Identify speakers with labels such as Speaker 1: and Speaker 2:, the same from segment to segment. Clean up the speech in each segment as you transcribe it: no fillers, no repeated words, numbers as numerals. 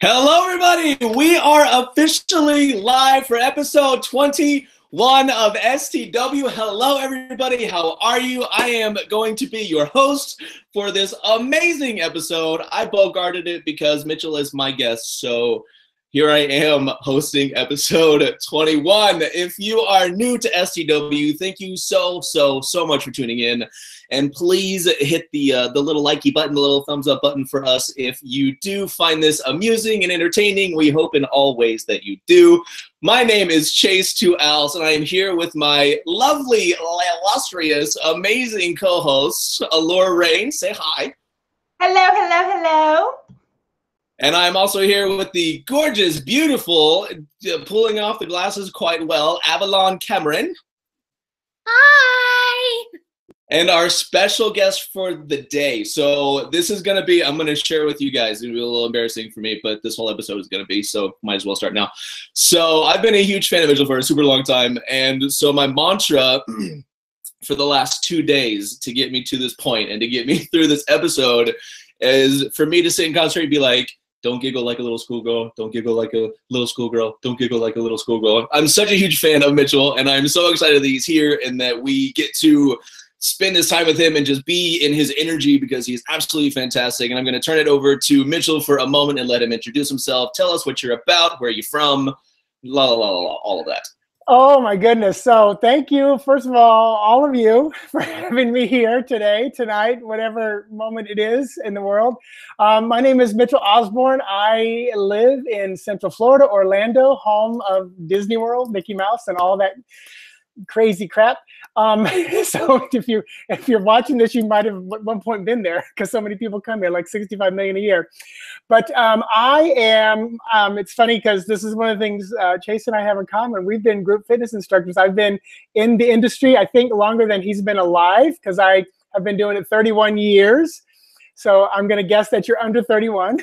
Speaker 1: Hello, everybody. We are officially live for episode 21 of STW. Hello, everybody. How are you? I am going to be your host for this amazing episode. I bogarted it because Mitchell is my guest, so here I am hosting episode 21. If you are new to STW, thank you so much for tuning in. And please hit the little likey button, the little thumbs up button for us if you do find this amusing and entertaining. We hope in all ways that you do. My name is Chase 2Als, and I am here with my lovely, illustrious, amazing co-hosts, ALLORAH'S. Say hi.
Speaker 2: Hello, hello, hello.
Speaker 1: And I'm also here with the gorgeous, beautiful, pulling off the glasses quite well, Avalon Cameron.
Speaker 3: Hi!
Speaker 1: And our special guest for the day. So this is going to be, I'm going to share with you guys. It's going to be a little embarrassing for me, but this whole episode is going to be, so might as well start now. So I've been a huge fan of Mitchell for a super long time. And so my mantra for the last 2 days to get me to this point and to get me through this episode is for me to sit and concentrate and be like, don't giggle like a little schoolgirl. Don't giggle like a little schoolgirl. Don't giggle like a little schoolgirl. I'm such a huge fan of Mitchell, and I'm so excited that he's here and that we get to spend this time with him and just be in his energy because he's absolutely fantastic. And I'm going to turn it over to Mitchell for a moment and let him introduce himself. Tell us what you're about, where you're from, all of that.
Speaker 4: Oh my goodness. So thank you, first of all of you for having me here today, tonight, whatever moment it is in the world. My name is Mitchell Osborn. I live in Central Florida, Orlando, home of Disney World, Mickey Mouse, and all that crazy crap. So if you're watching this, you might have at one point been there because so many people come here, like 65 million a year. But I am, it's funny because this is one of the things Chase and I have in common. We've been group fitness instructors. I've been in the industry, I think, longer than he's been alive because I have been doing it 31 years. So I'm going to guess that you're under 31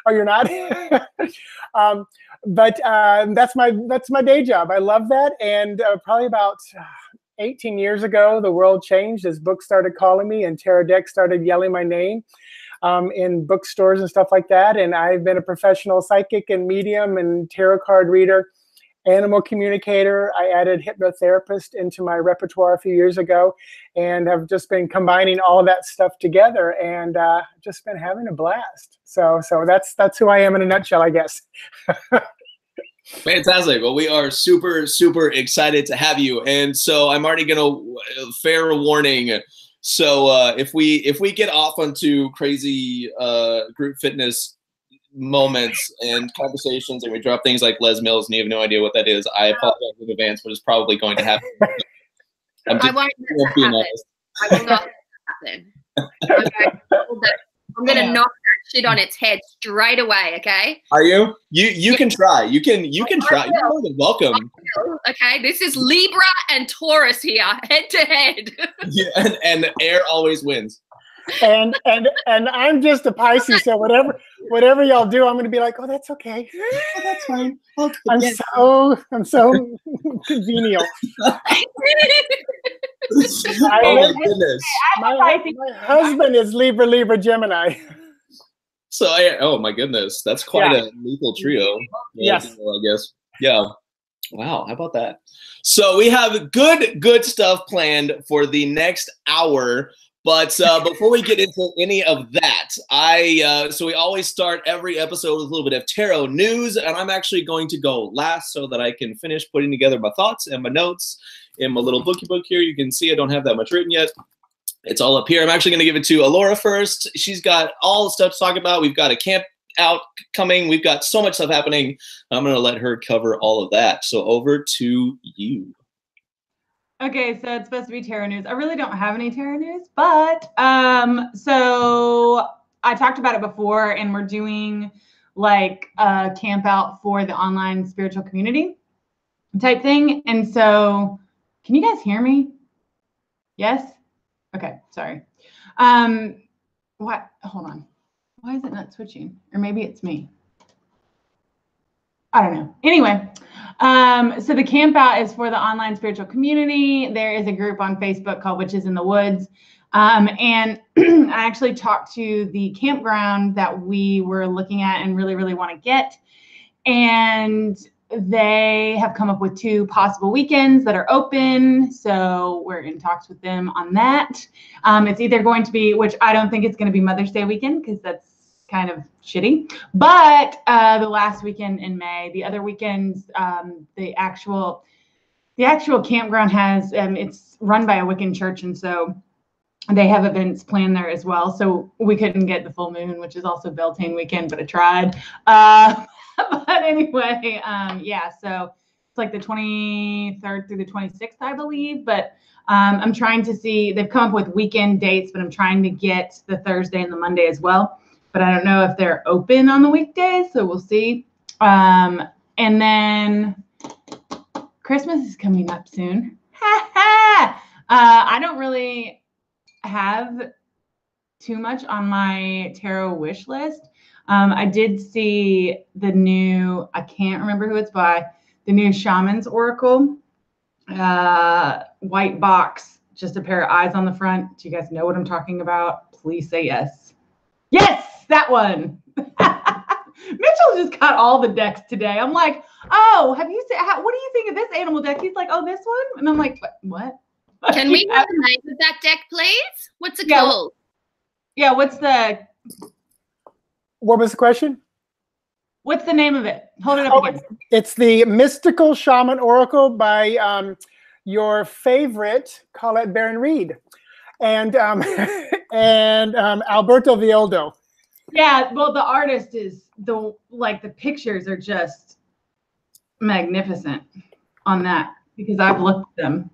Speaker 4: or you're not. But that's my day job. I love that. And probably about 18 years ago, the world changed as books started calling me and Tarot decks started yelling my name in bookstores and stuff like that. And I've been a professional psychic and medium and tarot card reader, animal communicator. I added hypnotherapist into my repertoire a few years ago and have just been combining all of that stuff together and just been having a blast. So that's who I am in a nutshell, I guess.
Speaker 1: Fantastic. Well, we are super excited to have you. And so I'm already going to fair warning. So if we get off onto crazy group fitness moments and conversations and we drop things like Les Mills and you have no idea what that is, I apologize in advance, but it's probably going to happen.
Speaker 3: I won't let that happen. I will not let that happen. Okay. I'm going to knock that shit on its head straight away, okay?
Speaker 1: Are you? You can try. You can try. You're more than welcome.
Speaker 3: Okay, this is Libra and Taurus here, head to head.
Speaker 1: Yeah, and air always wins.
Speaker 4: And I'm just a Pisces, so whatever y'all do, I'm going to be like, oh, that's okay. Oh, that's fine. Okay. I'm so congenial.
Speaker 1: Oh my goodness.
Speaker 4: My husband is Libra, Gemini.
Speaker 1: So oh my goodness, that's quite a lethal trio.
Speaker 4: Yes,
Speaker 1: I guess. Yeah. Wow. How about that? So we have good stuff planned for the next hour. But before we get into any of that, so we always start every episode with a little bit of tarot news, and I'm actually going to go last so that I can finish putting together my thoughts and my notes in my little bookie book here. You can see I don't have that much written yet. It's all up here. I'm actually going to give it to ALLORAH first. She's got all the stuff to talk about. We've got a camp out coming. We've got so much stuff happening. I'm going to let her cover all of that. So over to you.
Speaker 2: Okay, so it's supposed to be tarot news. I really don't have any tarot news, but so I talked about it before, and we're doing like a camp out for the online spiritual community type thing. And so, can you guys hear me? Yes? Okay, sorry. What? Hold on. Why is it not switching? Or maybe it's me. I don't know. Anyway, so the camp out is for the online spiritual community. There is a group on Facebook called Witches in the Woods. And I actually talked to the campground that we were looking at and really, really want to get. And they have come up with 2 possible weekends that are open. So we're in talks with them on that. It's either going to be, which I don't think it's going to be Mother's Day weekend because that's kind of shitty, but the last weekend in May. The other weekends, the actual campground has, it's run by a Wiccan church. And so they have events planned there as well. So we couldn't get the full moon, which is also Beltane weekend, but I tried. But anyway, yeah, so it's like the 23rd through the 26th, I believe. But I'm trying to see, they've come up with weekend dates, but I'm trying to get the Thursday and the Monday as well. But I don't know if they're open on the weekdays, so we'll see. And then Christmas is coming up soon. I don't really have too much on my tarot wish list. I did see the new, I can't remember who it's by, the new Shaman's Oracle, white box, just a pair of eyes on the front. Do you guys know what I'm talking about? Please say yes. Yes, that one. Mitchell just got all the decks today. I'm like, oh, have you seen, what do you think of this animal deck? He's like, oh, this one? And I'm like, what?
Speaker 3: Can we have the name of that deck, please? What's it called?
Speaker 2: Yeah, what's the...
Speaker 4: What was the question?
Speaker 2: What's the name of it? Hold it up again.
Speaker 4: It's the Mystical Shaman Oracle by your favorite Colette Baron-Reed and Alberto Villoldo.
Speaker 2: Yeah, well, the artist is the pictures are just magnificent on that because I've looked at them.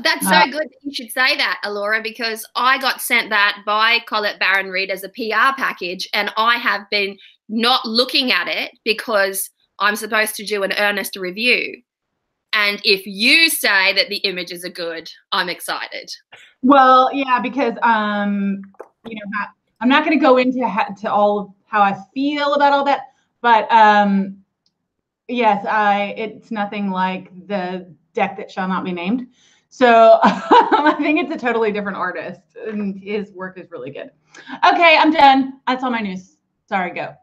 Speaker 3: That's so good that you should say that, Allora, because I got sent that by Colette Baron-Reed as a PR package, and I have been not looking at it because I'm supposed to do an earnest review. And if you say that the images are good, I'm excited.
Speaker 2: Well, yeah, because I'm not going to go into all of how I feel about all that, but yes, it's nothing like the deck that shall not be named. So I think it's a totally different artist, and his work is really good. Okay, I'm done. That's all my news. Sorry, go.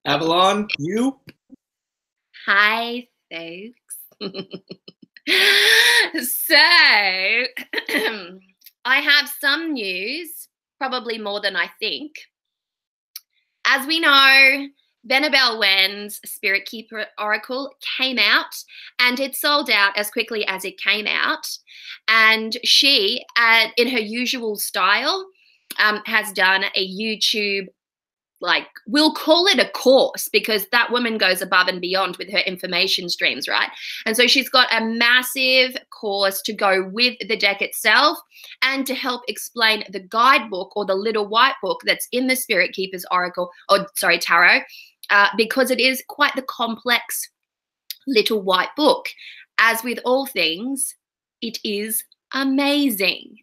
Speaker 1: Avalon, you?
Speaker 3: Hi, folks. So, I have some news, probably more than I think. As we know, Annabelle Wen's Spirit Keeper Oracle came out, and it sold out as quickly as it came out. And she, in her usual style, has done a YouTube, we'll call it a course, because that woman goes above and beyond with her information streams, right? And so she's got a massive course to go with the deck itself and to help explain the guidebook or the little white book that's in the Spirit Keeper's Oracle, Tarot, because it is quite the complex little white book. As with all things, it is amazing,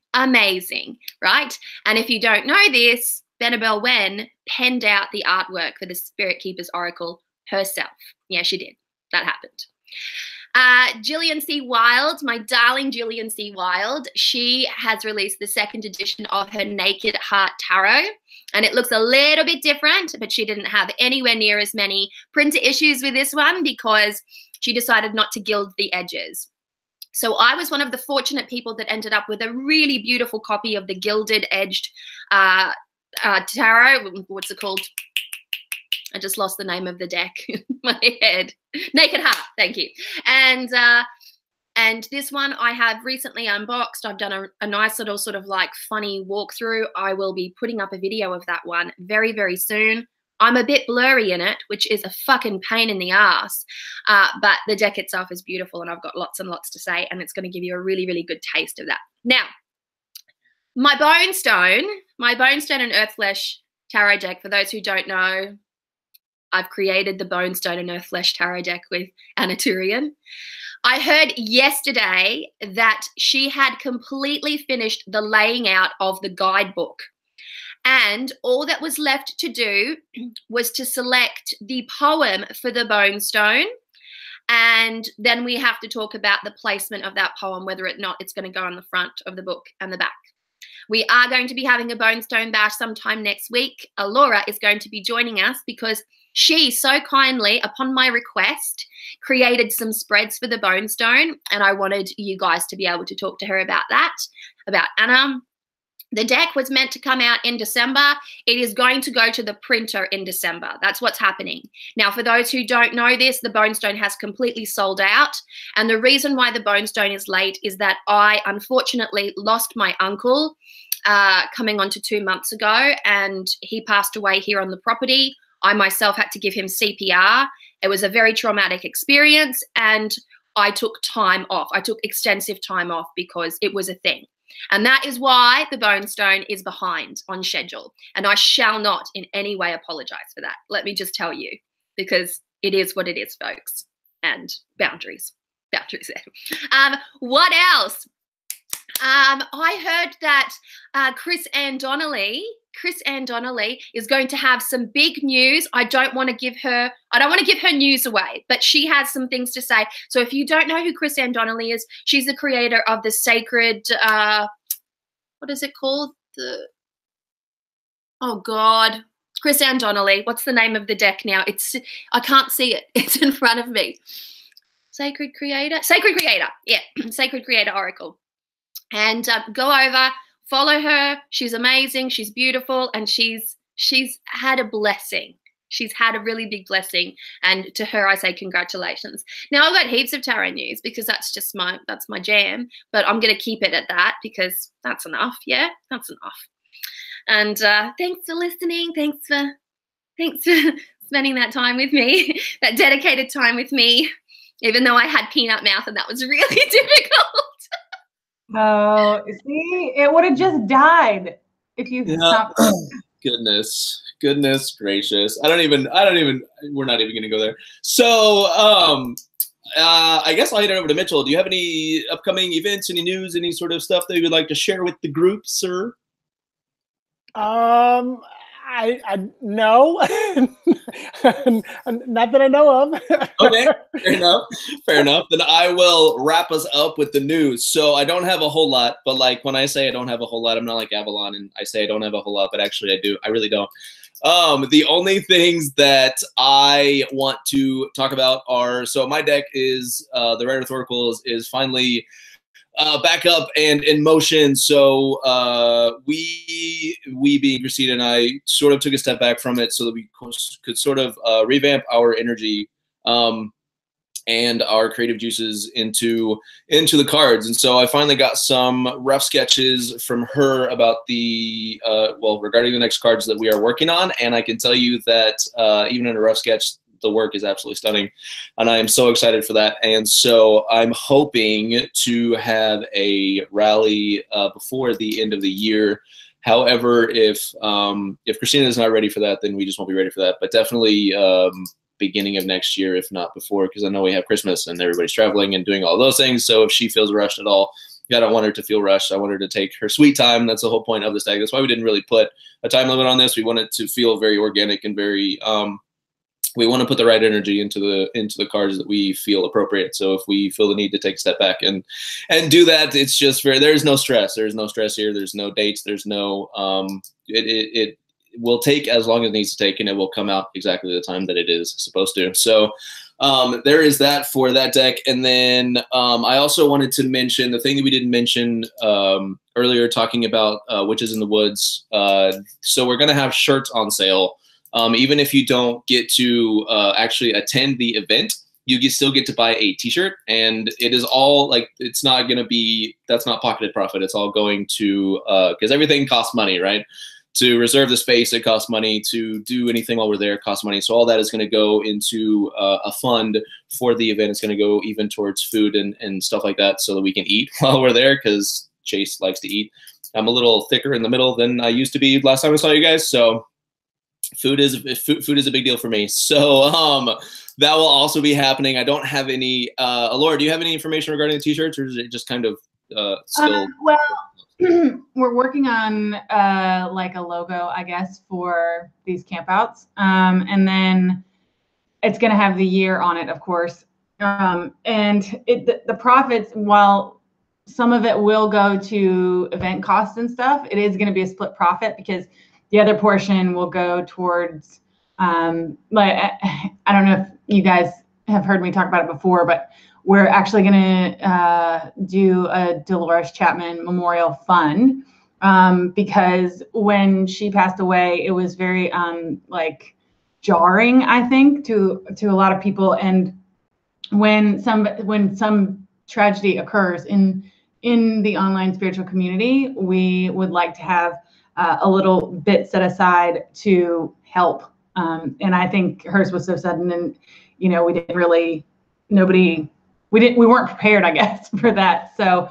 Speaker 3: right? And if you don't know this, Annabelle Wen penned out the artwork for the Spirit Keeper's Oracle herself. Yeah, she did. That happened. Gillian C. Wilde, my darling Gillian C. Wilde, she has released the 2nd edition of her Naked Heart Tarot, and it looks a little bit different, but she didn't have anywhere near as many printer issues with this one because she decided not to gild the edges. So I was one of the fortunate people that ended up with a really beautiful copy of the gilded edged tarot. What's it called? I just lost the name of the deck in my head. Naked Heart, thank you. And this one I have recently unboxed. I've done a nice little sort of funny walkthrough. I will be putting up a video of that one very, very soon. I'm a bit blurry in it, which is a fucking pain in the ass. But the deck itself is beautiful, and I've got lots and lots to say, and it's going to give you a really, really good taste of that. Now, my Bone Stone and Earth Flesh tarot deck, for those who don't know, I've created the Bone Stone and Earth Flesh tarot deck with Anna Turian. I heard yesterday that she had completely finished the laying out of the guidebook, and all that was left to do was to select the poem for the Bone Stone And then we have to talk about the placement of that poem, whether or not it's going to go on the front of the book and the back. We are going to be having a Bonestone Bash sometime next week. Allora is going to be joining us because she so kindly, upon my request, created some spreads for the Bonestone, and I wanted you guys to be able to talk to her about that, about Anna. The deck was meant to come out in December. It is going to go to the printer in December. That's what's happening. Now, for those who don't know this, the Bonestone has completely sold out. And the reason why the Bonestone is late is that I unfortunately lost my uncle coming on to 2 months ago, and he passed away here on the property. I myself had to give him CPR. It was a very traumatic experience, and I took time off. I took extensive time off because it was a thing. And that is why the Bonestone is behind on schedule. And I shall not in any way apologize for that. Let me just tell you, because it is what it is, folks. And boundaries. Boundaries there. What else? I heard that Chris Ann Donnelly is going to have some big news. I don't want to give her news away, but she has some things to say. So if you don't know who Chris Ann Donnelly is, she's the creator of the sacred, what is it called? Oh God, Chris Ann Donnelly. What's the name of the deck now? I can't see it. It's in front of me. Sacred Creator. Yeah, Sacred Creator Oracle. And go over, follow her. She's amazing. She's beautiful, and she's had a blessing. She's had a really big blessing, and to her I say congratulations. Now I've got heaps of tarot news because that's my jam, but I'm going to keep it at that because that's enough. Yeah, that's enough. And thanks for listening. Thanks for spending that time with me, that dedicated time with me, even though I had peanut mouth and that was really difficult.
Speaker 2: Oh, see, it would have just died if you stopped.
Speaker 1: Goodness gracious. We're not even going to go there. So, I guess I'll hand it over to Mitchell. Do you have any upcoming events, any news, any sort of stuff that you would like to share with the group, sir?
Speaker 4: I no, not that I know of.
Speaker 1: Okay, fair enough. Then I will wrap us up with the news. So I don't have a whole lot, but like when I say I don't have a whole lot, I'm not like Avalon and I say I don't have a whole lot, but actually I do. I really don't. The only things that I want to talk about are, so my deck is, the Red Earth Oracle is finally back up and in motion. So we being Christina and I sort of took a step back from it so that we could sort of revamp our energy and our creative juices into the cards. And so I finally got some rough sketches from her about the regarding the next cards that we are working on. And I can tell you that even in a rough sketch, the work is absolutely stunning, and I am so excited for that. And so I'm hoping to have a rally before the end of the year. However, if Christina is not ready for that, then we just won't be ready for that. But definitely beginning of next year, if not before, because I know we have Christmas and everybody's traveling and doing all those things. So if she feels rushed at all, I don't want her to feel rushed. I want her to take her sweet time. That's the whole point of this deck. That's why we didn't really put a time limit on this. We want it to feel very organic and very we want to put the right energy into the cards that we feel appropriate. So if we feel the need to take a step back and do that, it's just there's no stress. There's no stress here. There's no dates. There's no it will take as long as it needs to take, and it will come out exactly the time that it is supposed to. So there is that for that deck. And then I also wanted to mention the thing that we didn't mention earlier, talking about Witches in the Woods. So we're going to have shirts on sale. Even if you don't get to actually attend the event, you still get to buy a t-shirt, and it is all like, it's not going to be, that's not pocketed profit. It's all going to, because everything costs money, right? To reserve the space, it costs money. To do anything while we're there, it costs money. So all that is going to go into a fund for the event. It's going to go even towards food and stuff like that, so that we can eat while we're there, because Chase likes to eat. I'm a little thicker in the middle than I used to be last time I saw you guys, so food is a big deal for me. So that will also be happening. I don't have any Allora, do you have any information regarding the t-shirts, or is it just kind of still
Speaker 2: we're working on like a logo, I guess, for these campouts, and then it's going to have the year on it, of course. And the profits, while some of it will go to event costs and stuff, it is going to be a split profit because the other portion will go towards, like, I don't know if you guys have heard me talk about it before, but we're actually going to do a Dolores Chapman Memorial Fund, because when she passed away, it was very like jarring, I think, to a lot of people. And when some tragedy occurs in the online spiritual community, we would like to have a little bit set aside to help. And I think hers was so sudden, and we didn't really, we weren't prepared, I guess, for that. So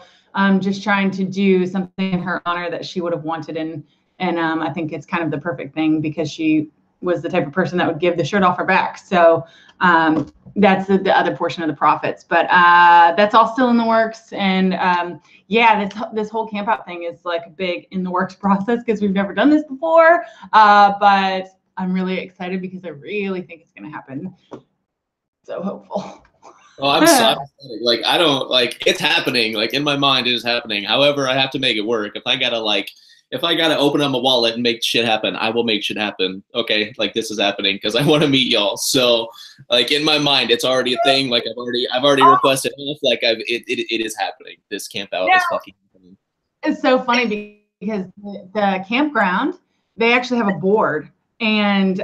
Speaker 2: just trying to do something in her honor that she would have wanted, and I think it's kind of the perfect thing because she was the type of person that would give the shirt off her back. So that's the other portion of the profits, but that's all still in the works. And yeah, this whole camp out thing is like a big in the works process because we've never done this before. But I'm really excited because I really think it's going to happen. So hopeful.
Speaker 1: Oh, I'm so like, I don't like, it's happening. Like in my mind, it is happening. However, I have to make it work. If I gotta open up a wallet and make shit happen, I will make shit happen. Okay, like this is happening because I want to meet y'all. So, like in my mind, it's already a thing. Like I've already requested off. Like it is happening. This camp out is fucking happening.
Speaker 2: It's so funny because the campground, they actually have a board, and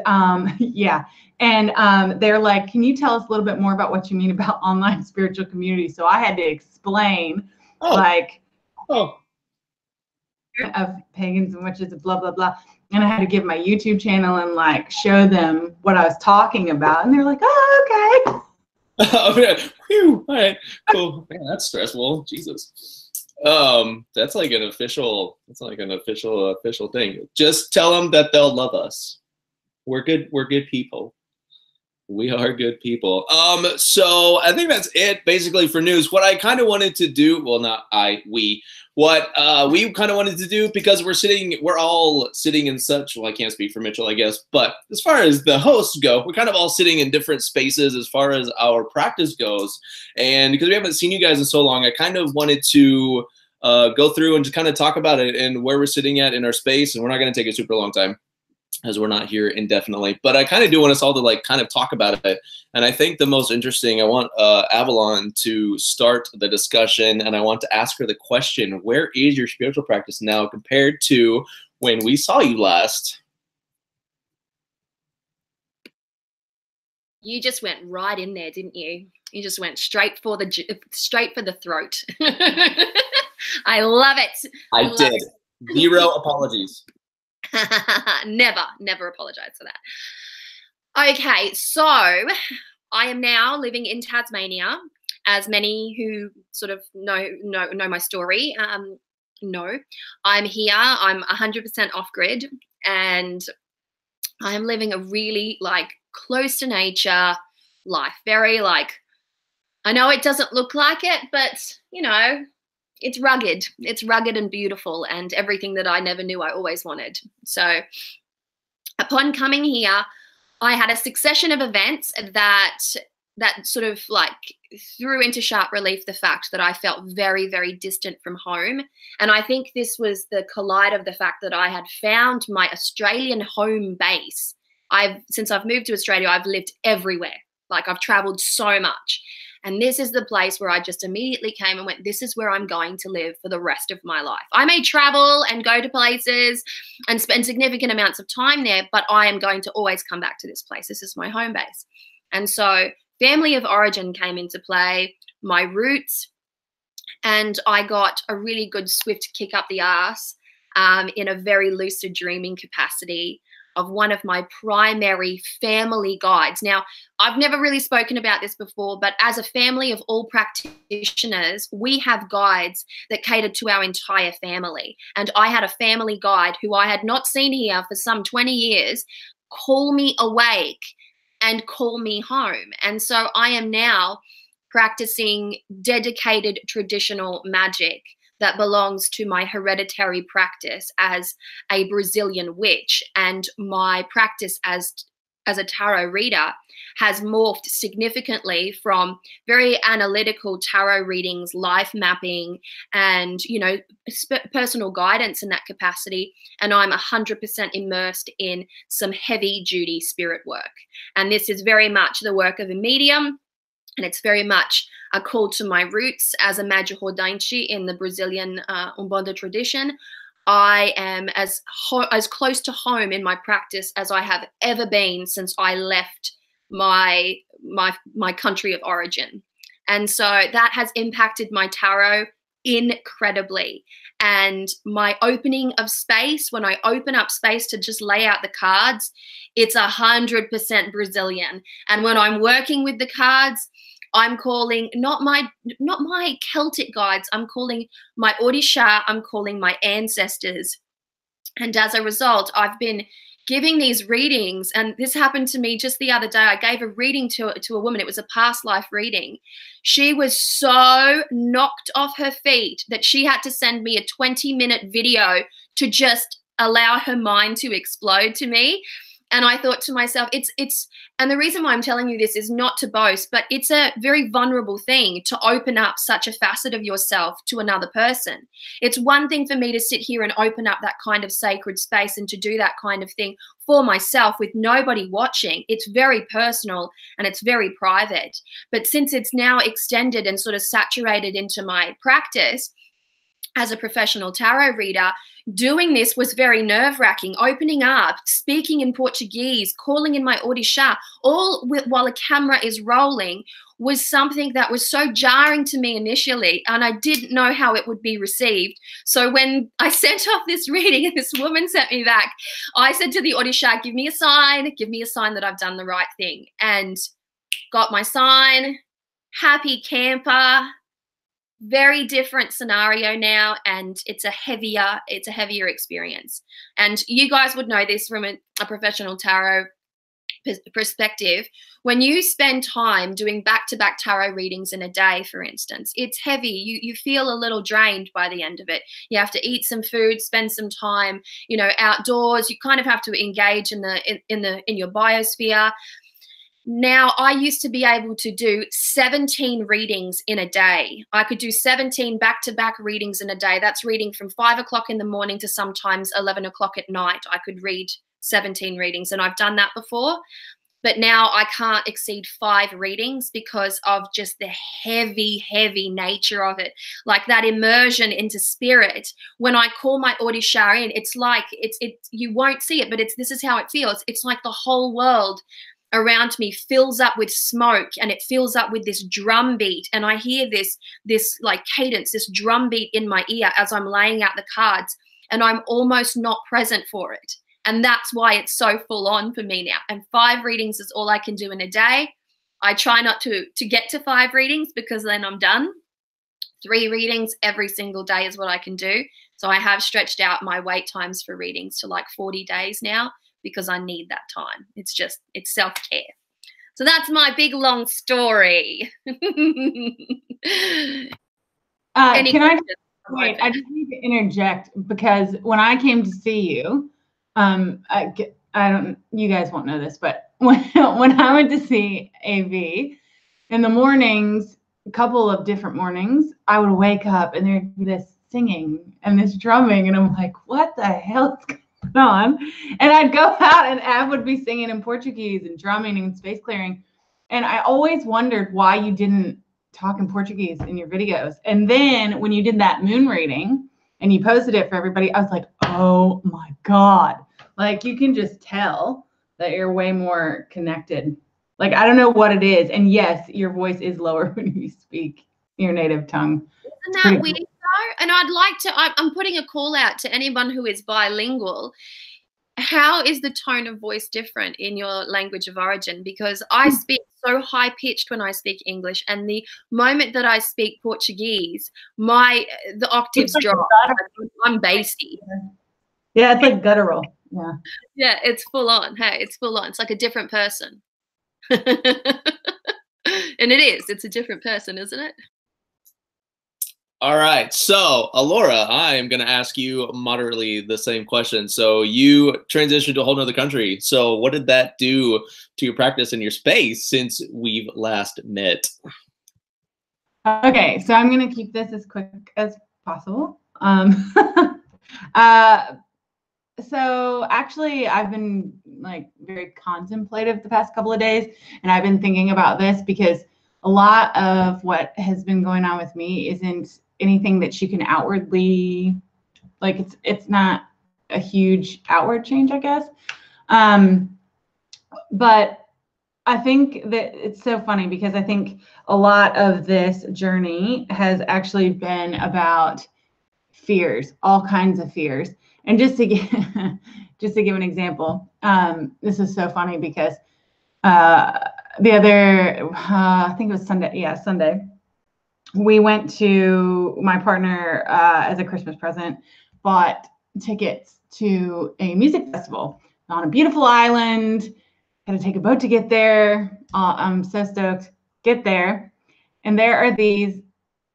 Speaker 2: yeah, and they're like, "Can you tell us a little bit more about what you mean about online spiritual community?" So I had to explain, of pagans and witches and blah blah blah, and I had to give my YouTube channel and like show them what I was talking about, and they're like, "Oh, okay."
Speaker 1: Oh yeah, whew. All right, cool. Man, that's stressful. Jesus. That's like an official. It's like an official thing. Just tell them that they'll love us. We're good. We're good people. We are good people. So I think that's it basically for news. What I kind of wanted to do, well, not I, what we kind of wanted to do, because we're all sitting in such, well, I can't speak for Mitchell, I guess, but as far as the hosts go, we're kind of all sitting in different spaces as far as our practice goes. And because we haven't seen you guys in so long, I kind of wanted to go through and just kind of talk about it and where we're sitting at in our space. And we're not going to take a super long time, as we're not here indefinitely, but I kind of do want us all to like kind of talk about it. And I think the most interesting, I want Avalon to start the discussion, and I want to ask her the question, where is your spiritual practice now compared to when we saw you last?
Speaker 3: You just went right in there, didn't you? You just went straight for the throat. I love it.
Speaker 1: I did. Zero apologies.
Speaker 3: Never apologize for that. Okay, so I am now living in Tasmania, as many who sort of know my story know. I'm here. I'm 100% off grid, and I am living a really like close to nature life. Very like, I know it doesn't look like it, but it's rugged. It's rugged and beautiful, and everything that I never knew I always wanted. So upon coming here, I had a succession of events that sort of like threw into sharp relief the fact that I felt very, very distant from home. And I think this was the collide of the fact that I had found my Australian home base. Since I've moved to Australia, I've lived everywhere. Like I've traveled so much. And this is the place where I just immediately came and went, this is where I'm going to live for the rest of my life. I may travel and go to places and spend significant amounts of time there, but I am going to always come back to this place. This is my home base. And so family of origin came into play, my roots, and I got a really good swift kick up the arse in a very lucid dreaming capacity of one of my primary family guides. Now, I've never really spoken about this before, but as a family of all practitioners, we have guides that cater to our entire family. And I had a family guide who I had not seen here for some 20 years call me awake and call me home. And so I am now practicing dedicated traditional magic that belongs to my hereditary practice as a Brazilian witch and my practice as as a tarot reader has morphed significantly from very analytical tarot readings, life mapping, and, you know, personal guidance in that capacity. And I'm 100% immersed in some heavy duty spirit work. And this is very much the work of a medium. And it's very much a call to my roots as a Magia Hordainchi in the Brazilian Umbanda tradition. I am as close to home in my practice as I have ever been since I left my country of origin. And so that has impacted my tarot incredibly. And my opening of space, when I open up space to just lay out the cards, it's 100% Brazilian. And when I'm working with the cards, I'm calling not my Celtic guides, I'm calling my Orisha, I'm calling my ancestors. And as a result, I've been giving these readings, and this happened to me just the other day. I gave a reading to a woman. It was a past life reading. She was so knocked off her feet that she had to send me a 20-minute video to just allow her mind to explode to me. And I thought to myself, and the reason why I'm telling you this is not to boast, but it's a very vulnerable thing to open up such a facet of yourself to another person. It's one thing for me to sit here and open up that kind of sacred space and to do that kind of thing for myself with nobody watching. It's very personal and it's very private. But since it's now extended and sort of saturated into my practice as a professional tarot reader, doing this was very nerve-wracking. Opening up, speaking in Portuguese, calling in my Orisha, all while a camera is rolling, was something that was so jarring to me initially, and I didn't know how it would be received. So when I sent off this reading and this woman sent me back, I said to the Orisha, give me a sign that I've done the right thing. And got my sign, happy camper. Very different scenario now, and it's a heavier experience. And you guys would know this from a professional tarot perspective. When you spend time doing back-to-back tarot readings in a day, for instance, it's heavy. You feel a little drained by the end of it. You have to eat some food, spend some time, you know, outdoors. You kind of have to engage in your biosphere. Now, I used to be able to do 17 readings in a day. I could do 17 back-to-back readings in a day. That's reading from 5 o'clock in the morning to sometimes 11 o'clock at night. I could read 17 readings, and I've done that before. But now I can't exceed 5 readings because of just the heavy, heavy nature of it. Like that immersion into spirit. When I call my Orisha in, it's like, you won't see it, but this is how it feels. It's like the whole world around me fills up with smoke, and it fills up with this drum beat, and I hear this like cadence, this drum beat in my ear as I'm laying out the cards, and I'm almost not present for it. And that's why it's so full on for me now. And 5 readings is all I can do in a day. I try not to get to 5 readings because then I'm done. 3 readings every single day is what I can do. So I have stretched out my wait times for readings to like 40 days now, because I need that time. It's self-care. So that's my big, long story.
Speaker 2: Can I just need to interject, because when I came to see you, you guys won't know this, but when I went to see AV in the mornings, a couple of different mornings, I would wake up and there'd be this singing and this drumming, and I'm like, what the hell is going on? And I'd go out and Ab would be singing in Portuguese and drumming and space clearing. And I always wondered why you didn't talk in Portuguese in your videos. And then when you did that moon reading and you posted it for everybody, I was like, oh my God. Like, you can just tell that you're way more connected. Like, I don't know what it is. And yes, your voice is lower when you speak your native tongue.
Speaker 3: Isn't that weird? And I'd like to, I'm putting a call out to anyone who is bilingual. How is the tone of voice different in your language of origin? Because I speak so high pitched when I speak English, and the moment that I speak Portuguese, the octaves drop. I'm bassy.
Speaker 2: Yeah, it's like guttural. Yeah.
Speaker 3: Yeah, it's full on. Hey, it's full on. It's like a different person. And it is. It's a different person, isn't it?
Speaker 1: All right, so Allora, I am going to ask you moderately the same question. So you transitioned to a whole nother country. So what did that do to your practice and your space since we've last met?
Speaker 2: Okay, so I'm going to keep this as quick as possible. So actually, I've been like very contemplative the past couple of days, and I've been thinking about this because a lot of what has been going on with me isn't anything that you can outwardly, like it's not a huge outward change, I guess. But I think that it's so funny because I think a lot of this journey has actually been about fears, all kinds of fears. And just to give an example, this is so funny because the other, I think it was Sunday. Yeah, Sunday. We went to, my partner, as a Christmas present, bought tickets to a music festival on a beautiful island. Had to take a boat to get there. I'm so stoked. Get there. And there are these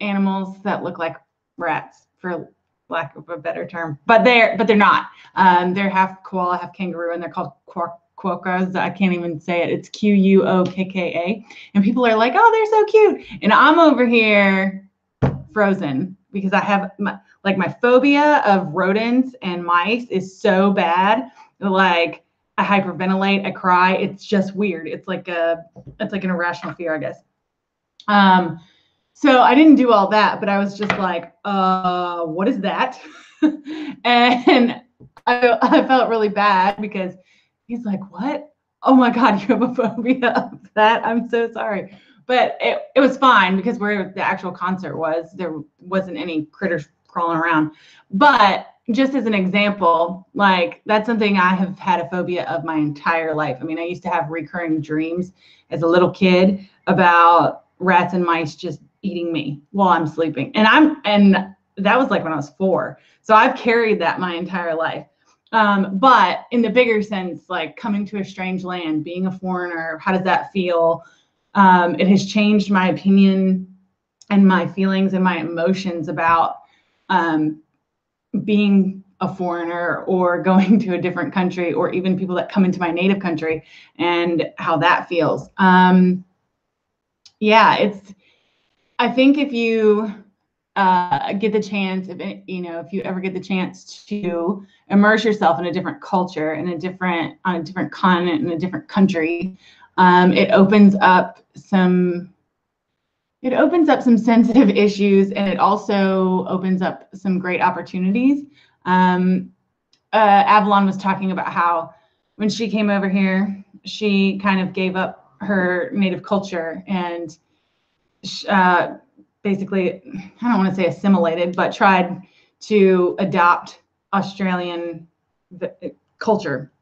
Speaker 2: animals that look like rats, for lack of a better term, but they're not. They're half koala, half kangaroo, and they're called quokkas. I can't even say it. It's Quokka. And people are like, oh, they're so cute. And I'm over here frozen because I have my phobia of rodents and mice is so bad. Like I hyperventilate, I cry. It's just weird. It's like an irrational fear, I guess. So I didn't do all that, but I was just like, what is that? And I felt really bad because he's like, what? Oh my God, you have a phobia of that? I'm so sorry. But it was fine because where the actual concert was, there wasn't any critters crawling around. But just as an example, like that's something I have had a phobia of my entire life. I mean, I used to have recurring dreams as a little kid about rats and mice just eating me while I'm sleeping. And that was like when I was 4. So I've carried that my entire life. But in the bigger sense, like coming to a strange land, being a foreigner, how does that feel? It has changed my opinion and my feelings and my emotions about being a foreigner or going to a different country, or even people that come into my native country and how that feels. Yeah, I think if you get the chance, if you ever get the chance to immerse yourself in a different culture, on a different continent, in a different country, it opens up some sensitive issues, and it also opens up some great opportunities. Avalon was talking about how when she came over here, she kind of gave up her native culture and basically, I don't want to say assimilated, but tried to adopt Australian culture.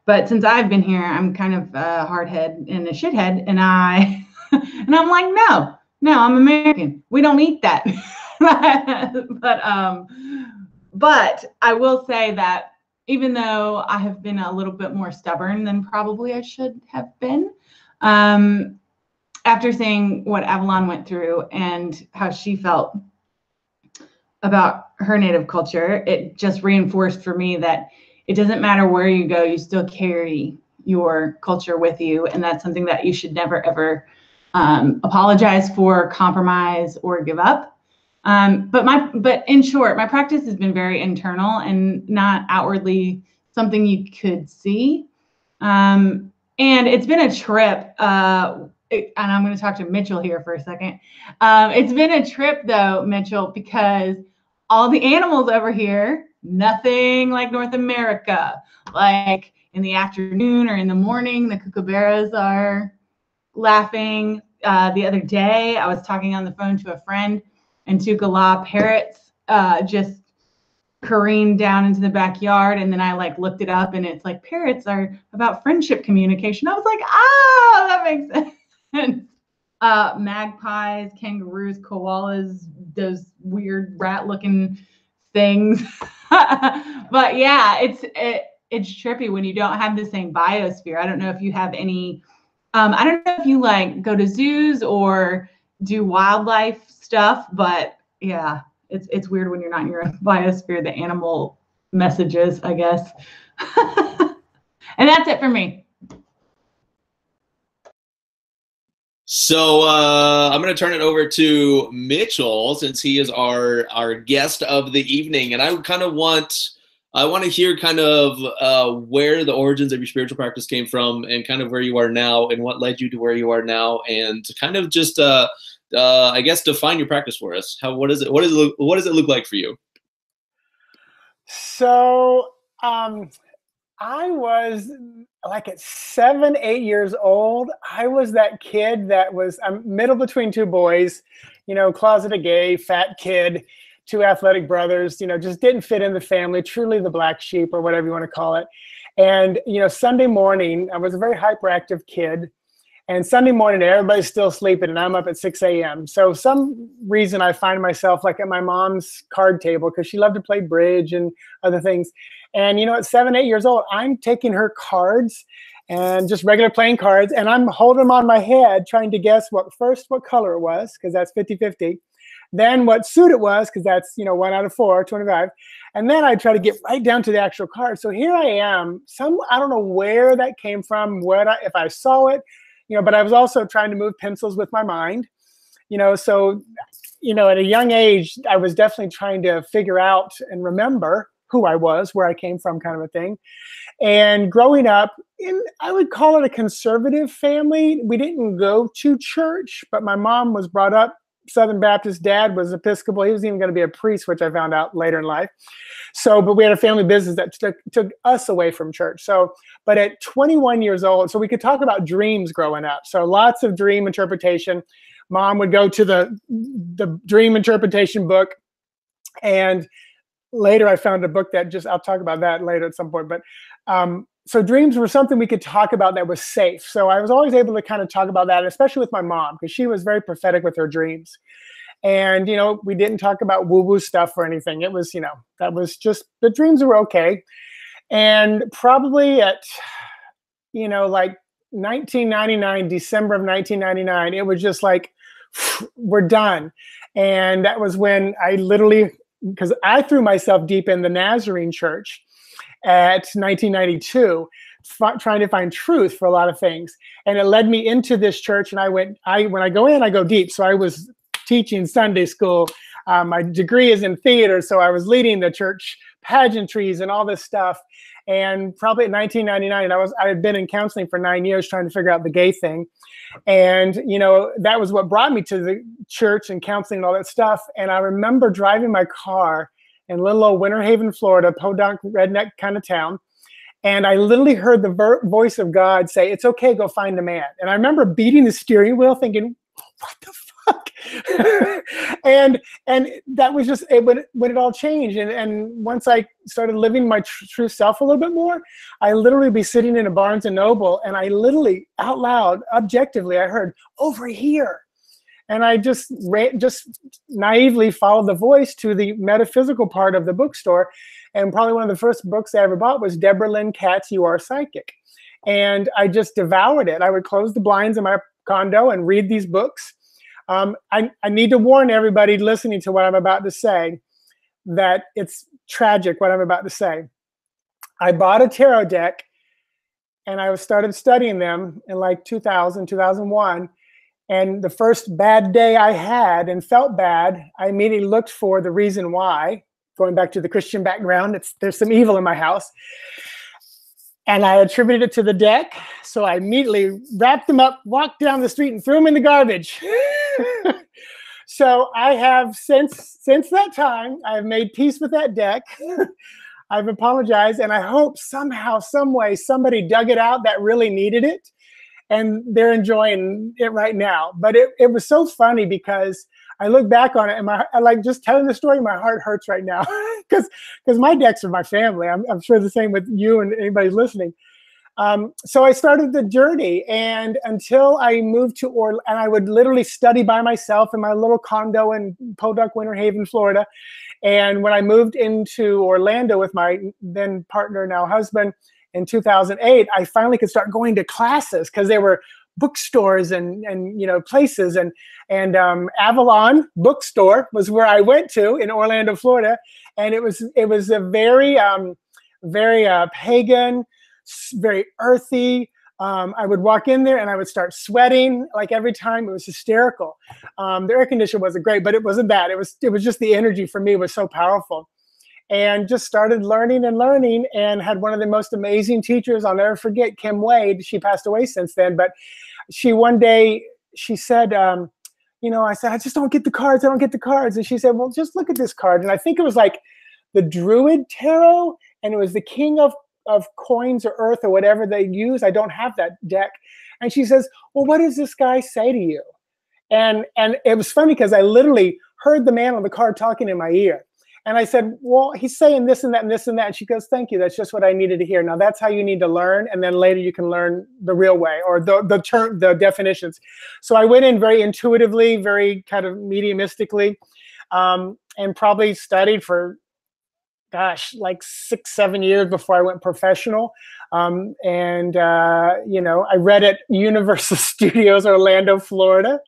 Speaker 2: But since I've been here, I'm kind of a hardhead and a shithead, and I'm like, no, I'm American. We don't eat that. But I will say that even though I have been a little bit more stubborn than probably I should have been, after seeing what Avalon went through and how she felt about her native culture, it just reinforced for me that it doesn't matter where you go, you still carry your culture with you. And that's something that you should never, ever apologize for, compromise, or give up. But in short, my practice has been very internal and not outwardly something you could see. And it's been a trip. And I'm going to talk to Mitchell here for a second. It's been a trip though, Mitchell, because all the animals over here, nothing like North America. Like in the afternoon or in the morning, the kookaburras are laughing. The other day, I was talking on the phone to a friend, and 2 galah parrots just careened down into the backyard. And then I looked it up, and it's like parrots are about friendship communication. I was like, oh, that makes sense. Magpies, kangaroos, koalas, those weird rat-looking things. But yeah, it's trippy when you don't have the same biosphere. I don't know if you have any. I don't know if you go to zoos or do wildlife stuff, but yeah, It's weird when you're not in your biosphere, the animal messages, I guess. And that's it for me.
Speaker 1: So I'm going to turn it over to Mitchell, since he is our guest of the evening, and I want to hear kind of where the origins of your spiritual practice came from, and kind of where you are now, and what led you to where you are now, and to kind of just I guess define your practice for us. What does it look like for you?
Speaker 4: So I was like at 7, 8 years old. I was that kid that was, I'm middle between two boys, you know, closeted gay, fat kid, two athletic brothers, you know, just didn't fit in the family, truly the black sheep or whatever you want to call it. And, you know, Sunday morning, I was a very hyperactive kid. And Sunday morning, everybody's still sleeping and I'm up at 6 a.m. So some reason I find myself like at my mom's card table, because she loved to play bridge and other things. And, you know, at 7, 8 years old, I'm taking her cards and just regular playing cards, and I'm holding them on my head, trying to guess what color it was, because that's 50-50. Then what suit it was, because that's, you know, 1 out of 4, 25. And then I try to get right down to the actual card. So here I am. I don't know where that came from, if I saw it, you know, but I was also trying to move pencils with my mind, you know, so, you know, at a young age, I was definitely trying to figure out and remember who I was, where I came from, kind of a thing. And growing up in, I would call it a conservative family. We didn't go to church, but my mom was brought up Southern Baptist, dad was Episcopal. He was even going to be a priest, which I found out later in life. So, but we had a family business that took us away from church. So, but at 21 years old, so we could talk about dreams growing up. So lots of dream interpretation. Mom would go to the dream interpretation book, and later I found a book that I'll talk about that later at some point. But so dreams were something we could talk about that was safe. So I was always able to kind of talk about that, especially with my mom, because she was very prophetic with her dreams. And, you know, we didn't talk about woo-woo stuff or anything. It was, you know, that was just, the dreams were okay. And probably at, you know, like 1999, December of 1999, it was just like, we're done. And that was when I literally, because I threw myself deep in the Nazarene church at 1992, trying to find truth for a lot of things. And it led me into this church. And when I go in, I go deep. So I was teaching Sunday school. My degree is in theater. So I was leading the church pageantries and all this stuff. And probably in 1999, I had been in counseling for 9 years trying to figure out the gay thing. And, you know, that was what brought me to the church and counseling and all that stuff. And I remember driving my car in little old Winter Haven, Florida, podunk redneck kind of town. And I literally heard the voice of God say, "It's okay, go find a man." And I remember beating the steering wheel thinking, what the fuck? and that was just when it all changed. And once I started living my true self a little bit more, I literally be sitting in a Barnes and Noble, and I literally out loud, objectively, I heard, "Over here." And I just naively followed the voice to the metaphysical part of the bookstore. And probably one of the first books I ever bought was Deborah Lynn Katz's You Are Psychic. And I just devoured it. I would close the blinds in my condo and read these books. I need to warn everybody listening to what I'm about to say that it's tragic what I'm about to say. I bought a tarot deck and I started studying them in like 2000, 2001. And the first bad day I had and felt bad, I immediately looked for the reason why. Going back to the Christian background, there's some evil in my house. And I attributed it to the deck. So I immediately wrapped them up, walked down the street, and threw them in the garbage. So I have, since that time, I've made peace with that deck. I've apologized, and I hope somehow, some way, somebody dug it out that really needed it. And they're enjoying it right now. But it was so funny because I look back on it and I like just telling the story, my heart hurts right now because my decks are my family. I'm sure the same with you and anybody listening. So I started the journey, and until I moved to Orlando, and I would literally study by myself in my little condo in Podunk, Winter Haven, Florida. And when I moved into Orlando with my then partner, now husband, in 2008, I finally could start going to classes because they were bookstores and places, and Avalon Bookstore was where I went to in Orlando, Florida, and it was a very pagan, very earthy. I would walk in there and I would start sweating like every time. It was hysterical. The air conditioner wasn't great, but it wasn't bad. It was just the energy for me was so powerful. And just started learning and had one of the most amazing teachers I'll never forget, Kim Wade. She passed away since then, but one day she said, I said, I just don't get the cards. I don't get the cards. And she said, well, just look at this card. And I think it was like the Druid Tarot, and it was the King of Coins or Earth or whatever they use. I don't have that deck. And she says, well, what does this guy say to you? And it was funny because I literally heard the man on the card talking in my ear. And I said, well, he's saying this and that and this and that. And she goes, thank you. That's just what I needed to hear. Now that's how you need to learn. And then later you can learn the real way, or the definitions. So I went in very intuitively, very kind of mediumistically, and probably studied for, gosh, like 6-7 years before I went professional. I read at Universal Studios, Orlando, Florida.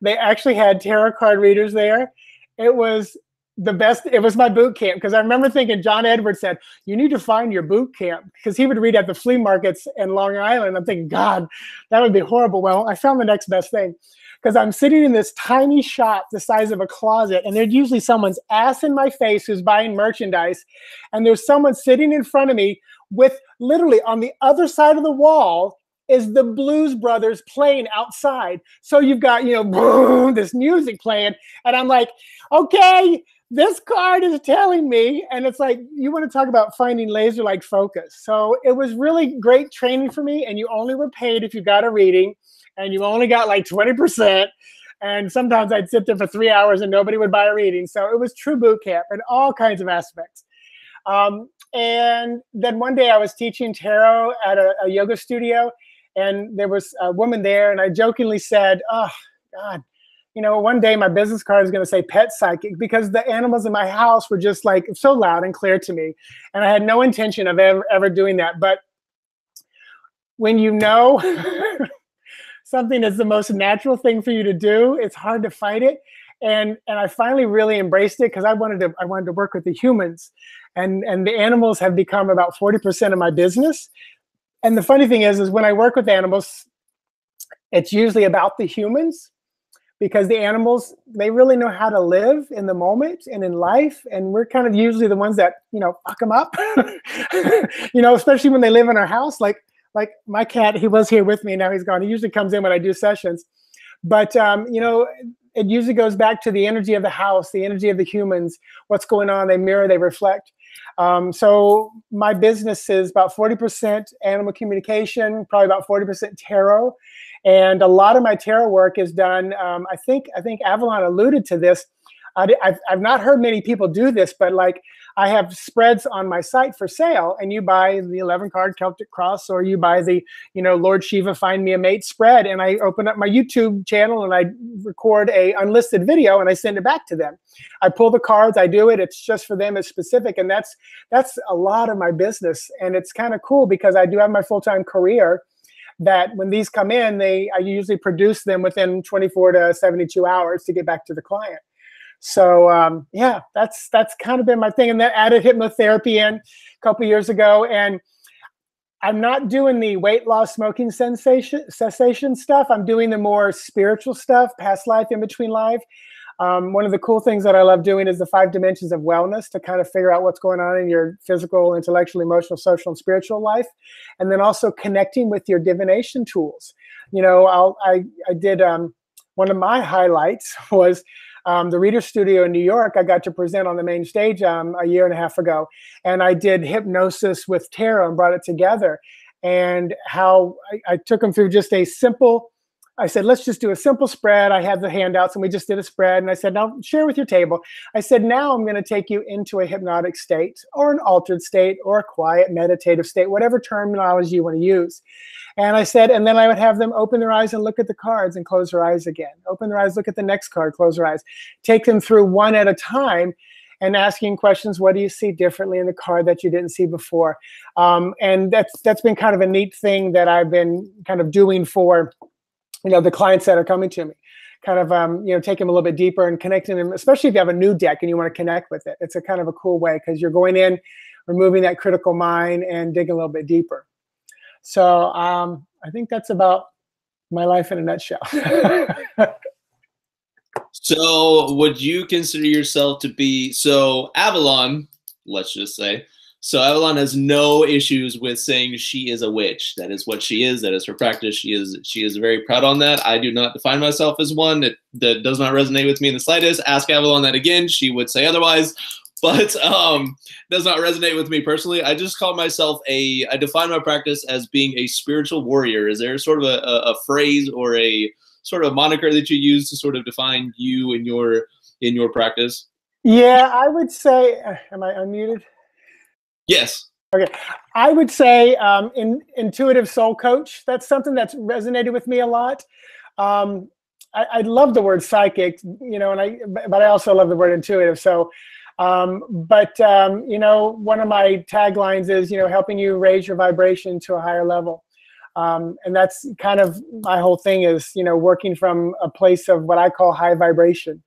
Speaker 4: They actually had tarot card readers there. It was the best. It was my boot camp, because I remember thinking, John Edwards said, you need to find your boot camp, because he would read at the flea markets in Long Island. I'm thinking, God, that would be horrible. Well, I found the next best thing, because I'm sitting in this tiny shop the size of a closet, and there's usually someone's ass in my face who's buying merchandise, and there's someone sitting in front of me with literally on the other side of the wall is the Blues Brothers playing outside. So you've got, boom, this music playing, and I'm like, okay, this card is telling me, and it's like, you want to talk about finding laser-like focus. So it was really great training for me, and you only were paid if you got a reading, and you only got like 20%. And sometimes I'd sit there for 3 hours and nobody would buy a reading. So it was true boot camp in all kinds of aspects. And then one day I was teaching tarot at a yoga studio, and there was a woman there, and I jokingly said, oh, God, one day my business card is going to say pet psychic, because the animals in my house were just like so loud and clear to me. And I had no intention of ever doing that. But when something is the most natural thing for you to do, it's hard to fight it. And I finally really embraced it, because I wanted to work with the humans, and the animals have become about 40% of my business. And the funny thing is when I work with animals, it's usually about the humans, because the animals, they really know how to live in the moment and in life. And we're kind of usually the ones that, fuck them up, especially when they live in our house. Like my cat, he was here with me, now he's gone. He usually comes in when I do sessions. But, it usually goes back to the energy of the house, the energy of the humans, what's going on. They mirror, they reflect. So my business is about 40% animal communication, probably about 40% tarot. And a lot of my tarot work is done, I think Avalon alluded to this. I've not heard many people do this, but like I have spreads on my site for sale, and you buy the 11-card Celtic Cross, or you buy the, Lord Shiva Find Me a Mate spread, and I open up my YouTube channel and I record a unlisted video and I send it back to them. I pull the cards, I do it. It's just for them, it's specific, and that's a lot of my business. And it's kind of cool, because I do have my full-time career, that when these come in, I usually produce them within 24 to 72 hours to get back to the client. So yeah, that's kind of been my thing. And then added hypnotherapy in a couple years ago. And I'm not doing the weight loss, smoking cessation stuff. I'm doing the more spiritual stuff, past life, in between life. One of the cool things that I love doing is the 5 dimensions of wellness, to kind of figure out what's going on in your physical, intellectual, emotional, social, and spiritual life. And then also connecting with your divination tools. I did, one of my highlights was the Reader Studio in New York. I got to present on the main stage a year and a half ago. And I did hypnosis with tarot and brought it together. And how I took them through just a simple, I said, let's just do a simple spread. I had the handouts and we just did a spread. And I said, now share with your table. I said, now I'm going to take you into a hypnotic state, or an altered state, or a quiet meditative state, whatever terminology you want to use. And I said, and then I would have them open their eyes and look at the cards and close their eyes again. Open their eyes, look at the next card, close their eyes. Take them through one at a time and asking questions, what do you see differently in the card that you didn't see before? And that's been kind of a neat thing that I've been kind of doing for the clients that are coming to me. Kind of, take them a little bit deeper and connecting them, especially if you have a new deck and you want to connect with it. It's a kind of a cool way because you're going in, removing that critical mind and digging a little bit deeper. So I think that's about my life in a nutshell.
Speaker 1: So would you consider yourself to be, so Avalon, let's just say, so Avalon has no issues with saying she is a witch. That is what she is. That is her practice. She is very proud on that. I do not define myself as one. That does not resonate with me in the slightest. Ask Avalon that again. She would say otherwise. But does not resonate with me personally. I just call myself I define my practice as being a spiritual warrior. Is there sort of a phrase or a sort of moniker that you use to sort of define you in your practice?
Speaker 4: Yeah, I would say, am I unmuted?
Speaker 1: Yes.
Speaker 4: Okay. I would say intuitive soul coach. That's something that's resonated with me a lot. I love the word psychic, but I also love the word intuitive. So, one of my taglines is, helping you raise your vibration to a higher level. And that's kind of my whole thing is, working from a place of what I call high vibration.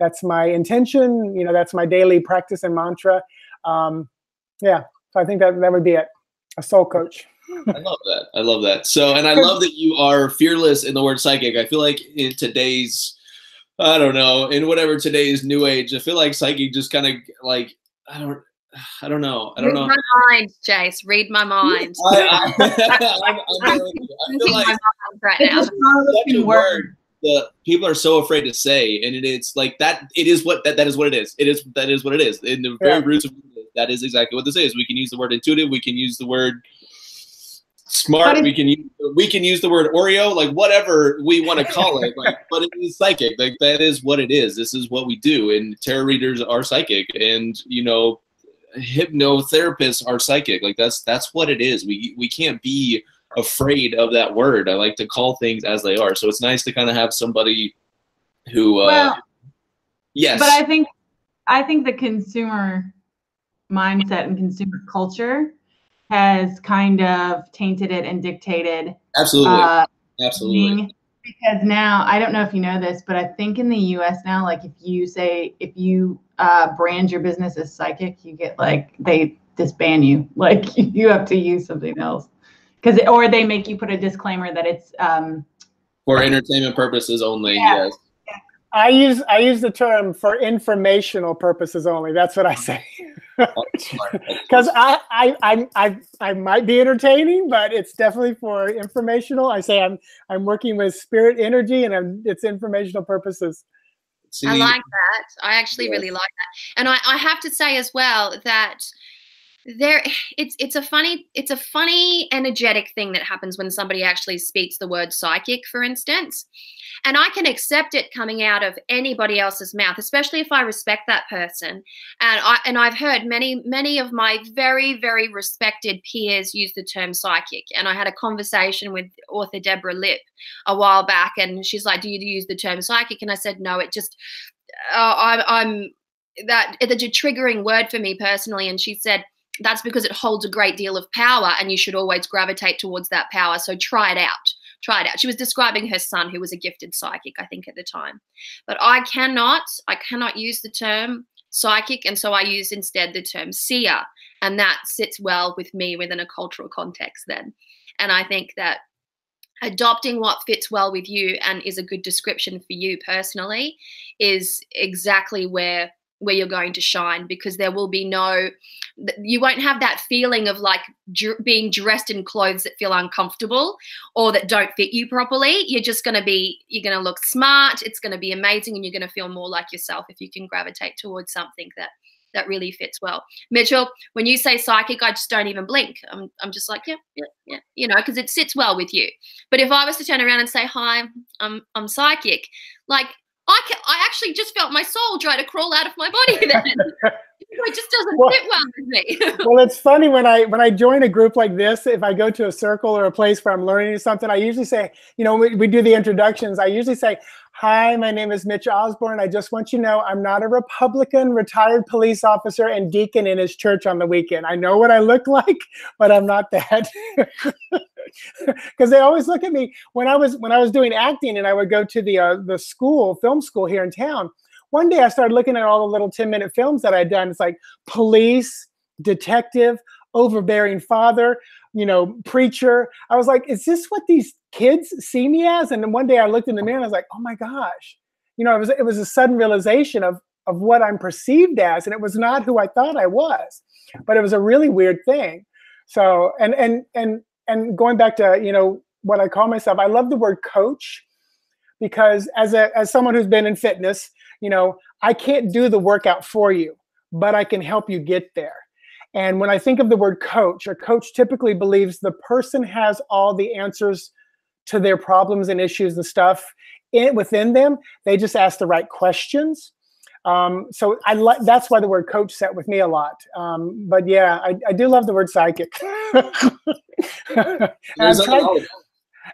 Speaker 4: That's my intention. That's my daily practice and mantra. Yeah, so I think that would be it. A soul coach.
Speaker 1: I love that. I love that. So, and I love that you are fearless in the word psychic. I feel like in today's, I don't know, in whatever today's new age, I feel like psychic just kind of like, I don't know.
Speaker 3: Read my mind, Jace. Read my mind.
Speaker 1: I feel like
Speaker 3: right now.
Speaker 1: Such a word that people are so afraid to say, and it's like that. It is what that is what it is. That is what it is. In the very roots of it, that is exactly what this is. We can use the word intuitive. We can use the word smart. We can use the word Oreo. Like whatever we want to call it. Like, but it is psychic. Like that is what it is. This is what we do. And tarot readers are psychic, and hypnotherapists are psychic. Like that's what it is. We can't be afraid of that word. I like to call things as they are. So it's nice to kind of have somebody who yes.
Speaker 2: But I think the consumer mindset and consumer culture has kind of tainted it and dictated
Speaker 1: absolutely
Speaker 2: because now I don't know if you know this, but I think in the US now, like if you brand your business as psychic, you get like they disband you. Like you have to use something else or they make you put a disclaimer that it's
Speaker 1: for entertainment purposes only. Yeah. Yes.
Speaker 4: I use the term for informational purposes only. That's what I say. Because I might be entertaining, but it's definitely for informational. I say I'm working with spirit energy, and it's informational purposes.
Speaker 1: See,
Speaker 3: I like that. I actually really like that, and I have to say as well that it's a funny energetic thing that happens when somebody actually speaks the word psychic, for instance. And I can accept it coming out of anybody else's mouth, especially if I respect that person. And I've heard many of my very, very respected peers use the term psychic. And I had a conversation with author Deborah Lipp a while back, and she's like, "Do you use the term psychic?" And I said, "No, it just it's a triggering word for me personally." And she said, "That's because it holds a great deal of power, and you should always gravitate towards that power. So try it out." She was describing her son, who was a gifted psychic, I think, at the time. But I cannot use the term psychic, and so I use instead the term seer, and that sits well with me within a cultural context then. And I think that adopting what fits well with you and is a good description for you personally is exactly where you're going to shine, because there will be you won't have that feeling of like being dressed in clothes that feel uncomfortable or that don't fit you properly. You're going to look smart. It's going to be amazing. And you're going to feel more like yourself if you can gravitate towards something that really fits well. Mitchell, when you say psychic, I just don't even blink. I'm just like, yeah, because it sits well with you. But if I was to turn around and say, "Hi, I'm psychic," like, I actually just felt my soul try to crawl out of my body then. It just doesn't fit well with me.
Speaker 4: Well, it's funny when I join a group like this, if I go to a circle or a place where I'm learning something, I usually say, we do the introductions. I usually say, "Hi, my name is Mitchell Osborn. I just want you to know I'm not a Republican, retired police officer, and deacon in his church on the weekend. I know what I look like, but I'm not that." because they always look at me when I was doing acting, and I would go to the school, film school here in town. One day I started looking at all the little 10-minute films that I'd done. It's like police, detective, overbearing father, you know, preacher. I was like, is this what these kids see me as? And then one day I looked in the mirror and I was like, oh my gosh, you know, it was a sudden realization of what I'm perceived as, and it was not who I thought I was, but it was a really weird thing. So, and going back to, you know, what I call myself, I love the word coach, because as someone who's been in fitness, you know, I can't do the workout for you, but I can help you get there. And when I think of the word coach, a coach typically believes the person has all the answers to their problems and issues and stuff within them. They just ask the right questions. So that's why the word coach sat with me a lot. But yeah, I do love the word psychic.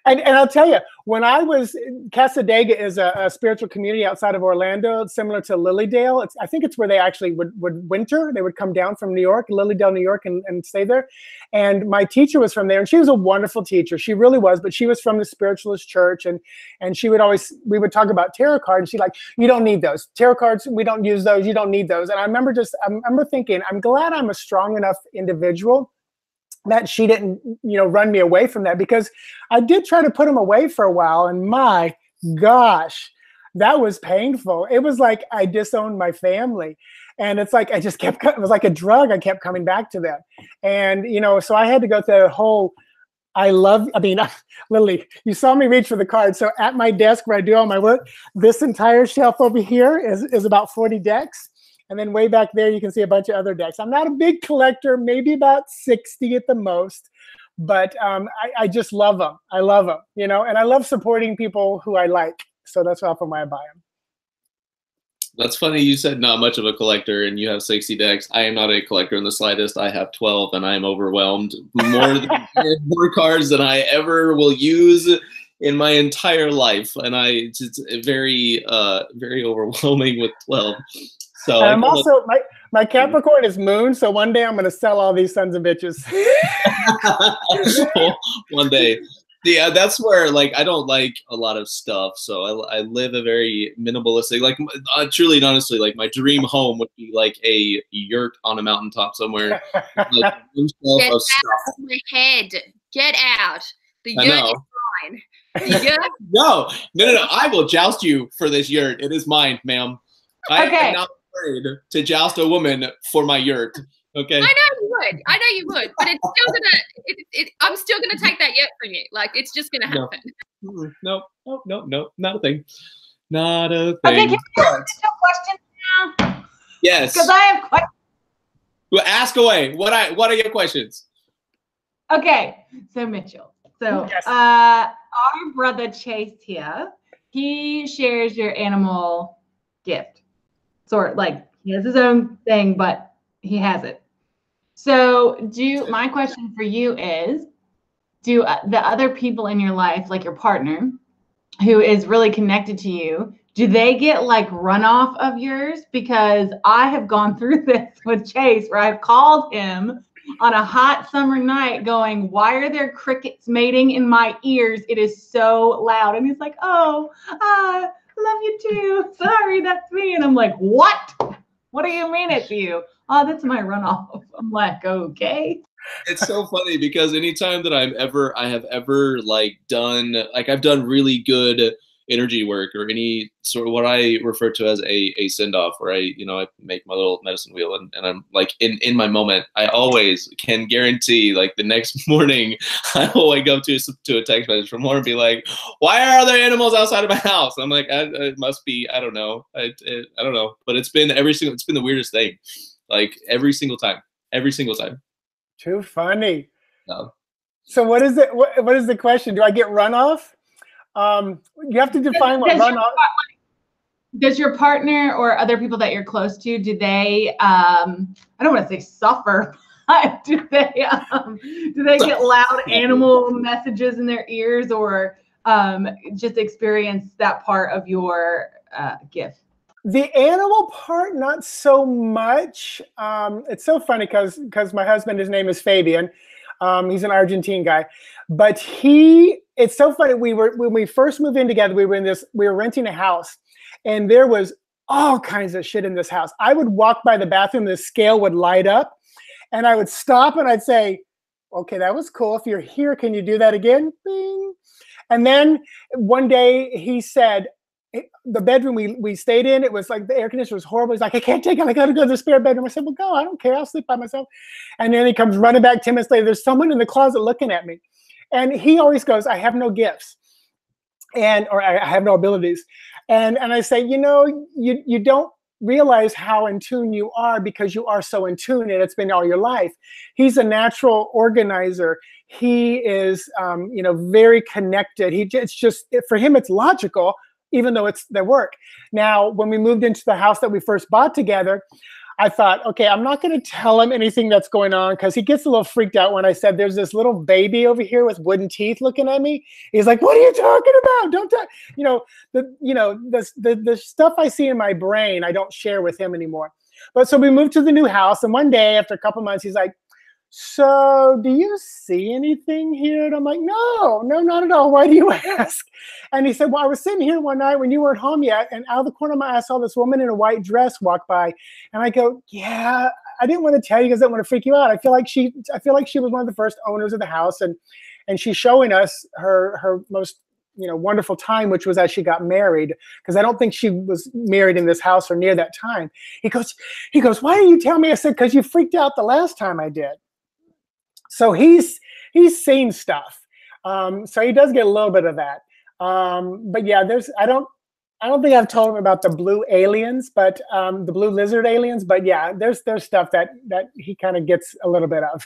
Speaker 4: And I'll tell you, when I was, Casadega is a spiritual community outside of Orlando, similar to Lilydale. I think it's where they actually would winter. They would come down from New York, Lilydale, New York, and stay there. And my teacher was from there, and she was a wonderful teacher. She really was, but she was from the spiritualist church, and we would talk about tarot cards, and she's like, you don't need those. Tarot cards, we don't use those. You don't need those. And I remember thinking, I'm glad I'm a strong enough individual that she didn't, you know, run me away from that, because I did try to put them away for a while, and my gosh, that was painful. It was like I disowned my family, and it's like I just kept, it was like a drug. I kept coming back to them, and you know, so I had to go through the whole. Lily, you saw me reach for the card. So at my desk where I do all my work, this entire shelf over here is about 40 decks. And then way back there, you can see a bunch of other decks. I'm not a big collector, maybe about 60 at the most, but I just love them. I love them, you know, and I love supporting people who I like. So that's often why I buy them.
Speaker 1: That's funny. You said not much of a collector and you have 60 decks. I am not a collector in the slightest. I have 12 and I am overwhelmed. More cards than I ever will use in my entire life. And it's very, very overwhelming with 12. So
Speaker 4: I'm also, my Capricorn is moon, so one day I'm going to sell all these sons of bitches.
Speaker 1: One day. Yeah, that's where, like, I don't like a lot of stuff, so I live a very minimalistic, like, truly and honestly, like, my dream home would be, like, a yurt on a mountaintop somewhere. Like,
Speaker 3: Get out of my head. Get out. The yurt is mine. The yurt?
Speaker 1: No. I will joust you for this yurt. It is mine, ma'am. I am not afraid to joust a woman for my yurt. Okay.
Speaker 3: I know you would, but it's still gonna. I'm still gonna take that yurt from you. Like, it's just gonna happen.
Speaker 1: No, not a thing. Not a thing.
Speaker 2: Okay, can I ask a question now?
Speaker 1: Yes.
Speaker 2: Because I have questions.
Speaker 1: Well, ask away. What are your questions?
Speaker 2: Okay, so Mitchell. So
Speaker 4: yes.
Speaker 2: Our brother Chase here, he shares your animal gift. Sort of like he has his own thing, but he has it. So my question for you is, do the other people in your life, like your partner, who is really connected to you, do they get like runoff of yours? Because I have gone through this with Chase, where I've called him on a hot summer night going, why are there crickets mating in my ears? It is so loud. And he's like, oh, I love you too. Sorry, that's me. And I'm like, what? What do you mean it's you? Oh, that's my runoff. I'm like, okay.
Speaker 1: It's so funny because anytime that I have ever like done, like I've done really good energy work or any sort of what I refer to as a send-off, where I make my little medicine wheel and I'm like in my moment, I always can guarantee like the next morning I will wake up to a text message from Lauren and be like, why are there animals outside of my house? I'm like, it must be, I don't know. I don't know. But it's been the weirdest thing. Like every single time.
Speaker 4: Too funny.
Speaker 1: No.
Speaker 4: So what is it? What is the question? Do I get runoff? You have to define what runoff.
Speaker 2: Does your partner or other people that you're close to, do they? I don't want to say suffer, but do they get loud animal messages in their ears, or just experience that part of your gift?
Speaker 4: The animal part, not so much. It's so funny because my husband, his name is Fabian. He's an Argentine guy, but it's so funny. When we first moved in together, we were renting a house, and there was all kinds of shit in this house. I would walk by the bathroom, the scale would light up, and I would stop and I'd say, okay, that was cool. If you're here, can you do that again? Bing. And then one day he said, the bedroom we stayed in, it was like the air conditioner was horrible. He's like, I can't take it. I got to go to the spare bedroom. I said, well, go. I don't care. I'll sleep by myself. And then he comes running back 10 minutes later. There's someone in the closet looking at me. And he always goes, I have no gifts, or I have no abilities. And I say, you know, you don't realize how in tune you are because you are so in tune, and it's been all your life. He's a natural organizer. He is, you know, very connected. It's just, for him, it's logical, even though it's their work. Now, when we moved into the house that we first bought together, I thought, okay, I'm not going to tell him anything that's going on, because he gets a little freaked out when I said, there's this little baby over here with wooden teeth looking at me. He's like, what are you talking about? Don't talk. You know, the stuff I see in my brain, I don't share with him anymore. But so we moved to the new house, and one day after a couple months, he's like, so do you see anything here? And I'm like, no, not at all. Why do you ask? And he said, well, I was sitting here one night when you weren't home yet, and out of the corner of my eye, I saw this woman in a white dress walk by. And I go, yeah, I didn't want to tell you because I didn't want to freak you out. I feel like she was one of the first owners of the house, and she's showing us her most, you know, wonderful time, which was as she got married, because I don't think she was married in this house or near that time. He goes, why didn't you tell me? I said, because you freaked out the last time I did. So he's seen stuff. So he does get a little bit of that. But yeah, I don't think I've told him about the blue aliens, but the blue lizard aliens. But yeah, there's stuff that he kind of gets a little bit of.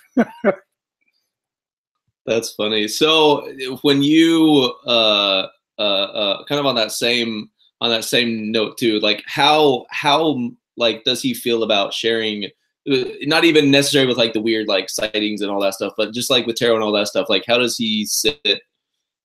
Speaker 1: That's funny. So when you kind of on that same note too, like how like does he feel about sharing? Not even necessarily with like the weird like sightings and all that stuff, but just like with tarot and all that stuff, like how does he sit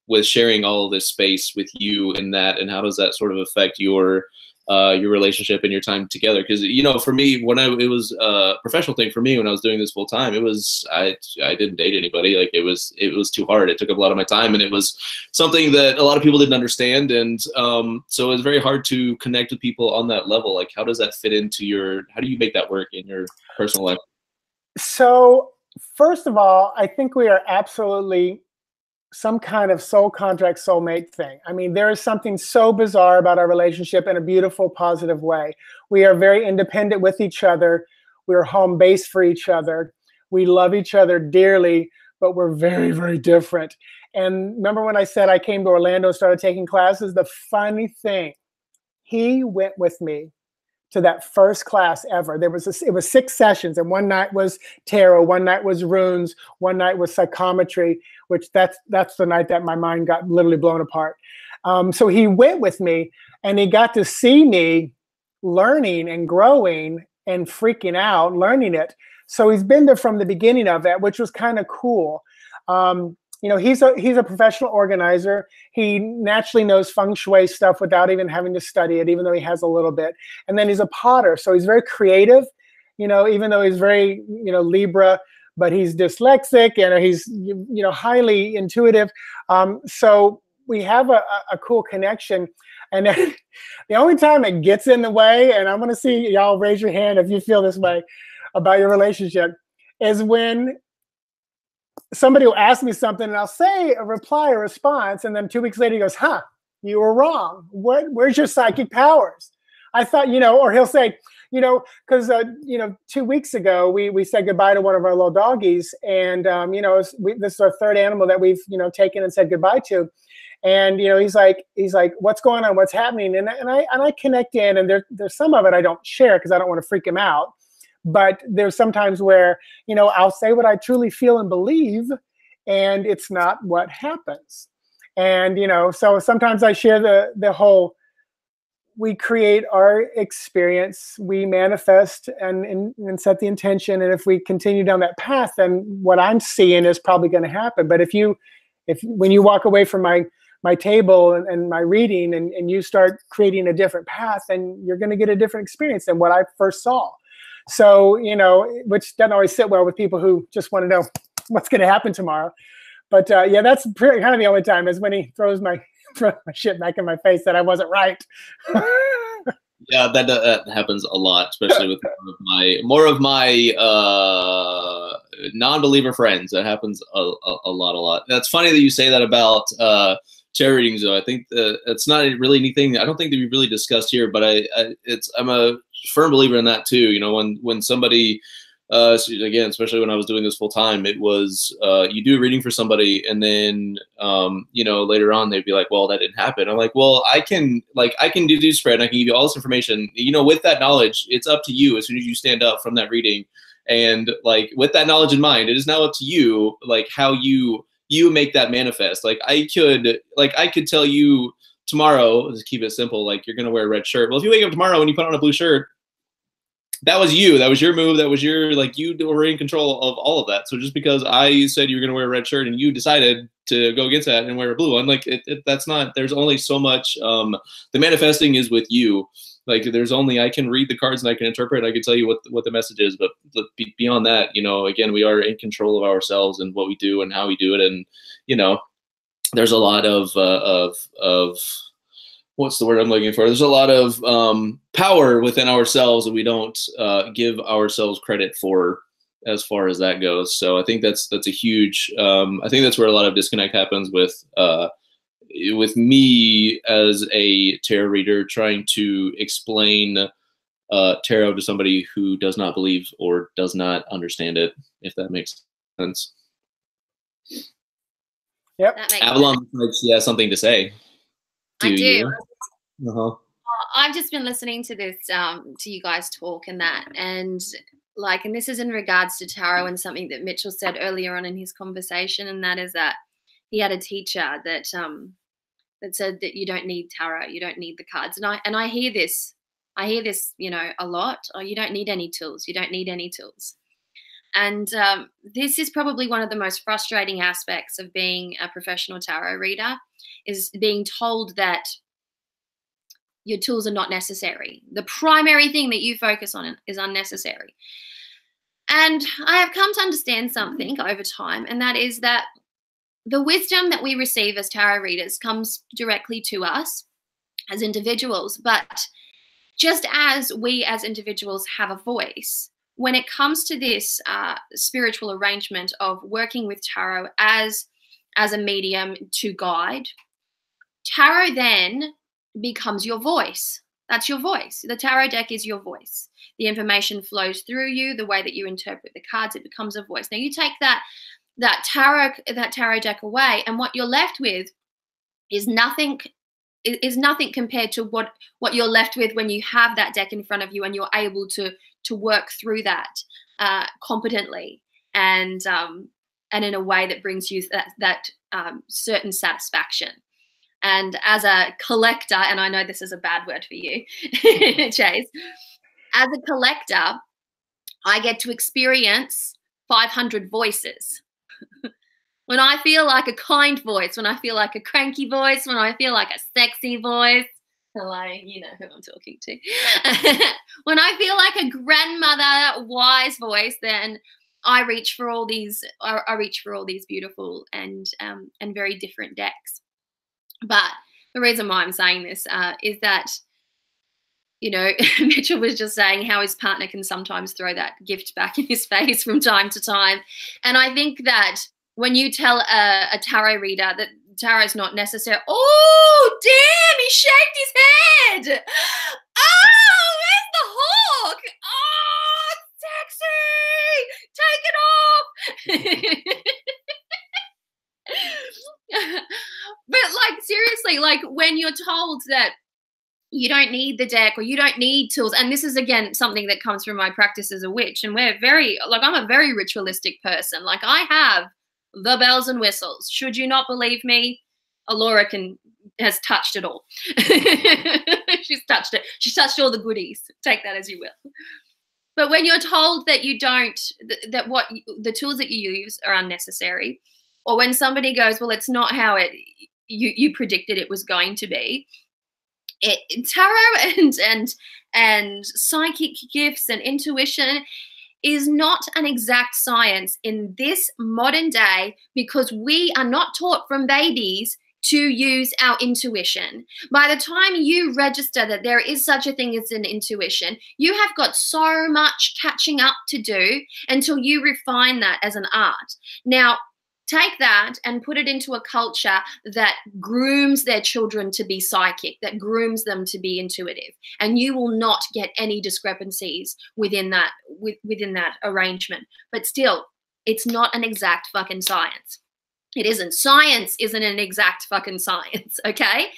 Speaker 1: with sharing all of this space with you in that, and how does that sort of affect your relationship and your time together? Because, you know, for me, it was a professional thing for me when I was doing this full time. It was, I didn't date anybody. Like it was too hard. It took up a lot of my time, and it was something that a lot of people didn't understand. And so it was very hard to connect with people on that level. Like, how does that fit into how do you make that work in your personal life?
Speaker 4: So first of all, I think we are absolutely some kind of soul contract, soulmate thing. I mean, there is something so bizarre about our relationship in a beautiful, positive way. We are very independent with each other. We're home base for each other. We love each other dearly, but we're very, very different. And remember when I said I came to Orlando and started taking classes? The funny thing, he went with me to that first class ever. It was 6 sessions, and one night was tarot, one night was runes, one night was psychometry, which that's the night that my mind got literally blown apart. So he went with me, and he got to see me learning and growing and freaking out, learning it. So he's been there from the beginning of it, which was kind of cool. You know, he's a professional organizer. He naturally knows feng shui stuff without even having to study it, even though he has a little bit. And then he's a potter, so he's very creative. You know, even though he's very, you know, Libra, but he's dyslexic, and he's, you know, highly intuitive. So we have a cool connection. And then the only time it gets in the way, and I'm going to see y'all raise your hand if you feel this way about your relationship, is when somebody will ask me something, and I'll say a reply or response, and then 2 weeks later he goes, huh, you were wrong. Where's your psychic powers? I thought, you know, or he'll say, you know, because, you know, 2 weeks ago, we said goodbye to one of our little doggies, and, you know, this is our third animal that we've, you know, taken and said goodbye to. And, you know, he's like, what's going on? What's happening? And I connect in, and there's some of it I don't share because I don't want to freak him out. But there's sometimes where, you know, I'll say what I truly feel and believe, and it's not what happens. And, you know, so sometimes I share the whole, we create our experience, we manifest and set the intention. And if we continue down that path, then what I'm seeing is probably going to happen. But when you walk away from my table and my reading, and you start creating a different path, then you're going to get a different experience than what I first saw. So, you know, which doesn't always sit well with people who just want to know, what's going to happen tomorrow. But yeah, that's kind of the only time is when he throws my shit back in my face that I wasn't right.
Speaker 1: Yeah, that happens a lot, especially with more of my non-believer friends. That happens a lot. That's funny that you say that about tarot readings, though. I think it's not really anything. I don't think that we really discussed here, but I'm a firm believer in that too. You know, when somebody again, especially when I was doing this full time, it was you do a reading for somebody, and then you know, later on they'd be like, "Well, that didn't happen." I'm like, "Well, I can do this spread, and I can give you all this information. You know, with that knowledge, it's up to you. As soon as you stand up from that reading, and like with that knowledge in mind, it is now up to you, like how you make that manifest. Like I could tell you tomorrow, just keep it simple. Like you're gonna wear a red shirt. Well, if you wake up tomorrow and you put on a blue shirt, that was you. That was your move. That was your, like, you were in control of all of that. So just because I said you were going to wear a red shirt and you decided to go against that and wear a blue one, like that's not, there's only so much, the manifesting is with you. Like there's only, I can read the cards and I can interpret, I can tell you what the message is, but beyond that, you know, again, we are in control of ourselves and what we do and how we do it. And, you know, there's a lot of what's the word I'm looking for? There's a lot of power within ourselves that we don't give ourselves credit for, as far as that goes. So I think that's a huge. I think that's where a lot of disconnect happens with me as a tarot reader trying to explain tarot to somebody who does not believe or does not understand it. If that makes sense.
Speaker 4: Yep.
Speaker 1: Avalon, she has something to say.
Speaker 3: I do.
Speaker 1: Uh-huh.
Speaker 3: I've just been listening to this, to you guys talk and that, and this is in regards to tarot and something that Mitchell said earlier on in his conversation, and that is that he had a teacher that said that you don't need tarot, you don't need the cards, and I hear this, you know, a lot. Oh, you don't need any tools. You don't need any tools. And this is probably one of the most frustrating aspects of being a professional tarot reader, is being told that your tools are not necessary. The primary thing that you focus on is unnecessary. And I have come to understand something over time, and that is that the wisdom that we receive as tarot readers comes directly to us as individuals. But just as we as individuals have a voice, when it comes to this spiritual arrangement of working with tarot as a medium to guide, tarot then becomes your voice. That's your voice. The tarot deck is your voice. The information flows through you. The way that you interpret the cards, it becomes a voice. Now you take that tarot deck away, and what you're left with is nothing compared to what you're left with when you have that deck in front of you and you're able to work through that competently and in a way that brings you that certain satisfaction. And as a collector, and I know this is a bad word for you, Chase, as a collector, I get to experience 500 voices. When I feel like a kind voice, when I feel like a cranky voice, when I feel like a sexy voice, hello, you know who I'm talking to. When I feel like a grandmother wise voice, then I reach for all these beautiful and very different decks. But the reason why I'm saying this is that, you know, Mitchell was just saying how his partner can sometimes throw that gift back in his face from time to time. And I think that when you tell a tarot reader that tarot is not necessary, oh, damn, he shaved his head. Oh, where's the hawk? Oh, sexy. Take it off. But like, seriously, like when you're told that you don't need the deck or you don't need tools, and this is again something that comes from my practice as a witch, and I'm a very ritualistic person. Like I have the bells and whistles. Should you not believe me, Allora has touched it all. She's touched it. She's touched all the goodies. Take that as you will. But when you're told that you don't, that what the tools that you use are unnecessary, or when somebody goes, well, it's not how you predicted it was going to be. Tarot and psychic gifts and intuition, is not an exact science in this modern day, because we are not taught from babies to use our intuition. By the time you register that there is such a thing as an intuition, you have got so much catching up to do until you refine that as an art. Now, take that and put it into a culture that grooms their children to be psychic, that grooms them to be intuitive, and you will not get any discrepancies within that arrangement. But still, it's not an exact fucking science. It isn't. Science isn't an exact fucking science, okay?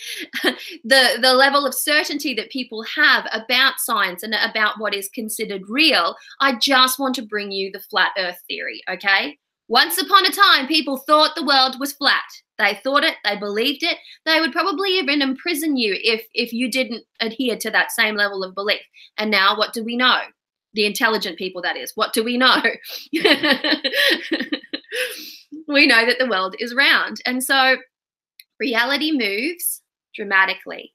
Speaker 3: The level of certainty that people have about science and about what is considered real, I just want to bring you the flat earth theory, okay? Once upon a time, people thought the world was flat. They thought it, they believed it. They would probably even imprison you if you didn't adhere to that same level of belief. And now what do we know? The intelligent people, that is. What do we know? We know that the world is round. And so reality moves dramatically.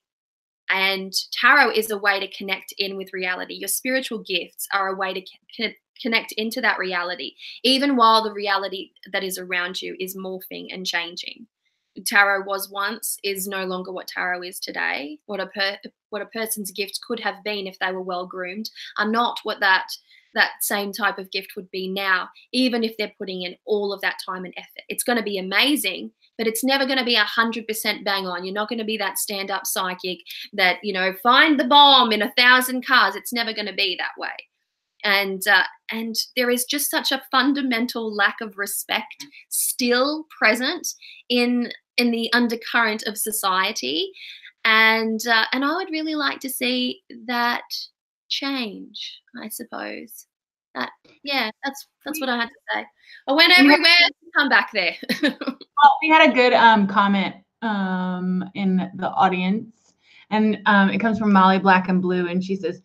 Speaker 3: And tarot is a way to connect in with reality. Your spiritual gifts are a way to connect into that reality, even while the reality that is around you is morphing and changing. Tarot was once, is no longer what tarot is today. What a person's gift could have been if they were well groomed are not what that same type of gift would be now, even if they're putting in all of that time and effort. It's going to be amazing, but it's never going to be 100% bang on. You're not going to be that stand-up psychic that, you know, find the bomb in 1,000 cars. It's never going to be that way. And there is just such a fundamental lack of respect still present in the undercurrent of society, and I would really like to see that change, I suppose. That's what I had to say. I went everywhere to come back there.
Speaker 2: Well, we had a good comment in the audience, and it comes from Molly Black and Blue, and she says,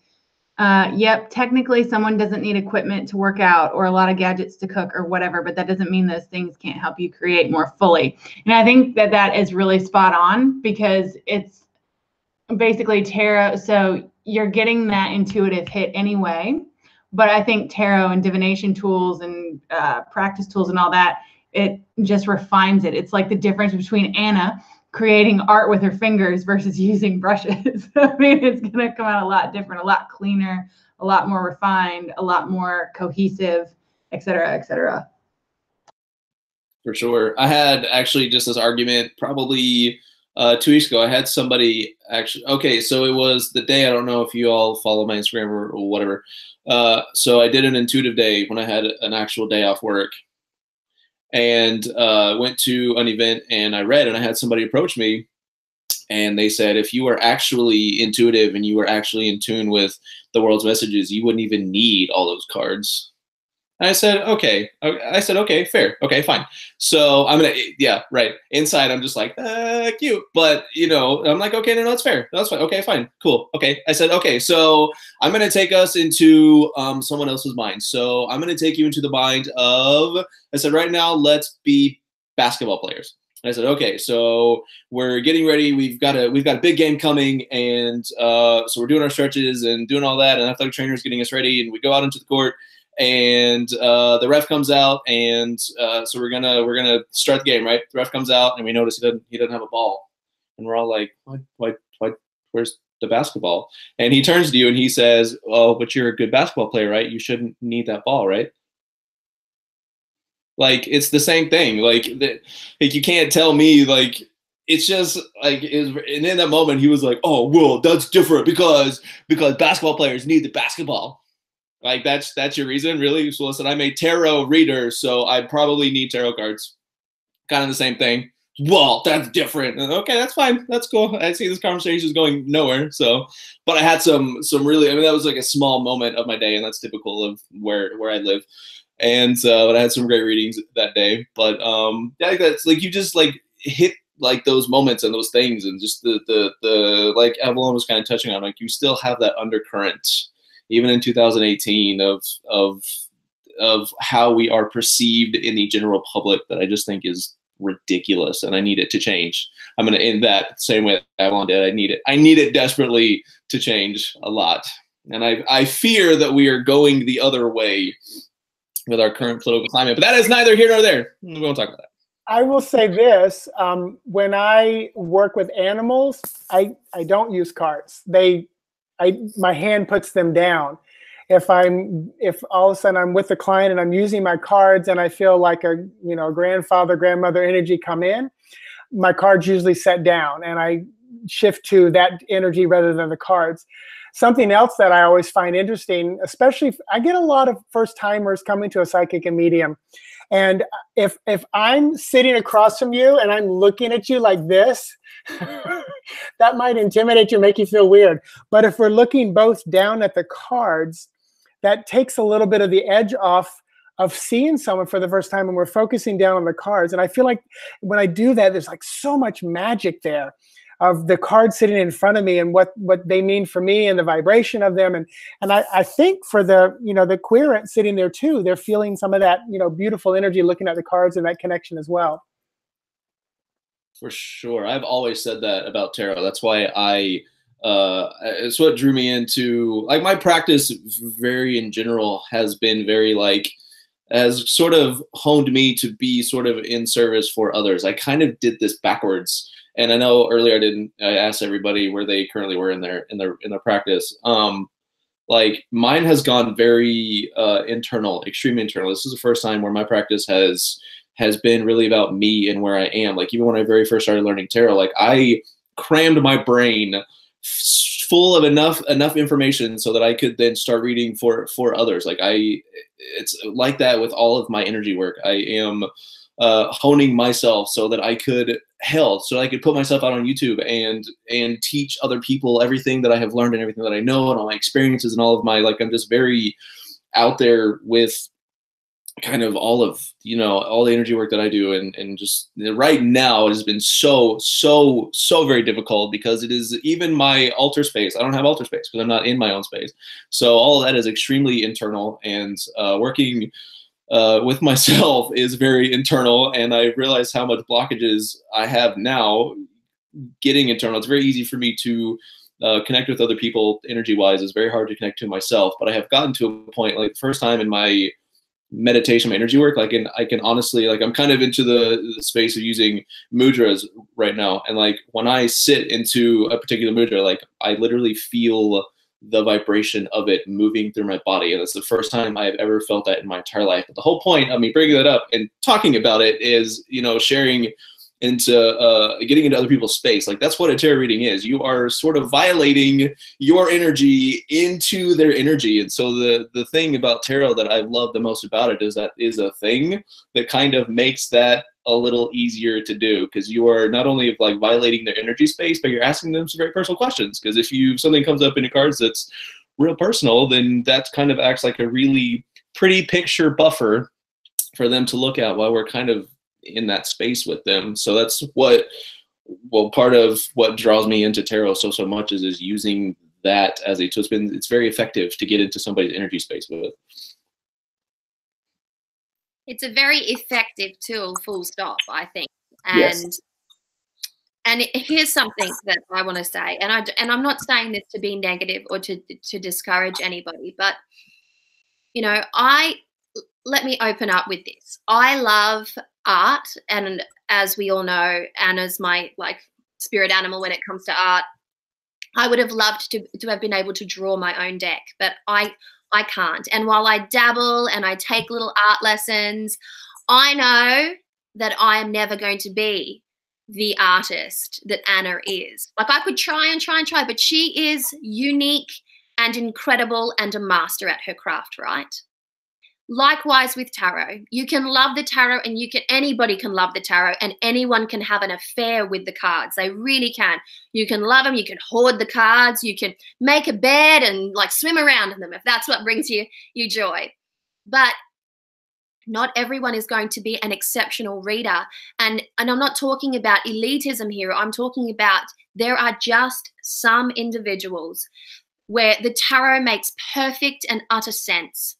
Speaker 2: yep, technically someone doesn't need equipment to work out or a lot of gadgets to cook or whatever, but that doesn't mean those things can't help you create more fully. And I think that is really spot on, because it's basically tarot. So you're getting that intuitive hit anyway, but I think tarot and divination tools and practice tools and all that, it just refines it. It's like the difference between Anna creating art with her fingers versus using brushes. I mean, it's going to come out a lot different, a lot cleaner, a lot more refined, a lot more cohesive, et cetera, et cetera.
Speaker 1: For sure. I had actually just this argument probably 2 weeks ago. I had somebody actually, okay, so it was the day, I don't know if you all follow my Instagram or whatever. So I did an intuitive day when I had an actual day off work, and went to an event, and I read, and I had somebody approach me, and they said, if you were actually intuitive and you were actually in tune with the world's messages, you wouldn't even need all those cards. And I said, okay. I said, okay, fair. Okay, fine. So I'm going to, yeah, right. Inside, I'm just like, cute. But, you know, I'm like, okay, no, that's fair. That's fine. Okay, fine. Cool. Okay. I said, okay, so I'm going to take us into someone else's mind. So I'm going to take you into the mind of, I said, right now, let's be basketball players. And I said, okay, so we're getting ready. We've got a big game coming. And so we're doing our stretches and doing all that. And athletic trainer's getting us ready. And we go out into the court. And the ref comes out, and so we're gonna start the game, right? The ref comes out, and we notice he doesn't have a ball, and we're all like, why? Where's the basketball? And he turns to you and he says, "Oh, but you're a good basketball player, right? You shouldn't need that ball, right?" Like, it's the same thing. Like you can't tell me, like, it's just like, and in that moment he was like, "Oh, well, that's different because basketball players need the basketball." Like, that's your reason, really? So listen, I'm a tarot reader, so I probably need tarot cards. Kind of the same thing. Well, that's different. Okay, that's fine. That's cool. I see this conversation is going nowhere. So, but I had some really, I mean, that was like a small moment of my day, and that's typical of where I live. And but I had some great readings that day. But yeah, that's like, you just like hit like those moments and those things, and just the like Evelyn was kind of touching on, like, you still have that undercurrent even in 2018 of how we are perceived in the general public, that I just think is ridiculous, and I need it to change. I'm going to end that same way Avalon did. I need it desperately to change a lot. And I fear that we are going the other way with our current political climate. But that is neither here nor there. We won't talk about that.
Speaker 4: I will say this, when I work with animals, I don't use cards. My hand puts them down. If all of a sudden I'm with the client and I'm using my cards and I feel like a grandfather, grandmother energy come in, my cards usually set down and I shift to that energy rather than the cards. Something else that I always find interesting, especially I get a lot of first timers coming to a psychic and medium. And if I'm sitting across from you and I'm looking at you like this, that might intimidate you, make you feel weird. But if we're looking both down at the cards, that takes a little bit of the edge off of seeing someone for the first time, and we're focusing down on the cards. And I feel like when I do that, there's like so much magic there of the cards sitting in front of me and what they mean for me and the vibration of them. And I think for the queer sitting there too, they're feeling some of that, beautiful energy looking at the cards and that connection as well.
Speaker 1: For sure. I've always said that about tarot. That's why it's what drew me into, like, my practice very in general has been very has sort of honed me to be sort of in service for others. I kind of did this backwards. And I know earlier I asked everybody where they currently were in their practice. Like, mine has gone very internal, extremely internal. This is the first time where my practice has been really about me and where I am. Like, even when I very first started learning tarot, like, I crammed my brain full of enough information so that I could then start reading for others. Like, it's like that with all of my energy work. I am honing myself so that I could put myself out on YouTube and teach other people everything that I have learned and everything that I know and all my experiences and all of my, I'm just very out there with kind of all of, all the energy work that I do. And just right now it has been so very difficult because it is even my altar space. I don't have altar space because I'm not in my own space. So all of that is extremely internal, and working with myself is very internal, and I realized how much blockages I have now getting internal. It's very easy for me to connect with other people energy-wise. It's very hard to connect to myself, but I have gotten to a point, like the first time in my meditation, my energy work, I can honestly, I'm kind of into the space of using mudras right now. And when I sit into a particular mudra, I literally feel the vibration of it moving through my body. And it's the first time I have ever felt that in my entire life. But the whole point of me bringing that up and talking about it is, sharing into getting into other people's space. That's what a tarot reading is. You are sort of violating your energy into their energy. And so the thing about tarot that I love the most about it is that is a thing that kind of makes that a little easier to do, because you are not only violating their energy space, but you're asking them some very personal questions. Because if something comes up in your cards that's real personal, then that kind of acts like a really pretty picture buffer for them to look at while we're kind of in that space with them. So that's part of what draws me into tarot so much is using that as a tool. It's very effective to get into somebody's energy space with it.
Speaker 3: It's a very effective tool, full stop, I think.
Speaker 1: Yes.
Speaker 3: And here's something that I want to say, and I'm not saying this to be negative or to discourage anybody, but let me open up with this. I love art, and as we all know, Anna's my spirit animal when it comes to art. I would have loved to have been able to draw my own deck, but I can't. And while I dabble and I take little art lessons, I know that I am never going to be the artist that Anna is. I could try and try and try, but she is unique and incredible and a master at her craft, right? Likewise with tarot. You can love the tarot, and anybody can love the tarot, and anyone can have an affair with the cards. They really can. You can love them, you can hoard the cards, you can make a bed and swim around in them if that's what brings you joy. But not everyone is going to be an exceptional reader. And I'm not talking about elitism here. I'm talking about there are just some individuals where the tarot makes perfect and utter sense.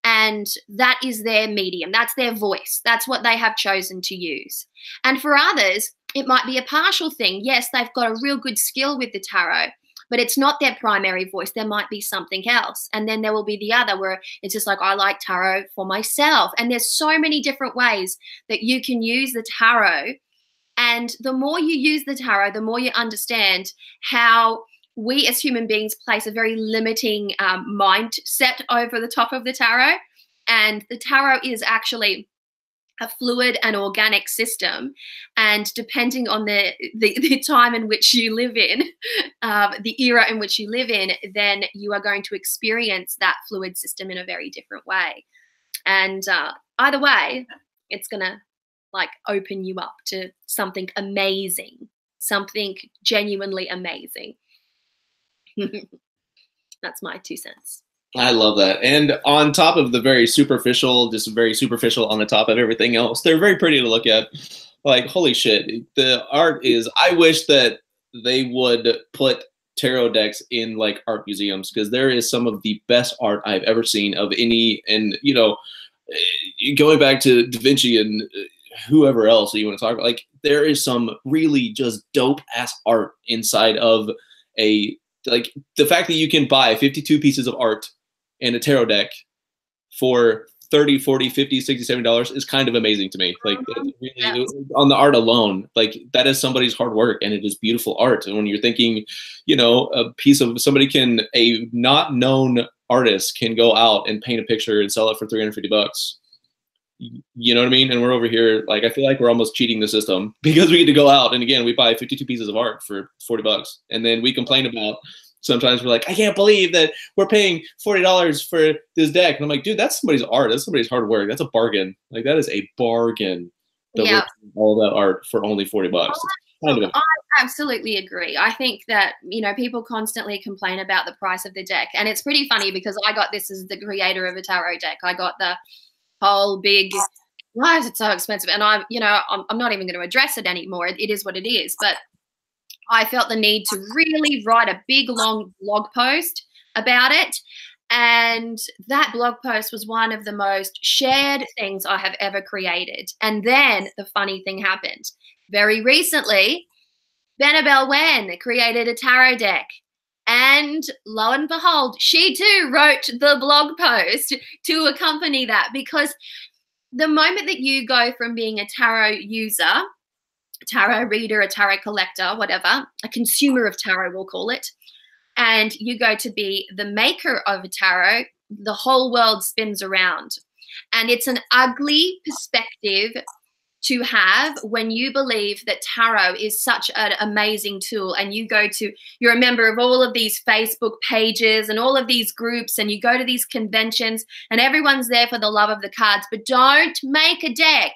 Speaker 3: And that is their medium. That's their voice. That's what they have chosen to use. And for others, it might be a partial thing. Yes, they've got a real good skill with the tarot, but it's not their primary voice. There might be something else. And then there will be the other where it's just like, I like tarot for myself. And there's so many different ways that you can use the tarot. And the more you use the tarot, the more you understand how we as human beings place a very limiting mindset over the top of the tarot. And the tarot is actually a fluid and organic system, and depending on the time in which you live in, the era in which you live in, then you are going to experience that fluid system in a very different way. And either way, it's gonna like open you up to something amazing, something genuinely amazing. That's my 2 cents.
Speaker 1: I love that. And on top of the very superficial, just very superficial on the top of everything else, they're very pretty to look at. Like, holy shit. The art is, I wish that they would put tarot decks in like art museums, because there is some of the best art I've ever seen of any, and you know, going back to Da Vinci and whoever else you want to talk about, like there is some really just dope ass art inside of a, like the fact that you can buy 52 pieces of art and a tarot deck for $30, $40, $50, $60, $70 is kind of amazing to me. Like really, on the art alone, like that is somebody's hard work, and it is beautiful art. And when you're thinking, you know, a piece of somebody can, a not known artist can go out and paint a picture and sell it for $350. You know what I mean? And we're over here, like, I feel like we're almost cheating the system, because we get to go out and again, we buy 52 pieces of art for $40, and then we complain about, sometimes we're like, I can't believe that we're paying $40 for this deck. And I'm like, dude, that's somebody's art. That's somebody's hard work. That's a bargain. Like that is a bargain.
Speaker 3: Yeah.
Speaker 1: All that art for only $40.
Speaker 3: I absolutely agree. I think that, you know, people constantly complain about the price of the deck. And it's pretty funny because I got this as the creator of a tarot deck. I got the whole big, why is it so expensive? And I'm not even going to address it anymore. It is what it is. But I felt the need to really write a big, long blog post about it. And that blog post was one of the most shared things I have ever created. And then the funny thing happened. Very recently, Benabel Wen created a tarot deck. And lo and behold, she too wrote the blog post to accompany that, because the moment that you go from being a tarot user, a tarot reader, a tarot collector, whatever, a consumer of tarot, we'll call it, and you go to be the maker of a tarot, the whole world spins around. And it's an ugly perspective to have when you believe that tarot is such an amazing tool, and you're a member of all of these Facebook pages and all of these groups, and you go to these conventions and everyone's there for the love of the cards, but don't make a deck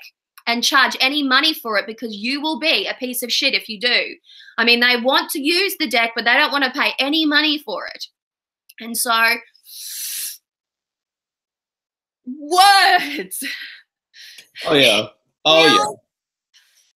Speaker 3: and charge any money for it, because you will be a piece of shit if you do. I mean, they want to use the deck, but they don't want to pay any money for it. And so, words.
Speaker 1: Oh, yeah. Oh,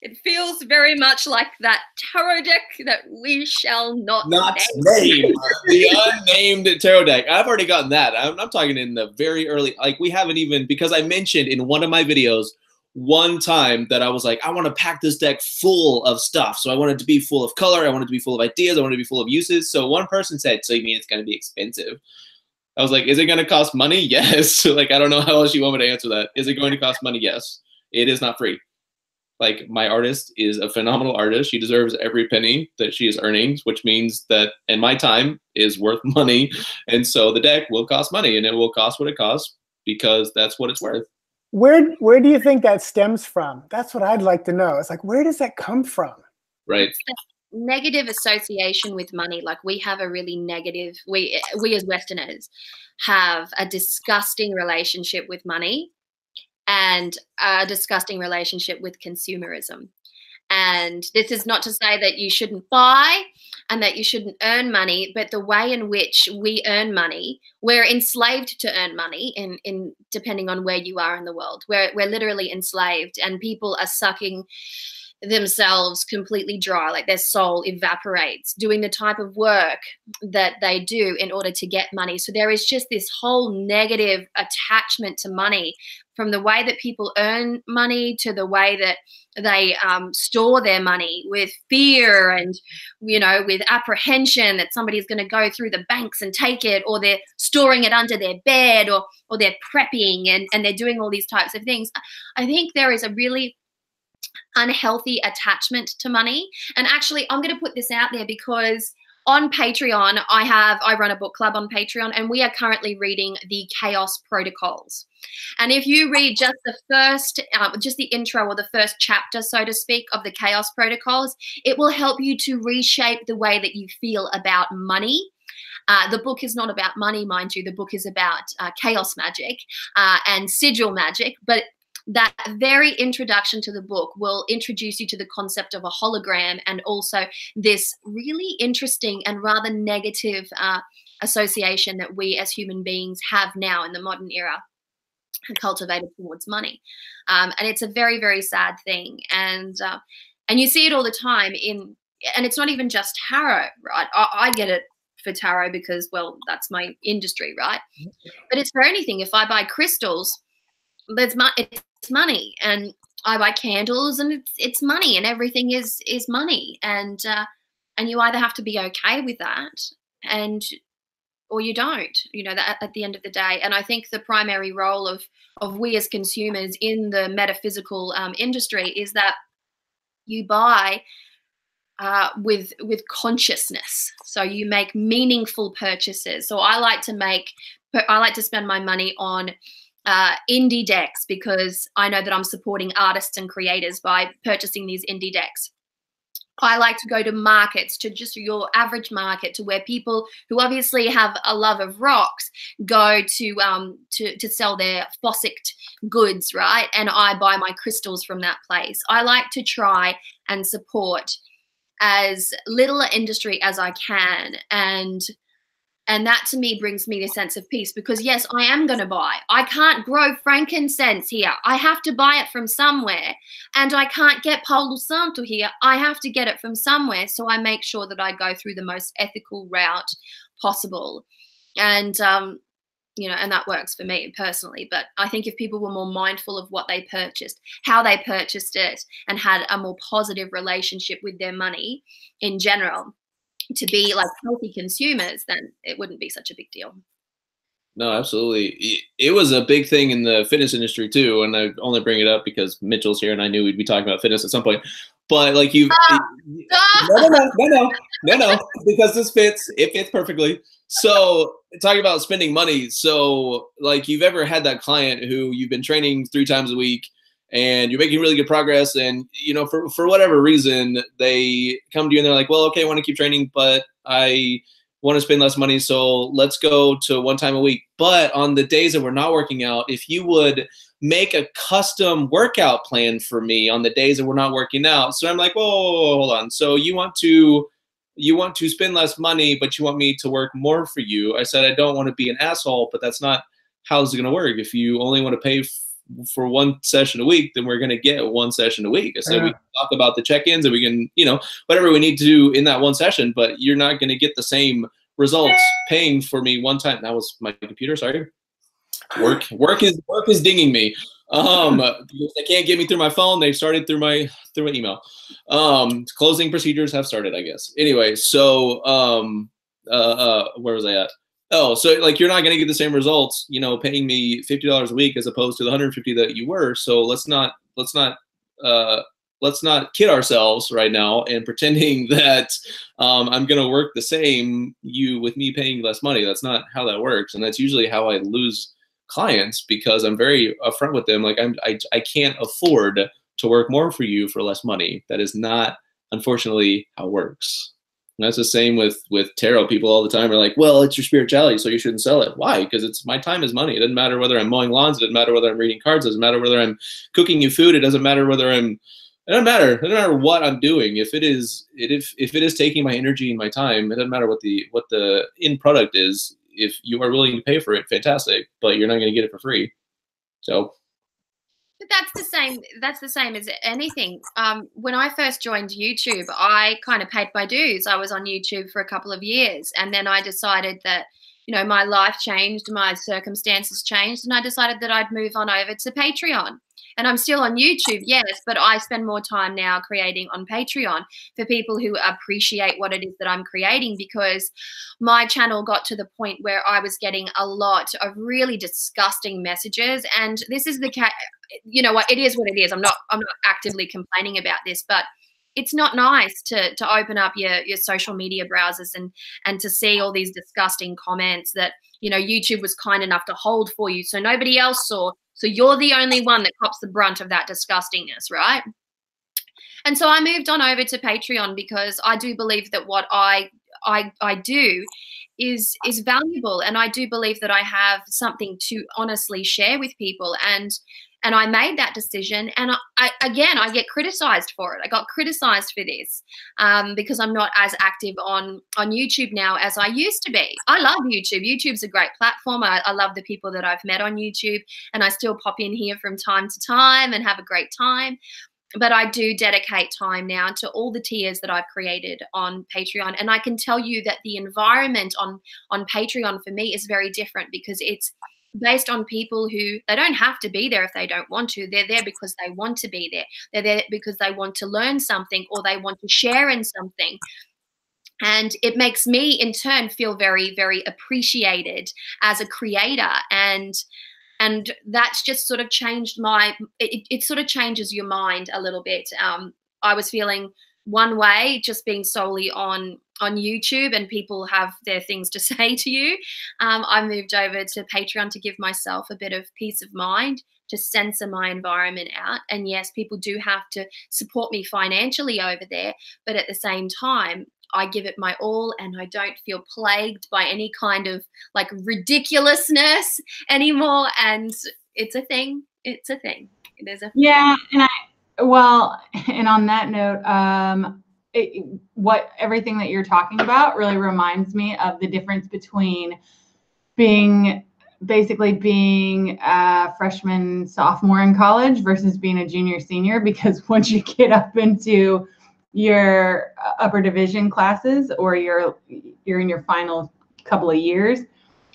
Speaker 1: yeah.
Speaker 3: It feels very much like that tarot deck that we shall not
Speaker 1: name. The unnamed tarot deck. I've already gotten that. I'm talking in the very early, like we haven't even, because I mentioned in one of my videos one time that I was like, I want to pack this deck full of stuff. So I want it to be full of color. I want it to be full of ideas. I want it to be full of uses. So one person said, so you mean it's going to be expensive? I was like, is it going to cost money? Yes. Like, I don't know how else you want me to answer that. Is it going to cost money? Yes. It is not free. Like, my artist is a phenomenal artist. She deserves every penny that she is earning, which means that, and my time is worth money. And so the deck will cost money, and it will cost what it costs, because that's what it's worth.
Speaker 4: Where do you think that stems from? That's what I'd like to know. It's like, where does that come from?
Speaker 1: Right.
Speaker 3: Negative association with money. Like, we have a really negative, we as Westerners have a disgusting relationship with money, and a disgusting relationship with consumerism. And this is not to say that you shouldn't buy and that you shouldn't earn money, but the way in which we earn money, we're enslaved to earn money in depending on where you are in the world. We're literally enslaved, and people are sucking themselves completely dry, like their soul evaporates doing the type of work that they do in order to get money. So there is just this whole negative attachment to money, from the way that people earn money to the way that they store their money, with fear and, you know, with apprehension that somebody's going to go through the banks and take it, or they're storing it under their bed, or they're prepping and they're doing all these types of things. I think there is a really unhealthy attachment to money. And actually, I'm going to put this out there because on Patreon, I run a book club on Patreon, and we are currently reading the Chaos Protocols. And if you read just the first, just the intro or the first chapter, so to speak, of the Chaos Protocols, it will help you to reshape the way that you feel about money. The book is not about money, mind you. The book is about chaos magic and sigil magic, but that very introduction to the book will introduce you to the concept of a hologram, and also this really interesting and rather negative association that we as human beings have now in the modern era cultivated towards money. And it's a very, very sad thing. And you see it all the time and it's not even just tarot, right? I get it for tarot because, well, that's my industry, right? But it's for anything. If I buy crystals, it's money, and I buy candles, and it's money, and everything is money, and you either have to be okay with that, or you don't, you know, that at the end of the day. And I think the primary role of we as consumers in the metaphysical industry is that you buy with consciousness, so you make meaningful purchases. So I like to spend my money on indie decks, because I know that I'm supporting artists and creators by purchasing these indie decks. I like to go to markets, to just your average market, to where people who obviously have a love of rocks go to sell their fossicked goods, right? And I buy my crystals from that place. I like to try and support as little industry as I can, and that to me brings me a sense of peace, because yes, I am going to buy. I can't grow frankincense here. I have to buy it from somewhere. And I can't get Palo Santo here. I have to get it from somewhere. So I make sure that I go through the most ethical route possible. And, you know, and that works for me personally. But I think if people were more mindful of what they purchased, how they purchased it, and had a more positive relationship with their money in general, to be like healthy consumers, then it wouldn't be such a big deal.
Speaker 1: No, absolutely. It was a big thing in the fitness industry too, and I only bring it up because Mitchell's here and I knew we'd be talking about fitness at some point. But like no, because it fits perfectly. So talking about spending money, so like you've ever had that client who you've been training 3 times a week, and you're making really good progress, and you know, for whatever reason, they come to you and they're like, well, okay, I want to keep training, but I want to spend less money, so let's go to 1 time a week. But on the days that we're not working out, if you would make a custom workout plan for me on the days that we're not working out. So I'm like, whoa, hold on. So you want to spend less money, but you want me to work more for you. I said, I don't want to be an asshole, but that's not how it's going to work. If you only want to pay for 1 session a week, then we're going to get 1 session a week. I said, we can talk about the check-ins and we can, you know, whatever we need to do in that 1 session, but you're not going to get the same results paying for me 1 time. That was my computer. Sorry. Work is dinging me. They can't get me through my phone. They've started through my email. Closing procedures have started, I guess. Anyway, so where was I at? Oh, so like you're not going to get the same results, you know, paying me $50 a week as opposed to the $150 that you were. So let's not kid ourselves right now and pretending that I'm going to work the same with me paying less money. That's not how that works, and that's usually how I lose clients, because I'm very upfront with them. Like I can't afford to work more for you for less money. That is not, unfortunately, how it works. And that's the same with tarot. People all the time are like, well, it's your spirituality, so you shouldn't sell it. Why? Because it's my time is money. It doesn't matter whether I'm mowing lawns. It doesn't matter whether I'm reading cards. It doesn't matter whether I'm cooking you food. It doesn't matter whether it doesn't matter what I'm doing. If it is taking my energy and my time, it doesn't matter what the end product is. If you are willing to pay for it, fantastic, but you're not going to get it for free. So
Speaker 3: But that's the same. That's the same as anything. When I first joined YouTube, I kind of paid my dues. I was on YouTube for a couple of years, and then I decided that, you know, my life changed, my circumstances changed, and I decided that I'd move on over to Patreon. And I'm still on YouTube, yes, but I spend more time now creating on Patreon for people who appreciate what it is that I'm creating, because my channel got to the point where I was getting a lot of really disgusting messages. And this is the, you know what, it is what it is. I'm not actively complaining about this, but it's not nice to open up your social media browsers and to see all these disgusting comments that, you know, YouTube was kind enough to hold for you so nobody else saw. So you're the only one that cops the brunt of that disgustingness, right? And so I moved on over to Patreon because I do believe that what I do is valuable, and I do believe that I have something to honestly share with people. And I made that decision, and I get criticized for it. I got criticized for this because I'm not as active on YouTube now as I used to be. I love YouTube. YouTube's a great platform. I love the people that I've met on YouTube, and I still pop in here from time to time and have a great time. But I do dedicate time now to all the tiers that I've created on Patreon. And I can tell you that the environment on Patreon for me is very different, because it's based on people who, they don't have to be there if they don't want to. They're there because they want to be there. They're there because they want to learn something, or they want to share in something. And it makes me in turn feel very, very appreciated as a creator. And that's just sort of changed it sort of changes your mind a little bit. I was feeling one way just being solely on YouTube, and people have their things to say to you. I moved over to Patreon to give myself a bit of peace of mind, to censor my environment out. And yes, people do have to support me financially over there, but at the same time, I give it my all, and I don't feel plagued by any kind of like ridiculousness anymore. And it's a thing. It's a thing. It is a thing.
Speaker 2: Yeah, and on that note, everything that you're talking about really reminds me of the difference between basically being a freshman, sophomore in college versus being a junior, senior. Because once you get up into your upper division classes, or you're in your final couple of years,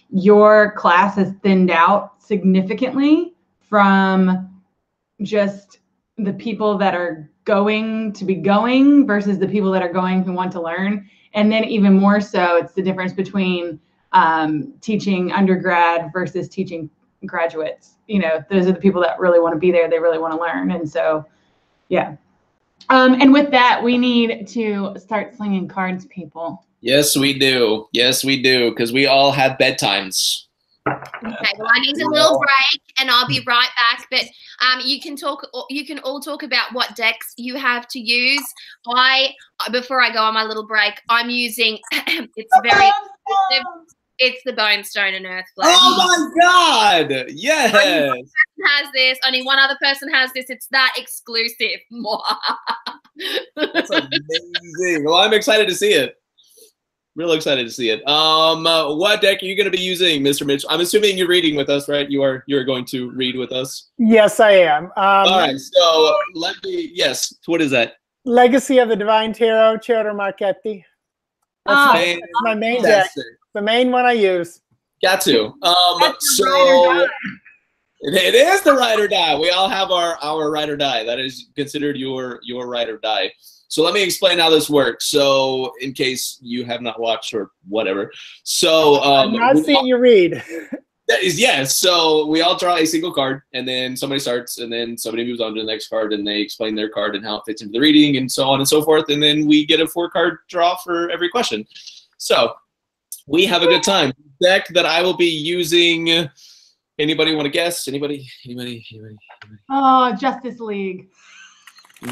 Speaker 2: your class has thinned out significantly from just the people that are going to be going versus the people that are going who want to learn. And then even more so, it's the difference between teaching undergrad versus teaching graduates. You know, those are the people that really want to be there. They really want to learn. And so, yeah. And with that, we need to start slinging cards, people.
Speaker 1: Yes, we do. Yes, we do. Because we all have bedtimes.
Speaker 3: Okay, well, I need a little break, and I'll be right back. But you can all talk about what decks you have to use. Before I go on my little break, I'm using it's very expensive. It's the Bone, Stone, and Earth Flesh.
Speaker 1: Oh my God! Yes.
Speaker 3: Only one person has this. Only one other person has this. It's that exclusive.
Speaker 1: That's amazing. Well, I'm excited to see it. Real excited to see it. What deck are you going to be using, Mr. Mitch? I'm assuming you're reading with us, right? You're going to read with us.
Speaker 4: Yes, I am.
Speaker 1: All right. So yes. What is that?
Speaker 4: Legacy of the Divine Tarot, Ciro Marchetti. That's my main deck. The main one I use.
Speaker 1: Got to. So it is the ride or die. We all have our ride or die. That is considered your ride or die. So let me explain how this works. So in case you have not watched or whatever. So
Speaker 4: I'm not seeing you read.
Speaker 1: That is, yes. So we all draw a single card, and then somebody starts, and then somebody moves on to the next card, and they explain their card and how it fits into the reading, and so on and so forth. And then we get a 4-card draw for every question. So we have a good time. Deck that I will be using. Anybody want to guess? Anybody?
Speaker 2: Oh, Justice League.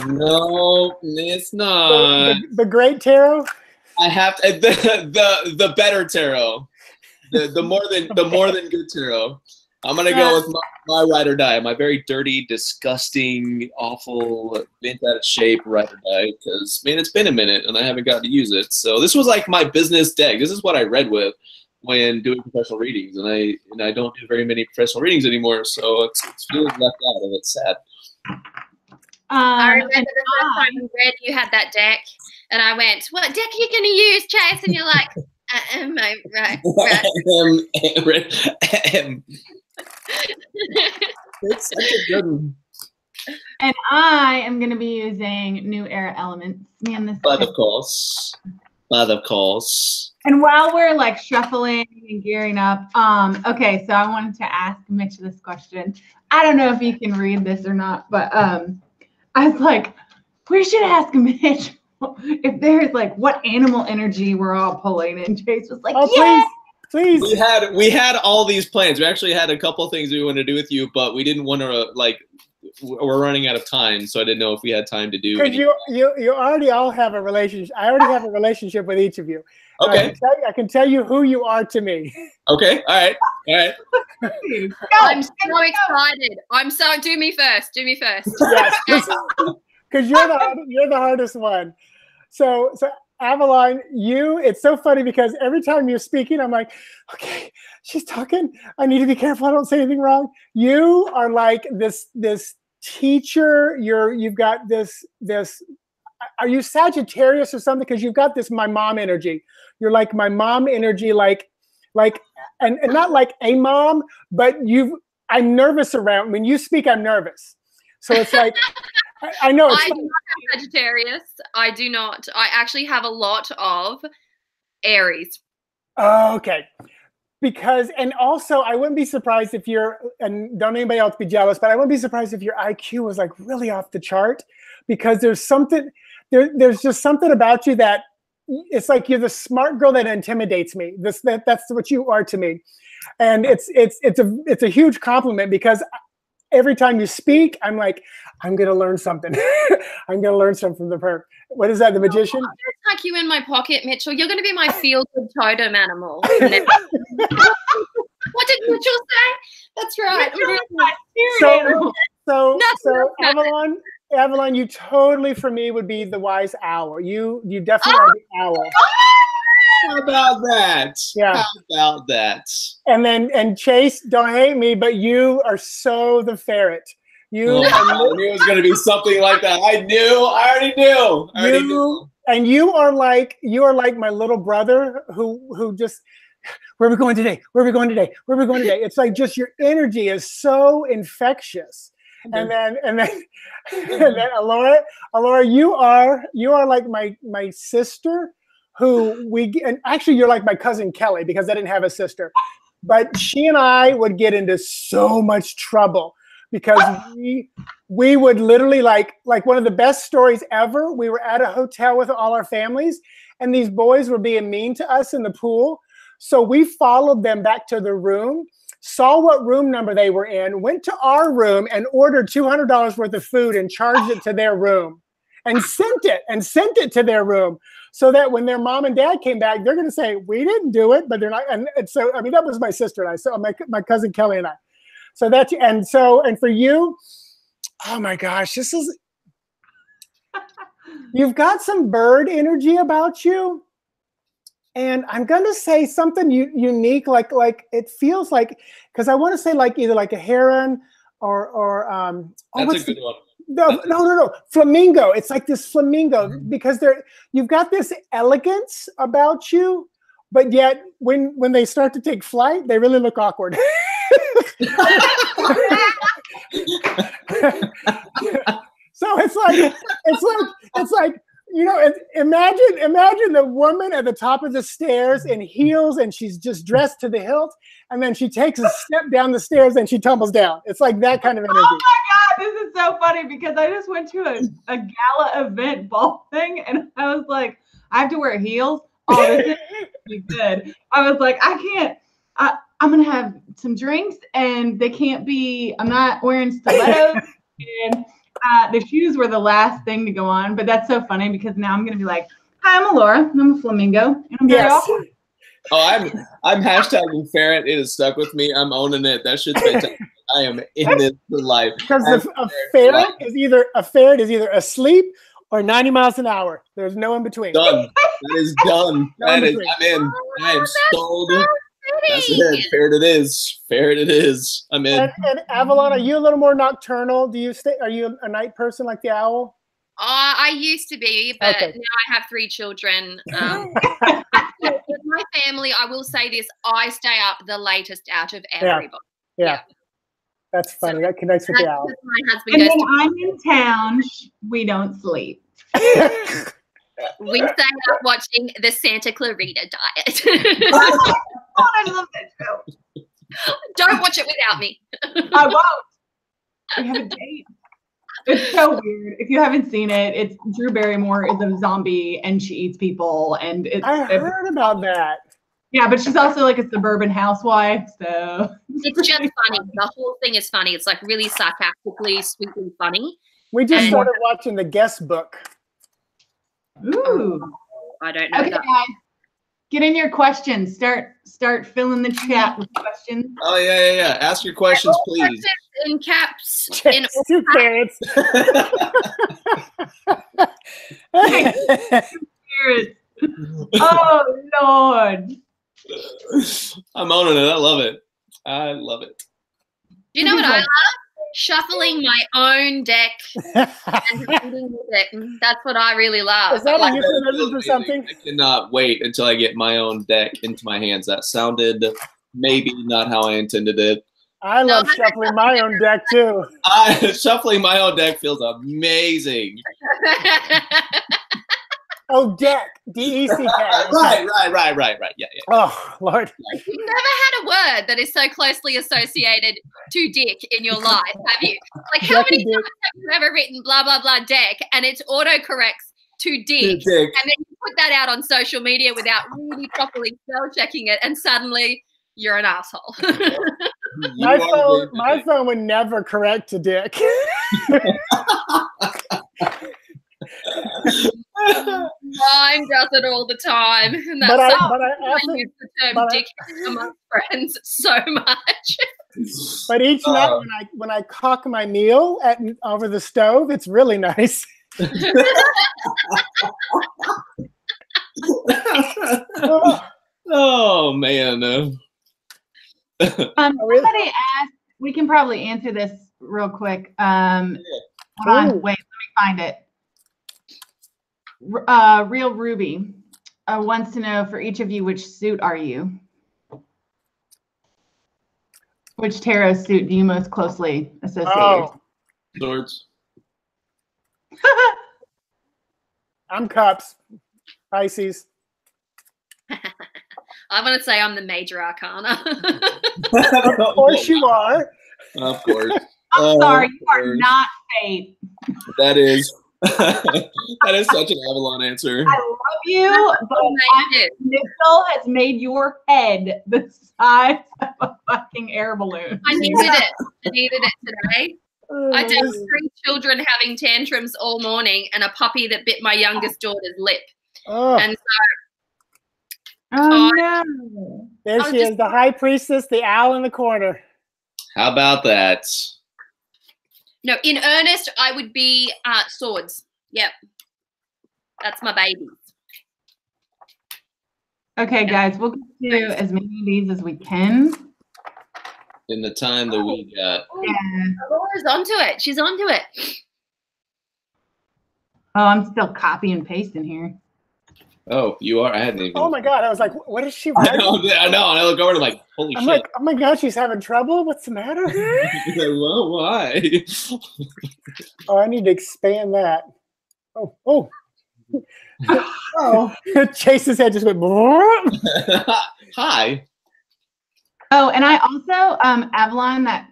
Speaker 1: No, it's not.
Speaker 4: The Great Tarot.
Speaker 1: I have to, the better tarot, the more than good tarot. I'm gonna go with my ride or die, my very dirty, disgusting, awful, bent out of shape ride or die. Because man, it's been a minute and I haven't got to use it. So this was like my business deck. This is what I read with. when doing professional readings, and I don't do very many professional readings anymore, so it's feeling left out, and it's sad.
Speaker 3: I remember the first time we read you had that deck, and I went, "What deck are you going to use, Chase?" And you're like, right.
Speaker 1: It's such a good one.
Speaker 2: And I am going to be using New Era Elements. Man, this.
Speaker 1: But of course.
Speaker 2: And while we're like shuffling and gearing up, okay, so I wanted to ask Mitch this question. I don't know if you can read this or not, but I was like, we should ask Mitch if there's like what animal energy we're all pulling. And Chase was like,
Speaker 4: oh,
Speaker 2: yeah.
Speaker 4: Please.
Speaker 1: We had all these plans. We actually had a couple of things we wanted to do with you, but we didn't want to we're running out of time, so I didn't know if we had time to do.
Speaker 4: Because you already all have a relationship. I already have a relationship with each of you.
Speaker 1: Okay.
Speaker 4: I can tell you who you are to me.
Speaker 1: Okay. All right.
Speaker 3: I'm so excited. Do me first.
Speaker 4: Yes. Because you're the hardest one. So Avalon, it's so funny because every time you're speaking, I'm like, okay, she's talking. I need to be careful I don't say anything wrong. You are like this teacher. You've got this. Are you Sagittarius or something? Because you've got this my mom energy. You're like my mom energy, and not like a mom, but I'm nervous around when you speak. I'm nervous. So it's like. I know.
Speaker 3: I do not have Sagittarius. I do not. I actually have a lot of Aries.
Speaker 4: Oh, okay. Because, and also, I wouldn't be surprised if and don't anybody else be jealous, but I wouldn't be surprised if your IQ was like really off the chart, because there's just something about you that it's like you're the smart girl that intimidates me. That's what you are to me, and it's a huge compliment because every time you speak, I'm like, I'm going to learn something. I'm going to learn something from the perp. What is that, the magician?
Speaker 3: I'm going to tuck you in my pocket, Mitchell. You're going to be my feel-good totem animal. What did Mitchell say? That's right.
Speaker 4: So Avalon, you totally, for me, would be the wise owl. You definitely are the owl.
Speaker 1: How about that?
Speaker 4: Yeah.
Speaker 1: How about that?
Speaker 4: And Chase, don't hate me, but you are so the ferret.
Speaker 1: I knew it was going to be something like that. I already knew. And you are like my little brother who just, where are we going today? Where are we going today? Where are we going today? It's like just your energy is so infectious. And then Allora, you are like my sister, and actually you're like my cousin Kelly, because I didn't have a sister, but she and I would get into so much trouble because we would literally like one of the best stories ever. We were at a hotel with all our families, and these boys were being mean to us in the pool. So we followed them back to the room, saw what room number they were in, went to our room and ordered $200 worth of food and charged it to their room and sent it to their room, so that when their mom and dad came back, they're going to say, we didn't do it, but they're not. And so, I mean, that was my sister and I, so my cousin Kelly and I. So and for you, oh my gosh, you've got some bird energy about you. And I'm going to say something unique, like it feels like, because I want to say like either like a heron or that's a good one.
Speaker 4: No, flamingo. It's like this flamingo, because you've got this elegance about you, but yet when they start to take flight, they really look awkward. So it's like you know, imagine the woman at the top of the stairs in heels, and she's just dressed to the hilt, and then she takes a step down the stairs and she tumbles down. It's like that kind of energy.
Speaker 2: Oh my God, this is so funny, because I just went to a gala event ball thing, and I was like, I have to wear heels. Oh, this is good. I was like, I can't. I'm gonna have some drinks, and they can't be. I'm not wearing stilettos, and the shoes were the last thing to go on. But that's so funny, because now I'm gonna be like, hi, I'm Allora. I'm a flamingo, and I'm very awkward.
Speaker 1: Oh, I'm hashtagging ferret. It has stuck with me. I'm owning it. That shit's fantastic. I am in this for life.
Speaker 4: Because a ferret is either asleep or 90 miles an hour. There's no in between.
Speaker 1: Done. That is done. I'm in. I am sold.
Speaker 3: exciting.
Speaker 1: Fair it is. Fair it is. I'm in.
Speaker 4: And Avalon, are you a little more nocturnal? Are you a night person like the owl?
Speaker 3: I used to be, but
Speaker 4: Okay.
Speaker 3: now I have 3 children. With my family, I will say this, I stay up the latest out of everybody.
Speaker 4: Yeah. That's funny. That connects with the owl.
Speaker 3: My husband
Speaker 2: And
Speaker 3: goes
Speaker 2: when I'm in town, we don't sleep.
Speaker 3: we stay up watching the Santa Clarita Diet.
Speaker 2: Oh, I love that show.
Speaker 3: Don't watch it without me.
Speaker 2: I won't. We have a date. It's so weird. If you haven't seen it, it's Drew Barrymore is a zombie and she eats people, and
Speaker 4: I heard about that.
Speaker 2: Yeah, but she's also like a suburban housewife, so
Speaker 3: It's just funny. The whole thing is funny. It's like really sarcastically, sweetly funny.
Speaker 4: We just started watching The Guest Book.
Speaker 2: Ooh.
Speaker 3: I don't know
Speaker 2: Okay,
Speaker 3: that.
Speaker 2: guys, get in your questions. Start filling the chat with questions.
Speaker 1: Oh yeah. Ask your questions, please.
Speaker 3: In caps.
Speaker 4: Two carrots.
Speaker 2: Oh Lord.
Speaker 1: I'm owning it. I love it. I love it.
Speaker 3: Do you know what I love? Shuffling my own deck and reading music. That's what I really love.
Speaker 4: Is that a euphemism for something?
Speaker 1: I cannot wait until I get my own deck into my hands. That sounded maybe not how I intended it.
Speaker 4: I love shuffling my own deck too.
Speaker 1: Shuffling my own deck feels amazing.
Speaker 4: Oh, deck. D-E-C-K.
Speaker 1: Right. Yeah.
Speaker 4: Oh, Lord.
Speaker 3: You've never had a word that is so closely associated to dick in your life, have you? Like, how many times have you ever written blah, blah, blah deck, and it autocorrects to dick, and then you put that out on social media without really properly spell checking it, and suddenly you're an asshole.
Speaker 4: My phone would never correct to dick.
Speaker 3: Mine does it all the time. And that's I use the term dick amongst friends so much.
Speaker 4: But each night when I cock my meal over the stove, it's really nice.
Speaker 1: Oh man.
Speaker 2: Somebody asked, we can probably answer this real quick. Hold on, wait, let me find it. Real Ruby wants to know, for each of you, which suit are you? Which tarot suit do you most closely associate?
Speaker 1: Swords.
Speaker 4: I'm Cups. Pisces.
Speaker 3: I'm going to say I'm the major arcana.
Speaker 4: Of course you are.
Speaker 1: Of course.
Speaker 2: I'm sorry, you are not fate.
Speaker 1: That is such an Avalon answer.
Speaker 2: I love you, but Mitchell has made your head the size of a fucking air balloon.
Speaker 3: I needed it today. I dealt with 3 children having tantrums all morning and a puppy that bit my youngest daughter's lip. And so
Speaker 2: no.
Speaker 4: There she is, the high priestess, the owl in the corner.
Speaker 1: How about that?
Speaker 3: No, in earnest, I would be swords. Yep. That's my baby.
Speaker 2: Okay, guys, we'll do as many of these as we can.
Speaker 1: In the time that we got.
Speaker 2: Yeah.
Speaker 3: Laura's onto it. She's onto it.
Speaker 2: Oh, I'm still copy and pasting here.
Speaker 1: Oh, you are? I hadn't even.
Speaker 4: Oh my God. I was like, what is she
Speaker 1: writing? I know. And I look over and I'm like, holy shit.
Speaker 4: I'm like, oh my God, she's having trouble? What's the matter?
Speaker 1: Well, why?
Speaker 4: Oh, I need to expand that. Oh. Chase's head just went.
Speaker 1: Hi.
Speaker 2: Oh, and I also, Avalon, that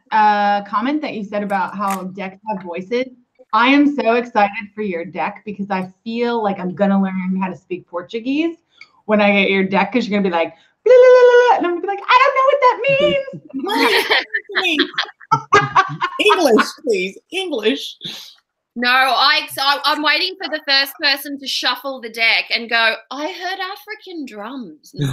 Speaker 2: comment that you said about how decks have voices. I am so excited for your deck because I feel like I'm going to learn how to speak Portuguese when I get your deck, because you're going to be like, blah, blah, blah, blah, and I'm going to be like, I don't know what that means.
Speaker 1: English, please. English.
Speaker 3: No, I'm waiting for the first person to shuffle the deck and go, I heard African drums.
Speaker 1: Wait,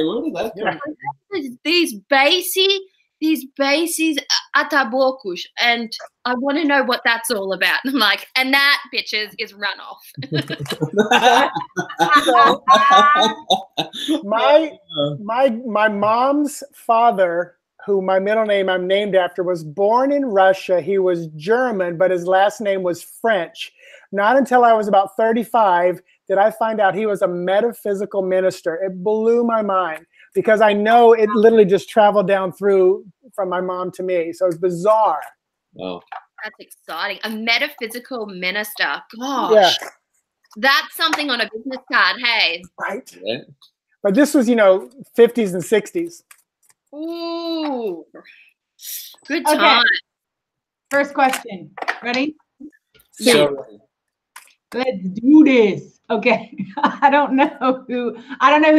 Speaker 1: where did that come from?
Speaker 3: These bassy, these bases atabocos, and I want to know what that's all about. And I'm like, and that, bitches, is runoff.
Speaker 4: So, my mom's father, who my middle name I'm named after, was born in Russia. He was German, but his last name was French. Not until I was about 35 did I find out he was a metaphysical minister. It blew my mind, because I know it literally just traveled down through from my mom to me. So it's bizarre.
Speaker 1: Wow.
Speaker 3: That's exciting. A metaphysical minister. Gosh.
Speaker 4: Yeah.
Speaker 3: That's something on a business card. Hey.
Speaker 4: Right.
Speaker 1: Right.
Speaker 4: But this was, 50s and 60s.
Speaker 3: Ooh. Good
Speaker 2: Okay.
Speaker 3: time.
Speaker 2: First question. Ready?
Speaker 1: So,
Speaker 2: Let's do this. Okay. I don't know who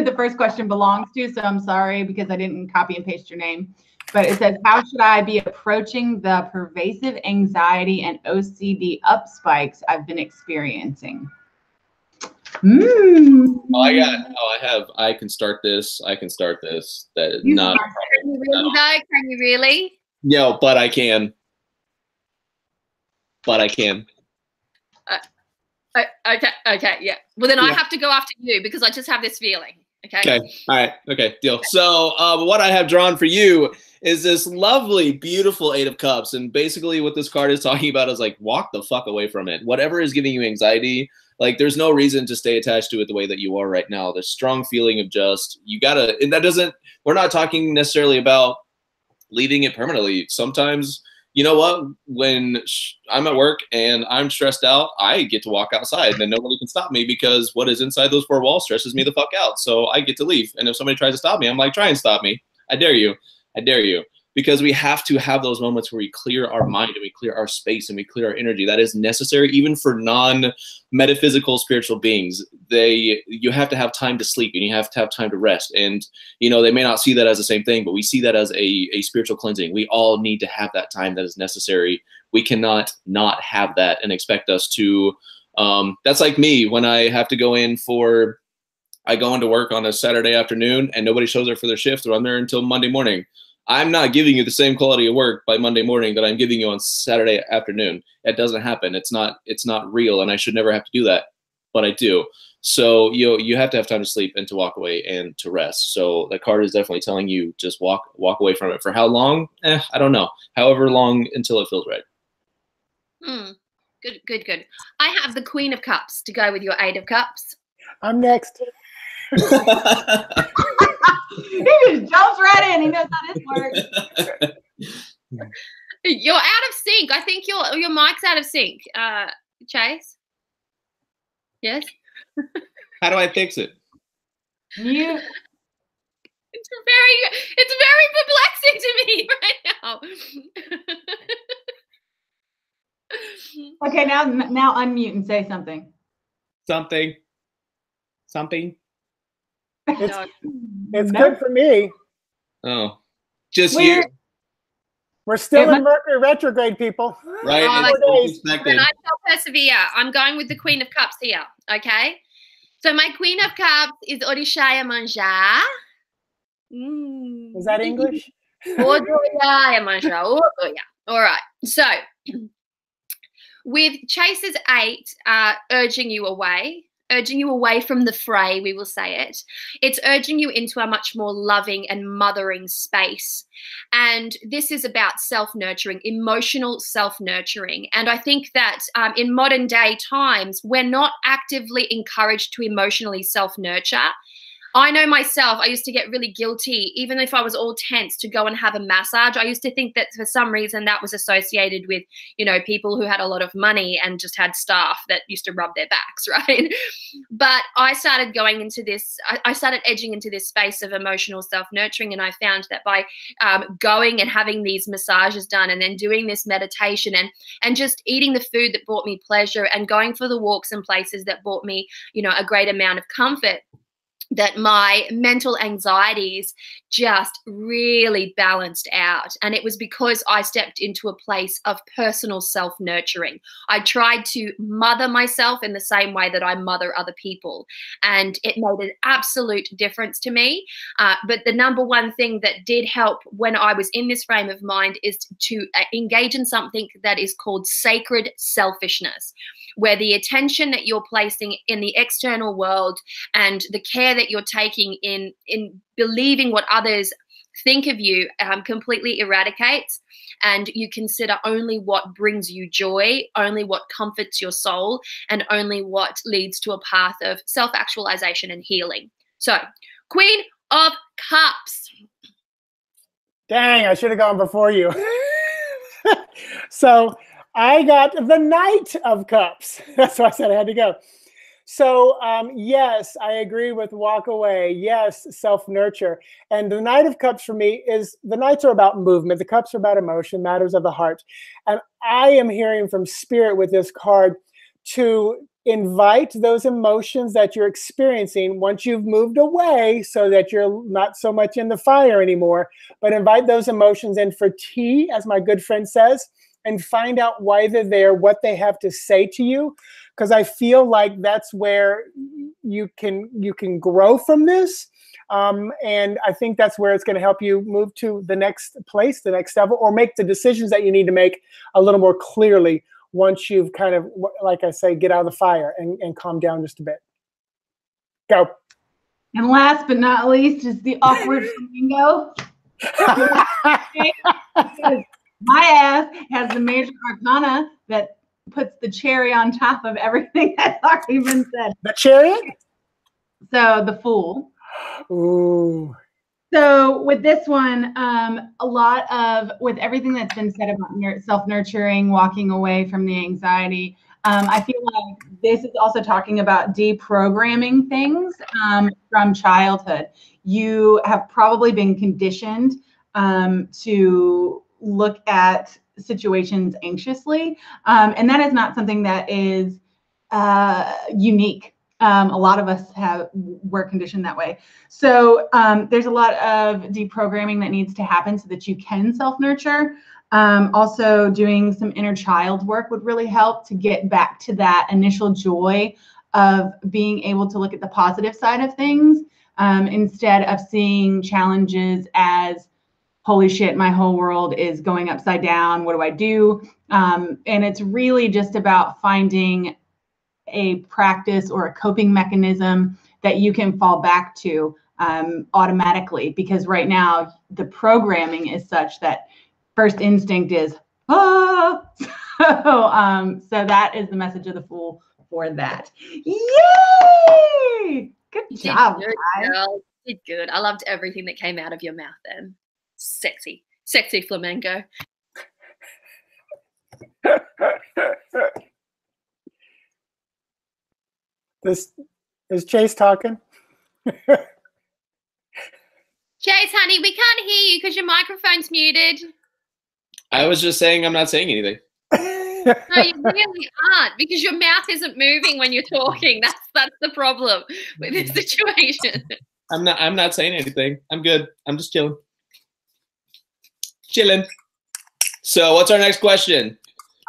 Speaker 2: the first question belongs to, so I'm sorry because I didn't copy and paste your name. But it says, how should I be approaching the pervasive anxiety and OCD up spikes I've been experiencing?
Speaker 1: I can start this. I can start this. That is
Speaker 3: Can
Speaker 1: not.
Speaker 3: you really though? Can you really?
Speaker 1: No, but I can.
Speaker 3: Okay, yeah. Well, then I have to go after you because I just have this feeling. Okay.
Speaker 1: All right. Okay. Deal. So what I have drawn for you is this lovely, beautiful Eight of Cups. And basically what this card is talking about is like, walk the fuck away from it. Whatever is giving you anxiety, like there's no reason to stay attached to it the way that you are right now. There's strong feeling of just, you gotta, and that doesn't, we're not talking necessarily about leaving it permanently. Sometimes, you know what, when I'm at work and I'm stressed out, I get to walk outside and then nobody can stop me because what is inside those four walls stresses me the fuck out. So I get to leave. And if somebody tries to stop me, I'm like, try and stop me. I dare you. I dare you. Because we have to have those moments where we clear our mind and we clear our space and we clear our energy. That is necessary even for non-metaphysical spiritual beings. You have to have time to sleep and you have to have time to rest. And, they may not see that as the same thing, but we see that as a spiritual cleansing. We all need to have that time that is necessary. We cannot not have that and expect us to, that's like me when I have to go I go into work on a Saturday afternoon and nobody shows up for their shift, or I'm there until Monday morning. I'm not giving you the same quality of work by Monday morning that I'm giving you on Saturday afternoon. It doesn't happen. It's not real, and I should never have to do that, but I do. So you have to have time to sleep and to walk away and to rest. So the card is definitely telling you just walk away from it. For how long? I don't know. However long until it feels right.
Speaker 3: Good. I have the Queen of Cups to go with your Eight of Cups.
Speaker 4: I'm next.
Speaker 2: He just jumps right in. He knows how this works.
Speaker 3: You're out of sync. I think your mic's out of sync. Chase? Yes?
Speaker 1: How do I fix it?
Speaker 2: Mute.
Speaker 3: It's very perplexing to me right now.
Speaker 2: Okay, now unmute and say something.
Speaker 1: Something.
Speaker 4: It's good for me.
Speaker 1: Oh, just you.
Speaker 4: We're still in Mercury retrograde, people.
Speaker 1: Right.
Speaker 3: And I shall persevere. I'm going with the Queen of Cups here. Okay. So my Queen of Cups is Orishaya Manja.
Speaker 4: Is that English?
Speaker 3: Orishaya Manja. All right. So with Chase's 8 urging you away from the fray, we will say it. It's urging you into a much more loving and mothering space. And this is about self-nurturing, emotional self-nurturing. And I think that in modern day times, we're not actively encouraged to emotionally self-nurture. I know myself, I used to get really guilty, even if I was all tense, to go and have a massage. I used to think that for some reason that was associated with, people who had a lot of money and just had staff that used to rub their backs, right? But I started going into this, I started edging into this space of emotional self-nurturing, and I found that by going and having these massages done and then doing this meditation and just eating the food that brought me pleasure and going for the walks and places that brought me, a great amount of comfort, that my mental anxieties just really balanced out. And it was because I stepped into a place of personal self-nurturing. I tried to mother myself in the same way that I mother other people. And it made an absolute difference to me. But the number one thing that did help when I was in this frame of mind is to engage in something that is called sacred selfishness, where the attention that you're placing in the external world and the care that you're taking in believing what others think of you completely eradicates, and you consider only what brings you joy, only what comforts your soul, and only what leads to a path of self-actualization and healing. So, Queen of Cups.
Speaker 4: Dang, I should have gone before you. So I got the Knight of Cups. That's why I said I had to go. So yes, I agree with walk away. Yes, self-nurture. And the Knight of Cups for me is, the Knights are about movement. The Cups are about emotion, matters of the heart. And I am hearing from Spirit with this card to invite those emotions that you're experiencing once you've moved away, so that you're not so much in the fire anymore, but invite those emotions in for tea, as my good friend says, and find out why they're there, what they have to say to you. Because I feel like that's where you can grow from this. And I think that's where it's going to help you move to the next place, the next level, or make the decisions that you need to make a little more clearly once you've kind of, like I say, get out of the fire and calm down just a bit. Go.
Speaker 2: And last but not least is the awkward flamingo. My ass has the major arcana that puts the cherry on top of everything that's already been said.
Speaker 4: The chariot?
Speaker 2: So the Fool.
Speaker 4: Ooh.
Speaker 2: So with this one, a lot of, with everything that's been said about self-nurturing, walking away from the anxiety, I feel like this is also talking about deprogramming things from childhood. You have probably been conditioned to look at situations anxiously, and that is not something that is unique. A lot of us were conditioned that way. So there's a lot of deprogramming that needs to happen so that you can self-nurture. Also doing some inner child work would really help to get back to that initial joy of being able to look at the positive side of things instead of seeing challenges as, holy shit, my whole world is going upside down. What do I do? And it's really just about finding a practice or a coping mechanism that you can fall back to automatically, because right now the programming is such that first instinct is ah. So that is the message of the Fool for that. Yay! Good job, guys.
Speaker 3: Girl. You did good. I loved everything that came out of your mouth then. Sexy flamenco.
Speaker 4: Is Chase talking?
Speaker 3: Chase, honey, we can't hear you because your microphone's muted.
Speaker 1: I was just saying I'm not saying anything.
Speaker 3: No, you really aren't, because your mouth isn't moving when you're talking. That's the problem with this situation.
Speaker 1: I'm not saying anything. I'm good. I'm just chilling. So what's our next question?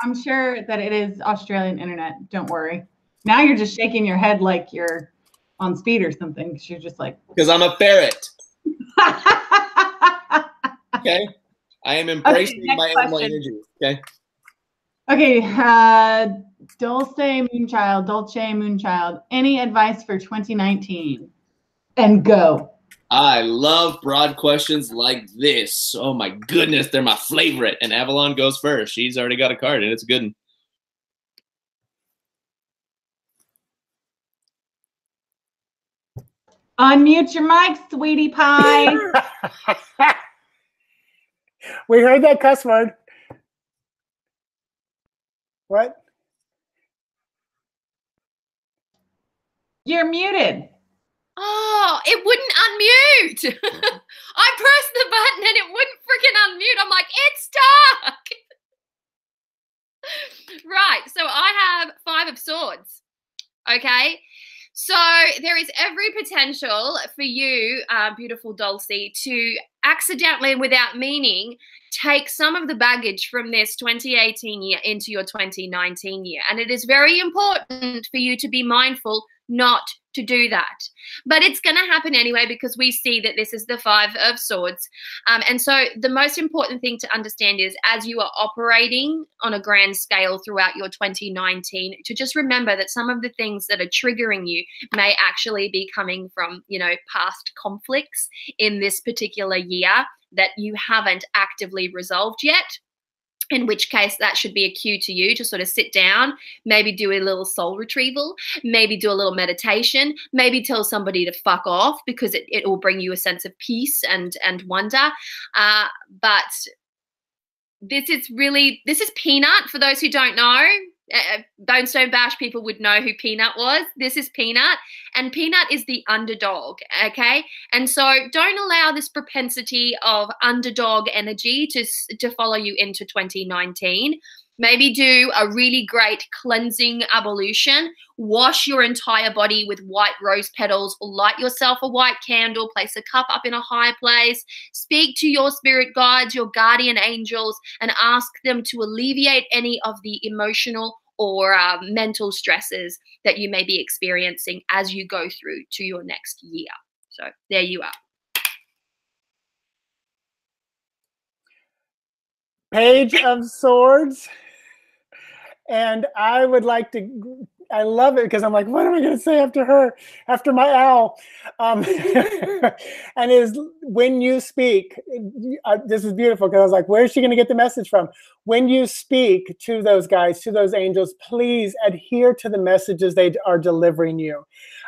Speaker 2: I'm sure that it is Australian internet. Don't worry. Now you're just shaking your head like you're on speed or something, because you're just like.
Speaker 1: Because I'm a ferret. Okay. I am embracing my animal energy. Okay.
Speaker 2: Okay. Dulce Moonchild. Any advice for 2019? And go.
Speaker 1: I love broad questions like this. Oh my goodness, they're my favorite. And Avalon goes first. She's already got a card, and it's a good one.
Speaker 2: Unmute your mic, sweetie pie.
Speaker 4: We heard that cuss word. What?
Speaker 2: You're muted.
Speaker 3: Oh, it wouldn't unmute. I pressed the button and it wouldn't freaking unmute. I'm like, it's stuck. Right, so I have 5 of Swords. Okay, So there is every potential for you, beautiful Dulcie, to accidentally and without meaning take some of the baggage from this 2018 year into your 2019 year. And it is very important for you to be mindful not to do that. But it's going to happen anyway, because we see that this is the Five of Swords. And so the most important thing to understand is, as you are operating on a grand scale throughout your 2019, to just remember that some of the things that are triggering you may actually be coming from, you know, past conflicts in this particular year that you haven't actively resolved yet. In which case that should be a cue to you to sort of sit down, maybe do a little soul retrieval, maybe do a little meditation, maybe tell somebody to fuck off, because it will bring you a sense of peace and wonder. But this is Peanut, for those who don't know. Bone Stone Bash people would know who Peanut was. This is Peanut, and Peanut is the underdog, okay? And so don't allow this propensity of underdog energy to follow you into 2019. Maybe do a really great cleansing ablution. Wash your entire body with white rose petals. Light yourself a white candle. Place a cup up in a high place. Speak to your spirit guides, your guardian angels, and ask them to alleviate any of the emotional or mental stresses that you may be experiencing as you go through to your next year. So there you are.
Speaker 4: Page of Swords. And I would like to, I love it because I'm like, what am I going to say after her, after my owl? And is when you speak, this is beautiful, because I was like, where is she going to get the message from? When you speak to those guys, to those angels, please adhere to the messages they are delivering you.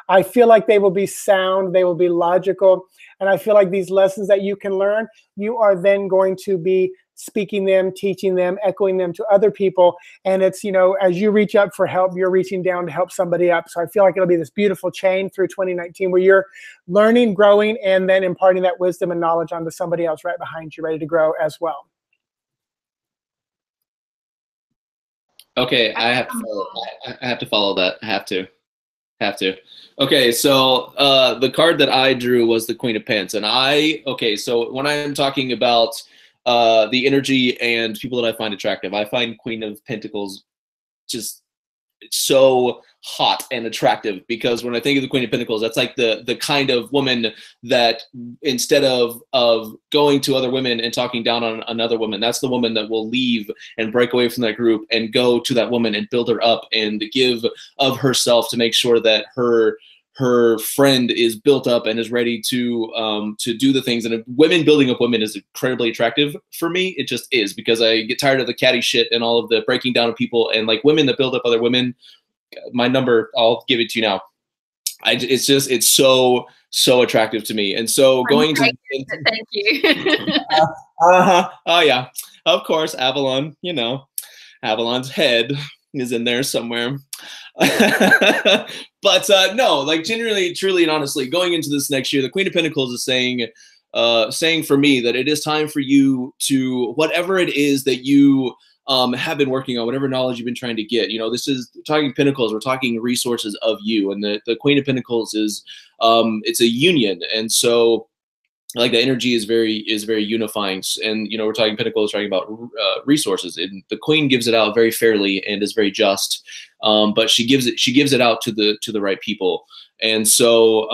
Speaker 4: I feel like they will be sound, they will be logical. And I feel like these lessons that you can learn, you are then going to be speaking them, teaching them, echoing them to other people. And it's, you know, as you reach up for help, you're reaching down to help somebody up. So I feel like it'll be this beautiful chain through 2019 where you're learning, growing, and then imparting that wisdom and knowledge onto somebody else right behind you, ready to grow as well.
Speaker 1: Okay, I have to follow. I have to follow that. I have to. Okay, so the card that I drew was the Queen of Pence, and so when I'm talking about the energy and people that I find attractive, I find Queen of Pentacles just so hot and attractive, because when I think of the Queen of Pentacles, that's like the kind of woman that instead of going to other women and talking down on another woman, that's the woman that will leave and break away from that group and go to that woman and build her up and give of herself to make sure that her friend is built up and is ready to do the things. And women building up women is incredibly attractive for me. It just is, because I get tired of the catty shit and all of the breaking down of people, and like women that build up other women. My number, I'll give it to you now. It's so attractive to me. And so going to
Speaker 3: thank you.
Speaker 1: Oh yeah, of course, Avalon, you know, Avalon's head is in there somewhere. But no, like genuinely, truly, and honestly, going into this next year, the Queen of Pentacles is saying for me that it is time for you to, whatever it is that you have been working on, whatever knowledge you've been trying to get, you know, this is talking Pentacles, we're talking resources of you, and the Queen of Pentacles is it's a union, and so like the energy is very unifying. And you know, we're talking Pentacles, talking about resources, and the Queen gives it out very fairly and is very just, but she gives it out to the right people. And so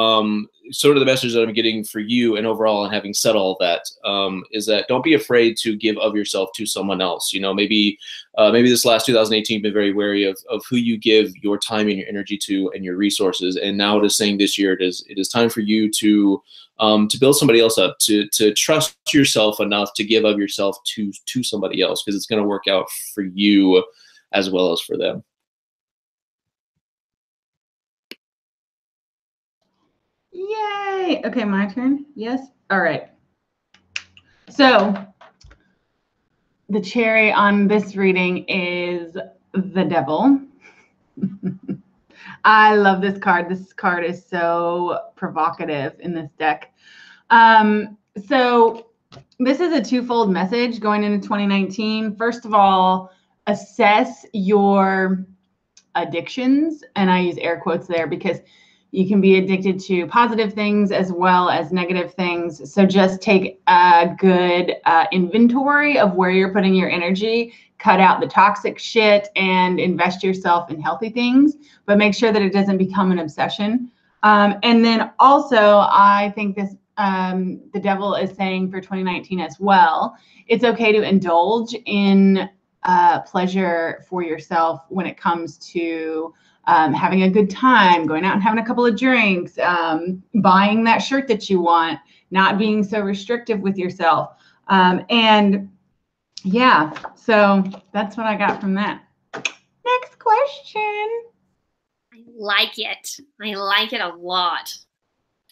Speaker 1: sort of the message that I'm getting for you and overall, and having said all that, is that don't be afraid to give of yourself to someone else. You know, maybe this last 2018 been very wary of who you give your time and your energy to and your resources. And now it is saying this year it is time for you to build somebody else up, to trust yourself enough to give of yourself to somebody else, because it's going to work out for you as well as for them.
Speaker 2: Yay! Okay, my turn. Yes. All right. So the cherry on this reading is the Devil. I love this card. This card is so provocative in this deck. So this is a twofold message going into 2019. First of all, assess your addictions, and I use air quotes there because You can be addicted to positive things as well as negative things. So just take a good inventory of where you're putting your energy, cut out the toxic shit, and invest yourself in healthy things, but make sure that it doesn't become an obsession. And then also, I think this the devil is saying for 2019 as well, it's okay to indulge in pleasure for yourself when it comes to having a good time, going out and having a couple of drinks, buying that shirt that you want, not being so restrictive with yourself. And yeah, so that's what I got from that. Next question.
Speaker 3: I like it. I like it a lot.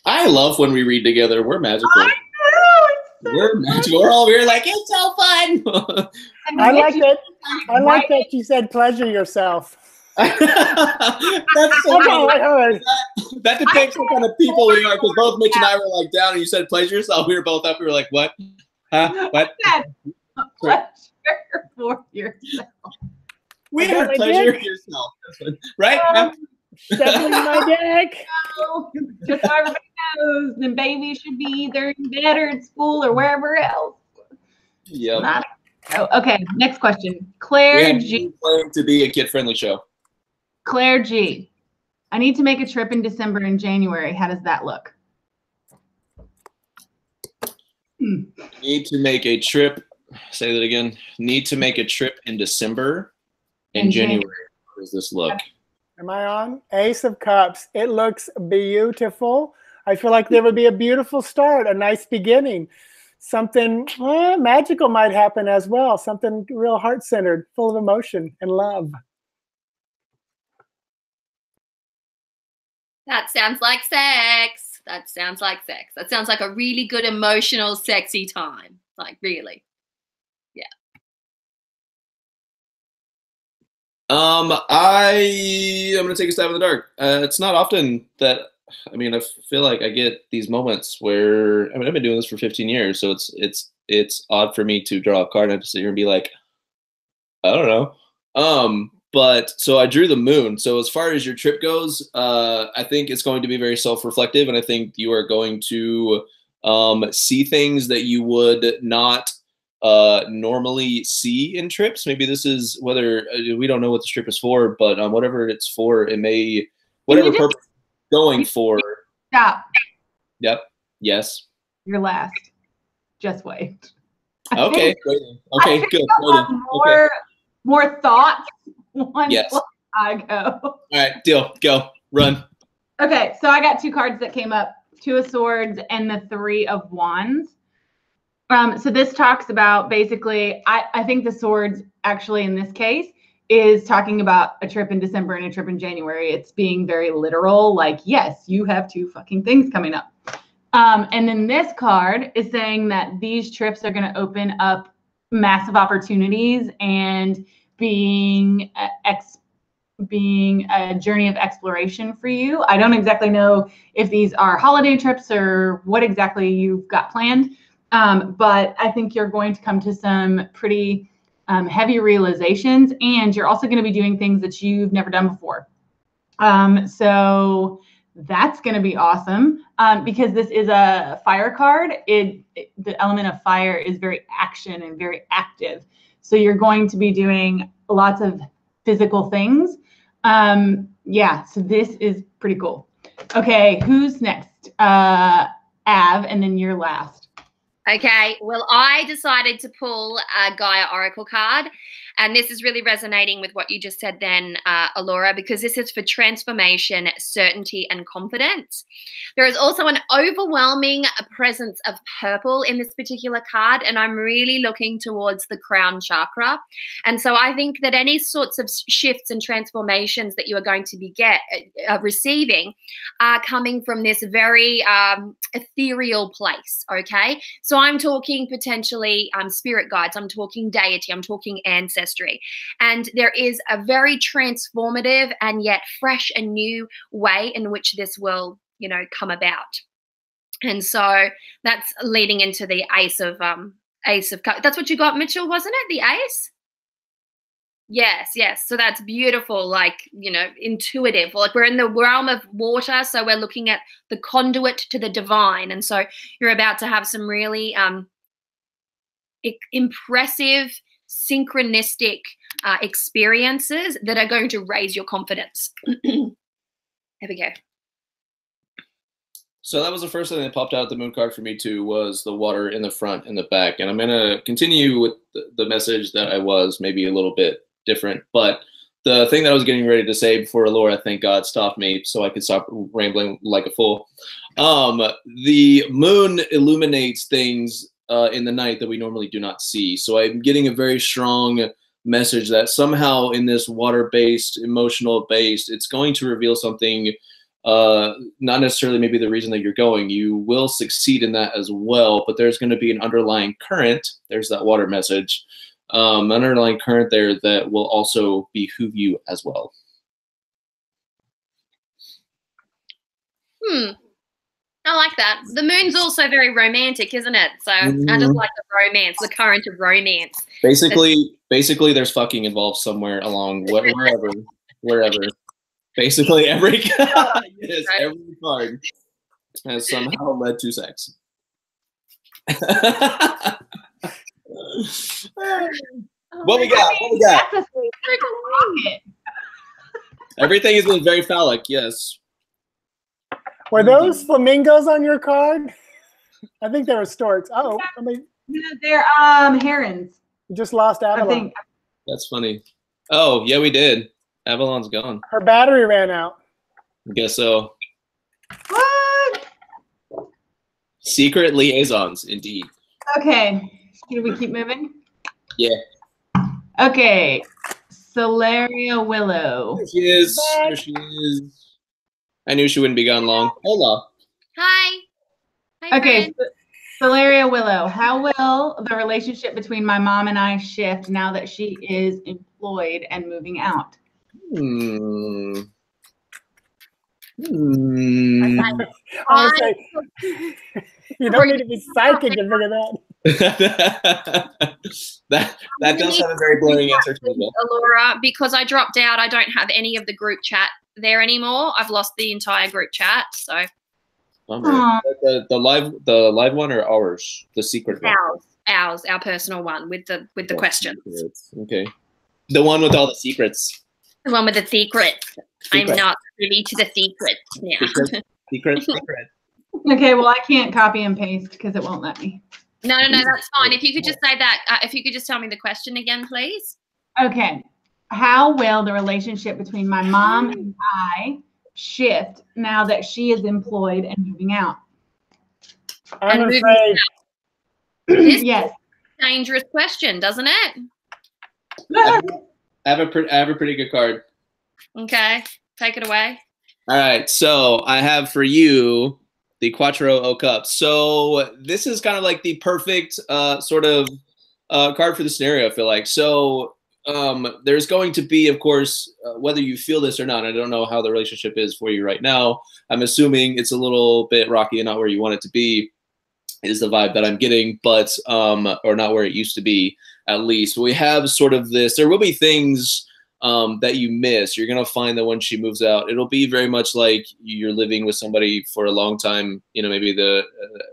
Speaker 1: I love when we read together. We're magical.
Speaker 2: I know.
Speaker 1: We're magical. We're all here like, it's so fun.
Speaker 4: I like that. I like that you said pleasure yourself.
Speaker 1: That's so
Speaker 4: That's all I heard.
Speaker 1: That depicts what kind of people we are, because both Mitch and I were like down and you said pleasure yourself. We were both up. We were like, what? Huh? What?
Speaker 2: Pleasure for yourself.
Speaker 1: We heard pleasure yourself. Right?
Speaker 4: Stepping my deck.
Speaker 2: Just so everybody knows, then baby should be either in bed or at school or wherever else.
Speaker 1: Yep.
Speaker 2: Oh, okay, next question. Claire G.
Speaker 1: Planning to be a kid-friendly show.
Speaker 2: Claire G. I need to make a trip in December and January. How does that look?
Speaker 1: Need to make a trip. Say that again. Need to make a trip in December and January. How does this look?
Speaker 4: Am I on? Ace of Cups. It looks beautiful. I feel like there would be a beautiful start, a nice beginning. Something magical might happen as well. Something real heart-centered, full of emotion and love.
Speaker 3: That sounds like sex. That sounds like sex. That sounds like a really good, emotional, sexy time. Like, really. Yeah.
Speaker 1: I'm gonna take a stab in the dark. It's not often that, I mean, I feel like I get these moments where, I mean, I've been doing this for 15 years, so it's odd for me to draw a card and have to sit here and be like, I don't know. But so I drew the moon. So as far as your trip goes, I think it's going to be very self-reflective, and I think you are going to see things that you would not normally see in trips. Maybe this is whether we don't know what the trip is for, but whatever it's for, it may, whatever purpose it's going for.
Speaker 2: Stop.
Speaker 1: Yep. Yes.
Speaker 2: You're last. Just wait.
Speaker 1: Okay. Okay. Good.
Speaker 2: More thoughts.
Speaker 1: Yes.
Speaker 2: I go.
Speaker 1: All right. Deal. Go. Run.
Speaker 2: Okay. So I got two cards that came up: Two of Swords and the Three of Wands. So this talks about basically, I think the Swords actually in this case is talking about a trip in December and a trip in January. It's being very literal, like, yes, you have two fucking things coming up. And then this card is saying that these trips are going to open up massive opportunities and being a journey of exploration for you. I don't exactly know if these are holiday trips or what exactly you've got planned. But I think you're going to come to some pretty heavy realizations, and you're also going to be doing things that you've never done before. So that's going to be awesome because this is a fire card. The element of fire is very action and very active. So you're going to be doing lots of physical things. Yeah, so this is pretty cool. Okay, who's next? Av, and then you're last.
Speaker 3: Okay, well, I decided to pull a Gaia Oracle card, and this is really resonating with what you just said then, Allora, because this is for transformation, certainty, and confidence. There is also an overwhelming presence of purple in this particular card, and I'm really looking towards the crown chakra. And so I think that any sorts of shifts and transformations that you are going to be receiving are coming from this very ethereal place, okay? So I'm talking potentially spirit guides, I'm talking deity, I'm talking ancestry. And there is a very transformative and yet fresh and new way in which this will, you know, come about. And so that's leading into the Ace of Cups. That's what you got, Mitchell, wasn't it? The Ace? Yes, yes. So that's beautiful, like, you know, intuitive. Like we're in the realm of water, so we're looking at the conduit to the divine. And so you're about to have some really impressive, synchronistic experiences that are going to raise your confidence. There we go.
Speaker 1: So that was the first thing that popped out of the moon card for me too, was the water in the front and the back. And I'm going to continue with the message that I was, maybe a little bit different. But the thing that I was getting ready to say before Allora, thank God, stopped me so I could stop rambling like a fool. The moon illuminates things in the night that we normally do not see. So I'm getting a very strong message that somehow in this water-based, emotional-based, it's going to reveal something. Not necessarily maybe the reason that you're going. You will succeed in that as well, but there's going to be an underlying current. There's that water message. Underlying current there that will also behoove you as well.
Speaker 3: I like that. The moon's also very romantic, isn't it? So I just like the romance, the current of romance.
Speaker 1: Basically, there's fucking involved somewhere along wherever. Basically, every every card has somehow led to sex. What we got? What we got? Everything is very phallic. Yes.
Speaker 4: Were those flamingos on your card? I think they were storks. Oh, I mean,
Speaker 2: they're herons.
Speaker 4: You just lost Avalon.
Speaker 2: I think.
Speaker 1: That's funny. Oh, yeah, we did. Avalon's gone.
Speaker 4: Her battery ran out.
Speaker 1: I guess so.
Speaker 2: What?
Speaker 1: Secret liaisons, indeed.
Speaker 2: Okay. Should we keep moving?
Speaker 1: Yeah.
Speaker 2: Okay. Solaria Willow.
Speaker 1: There she is. There she is. I knew she wouldn't be gone long. Hola.
Speaker 3: Hi. Hi,
Speaker 2: okay. Solaria Willow. How will the relationship between my mom and I shift now that she is employed and moving out?
Speaker 4: I would say, you don't need to be psychic to figure that.
Speaker 1: that does have a very glaring answer to it.
Speaker 3: Allora, because I dropped out, I don't have any of the group chat there anymore. I've lost the entire group chat. So
Speaker 1: the live one or ours? The secret one?
Speaker 3: Ours, our personal one with the questions.
Speaker 1: Okay. The one with all the secrets.
Speaker 3: The one with the secrets. I'm not privy to the secrets now.
Speaker 1: Secret.
Speaker 2: Okay, well, I can't copy and paste because it won't let me.
Speaker 3: No, that's fine. If you could just say that, if you could just tell me the question again, please.
Speaker 2: Okay. How will the relationship between my mom and I shift now that she is employed and moving out?
Speaker 4: I'm afraid.
Speaker 3: This
Speaker 2: yes.
Speaker 3: is a dangerous question, doesn't it?
Speaker 1: I have a pretty good card.
Speaker 3: Okay, take it away.
Speaker 1: All right, so I have for you the Quattro o' Cups. So this is kind of like the perfect sort of card for the scenario, I feel like. So there's going to be, of course, whether you feel this or not, I don't know how the relationship is for you right now. I'm assuming it's a little bit rocky and not where you want it to be, is the vibe that I'm getting, but or not where it used to be, at least. We have sort of this, there will be things that you miss. You're going to find that when she moves out, it'll be very much like you're living with somebody for a long time, you know, maybe the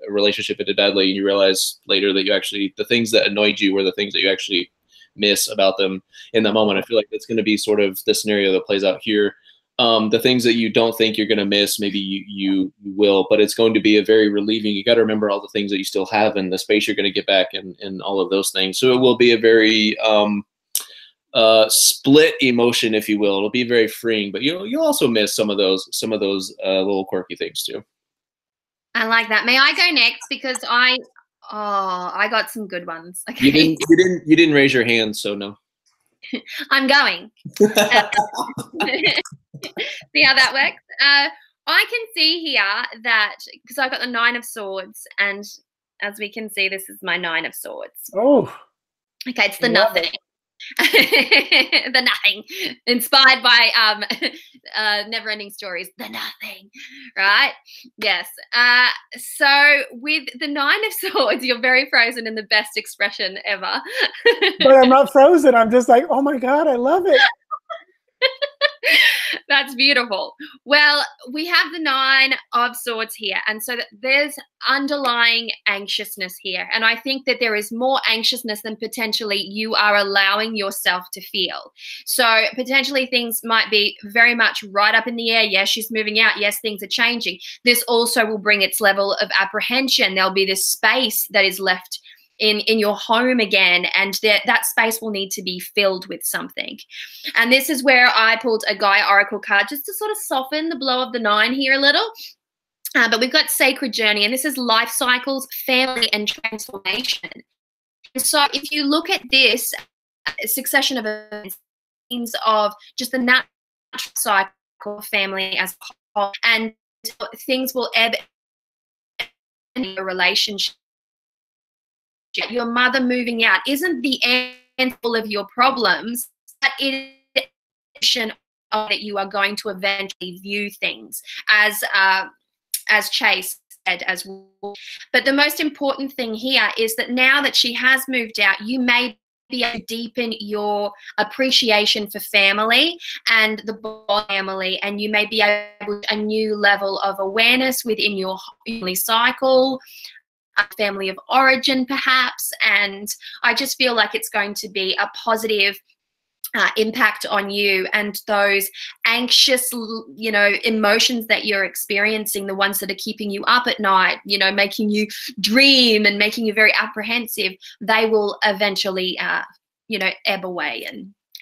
Speaker 1: relationship ended badly and you realize later that you actually, the things that annoyed you were the things that you actually miss about them in that moment. I feel like that's going to be sort of the scenario that plays out here. The things that you don't think you're going to miss, maybe you will, but it's going to be a very relieving. You got to remember all the things that you still have and the space you're going to get back and all of those things. So it will be a very split emotion, if you will. It'll be very freeing, but you'll also miss some of those little quirky things too.
Speaker 3: I like that. May I go next because I got some good ones. Okay.
Speaker 1: You didn't raise your hand, so no.
Speaker 3: I'm going. See how that works? I can see here that because I got the 9 of Swords, and as we can see, this is my 9 of Swords.
Speaker 4: Oh.
Speaker 3: Okay, it's the nothing. The nothing, inspired by Never-Ending Stories, the nothing, right? Yes. So with the Nine of Swords, you're very frozen in the best expression ever.
Speaker 4: But I'm not frozen. I'm just like, oh my God, I love it.
Speaker 3: That's beautiful. Well, we have the Nine of Swords here. And so there's underlying anxiousness here. And I think that there is more anxiousness than potentially you are allowing yourself to feel. So potentially things might be very much right up in the air. Yes, she's moving out. Yes, things are changing. This also will bring its level of apprehension. There'll be this space that is left in your home again, and that space will need to be filled with something. And this is where I pulled a Gaia Oracle card just to sort of soften the blow of the nine here a little. But we've got Sacred Journey, and this is life cycles, family, and transformation. And so if you look at this succession of events of just the natural cycle of family as a whole, and things will ebb in your relationship. Your mother moving out isn't the end full of your problems, but it is that you are going to eventually view things as Chase said as well. But the most important thing here is that now that she has moved out, you may be able to deepen your appreciation for family and the family, and you may be able to a new level of awareness within your family cycle, family of origin perhaps, and I just feel like it's going to be a positive impact on you, and those anxious, emotions that you're experiencing, the ones that are keeping you up at night, making you dream and making you very apprehensive, they will eventually, ebb away,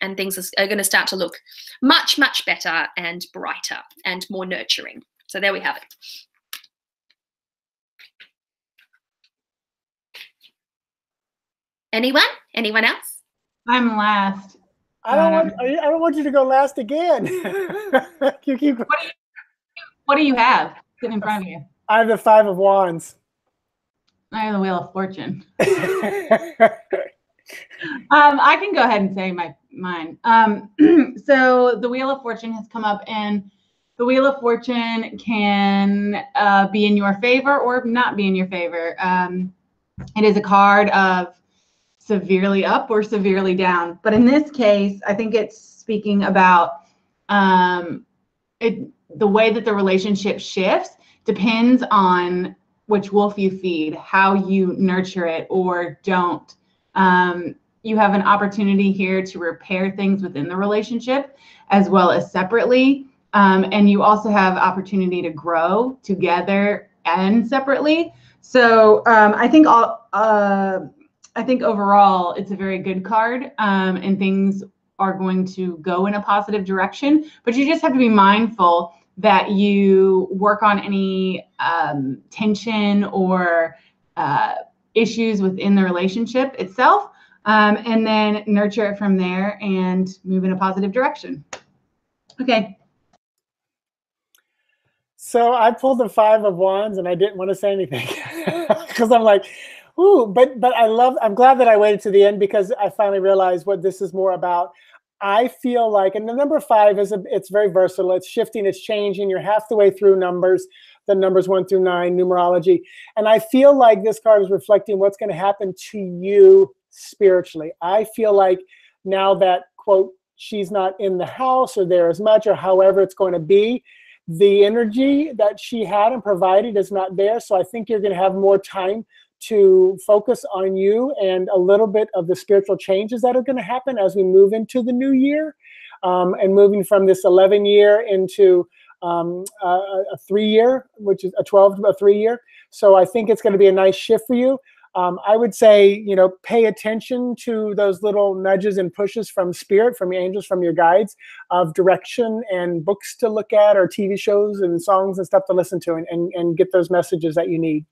Speaker 3: and things are going to start to look much, much better and brighter and more nurturing. So there we have it. Anyone? Anyone else?
Speaker 2: I'm last.
Speaker 4: I don't want you to go last again. You keep.
Speaker 2: What do you have sitting in front of you?
Speaker 4: I have the Five of Wands.
Speaker 2: I have the Wheel of Fortune. I can go ahead and say mine. So the Wheel of Fortune has come up, and the Wheel of Fortune can be in your favor or not be in your favor. It is a card of severely up or severely down. But in this case, I think it's speaking about the way that the relationship shifts depends on which wolf you feed, how you nurture it or don't. You have an opportunity here to repair things within the relationship as well as separately. And you also have opportunity to grow together and separately. So I think overall it's a very good card, and things are going to go in a positive direction, but you just have to be mindful that you work on any tension or issues within the relationship itself, and then nurture it from there and move in a positive direction. Okay.
Speaker 4: So I pulled the Five of Wands, and I didn't want to say anything because I'm like, ooh, but I'm glad that I waited to the end, because I finally realized what this is more about. I feel like, and the number 5 it's very versatile. It's shifting, it's changing. You're half the way through numbers, the numbers 1 through 9, numerology. And I feel like this card is reflecting what's going to happen to you spiritually. I feel like now that, quote, she's not in the house or there as much, or however it's going to be, the energy that she had and provided is not there. So I think you're going to have more time to focus on you and a little bit of the spiritual changes that are going to happen as we move into the new year, and moving from this 11-year into a 3-year, which is a 3-year. So I think it's going to be a nice shift for you. I would say, pay attention to those little nudges and pushes from spirit, from your angels, from your guides, of direction and books to look at, or TV shows and songs and stuff to listen to, and get those messages that you need.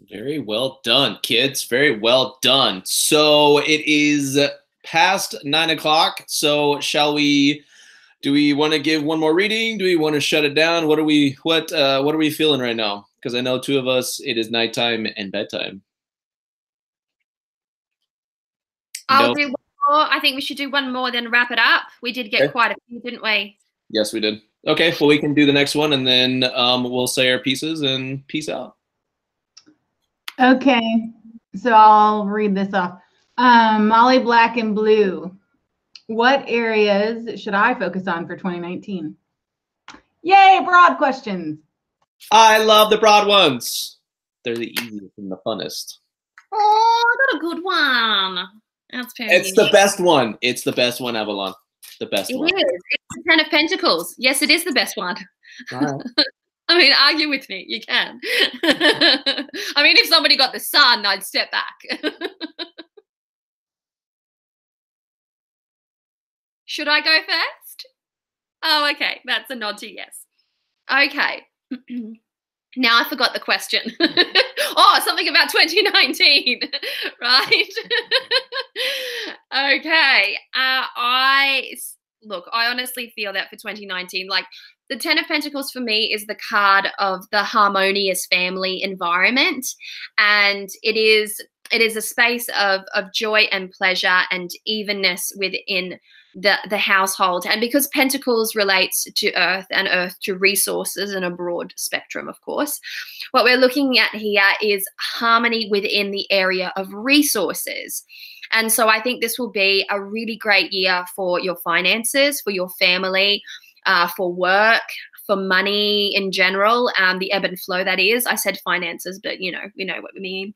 Speaker 1: Very well done, kids. Very well done. So it is past 9 o'clock. So do we want to give one more reading? Do we want to shut it down? What are we feeling right now? Because I know 2 of us, it is nighttime and bedtime.
Speaker 3: I'll do one more. I think we should do one more, then wrap it up. We did get quite a few, didn't we?
Speaker 1: Yes, we did. Okay, well, we can do the next one, and then we'll say our pieces and peace out.
Speaker 2: Okay, so I'll read this off. Molly Black and Blue. What areas should I focus on for 2019? Yay, broad questions.
Speaker 1: I love the broad ones. They're the easiest and the funnest.
Speaker 3: Oh, I got a good one. That's very
Speaker 1: It's the best one. It's the best one, Avalon. The best one.
Speaker 3: It is. It's the 10 of Pentacles. Yes, it is the best one.
Speaker 1: All right.
Speaker 3: I mean, argue with me. You can. I mean, if somebody got the Sun, I'd step back. Should I go first? Oh, okay. That's a nod to yes. Okay. Now I forgot the question. Oh, something about 2019, right? Okay. I honestly feel that for 2019, like the 10 of Pentacles for me is the card of the harmonious family environment, and it is a space of joy and pleasure and evenness within the household. And because Pentacles relates to earth and earth to resources in a broad spectrum, of course, what we're looking at here is harmony within the area of resources. And so I think this will be a really great year for your finances, for your family, for work, for money in general, the ebb and flow that is. I said finances, but you know what we mean.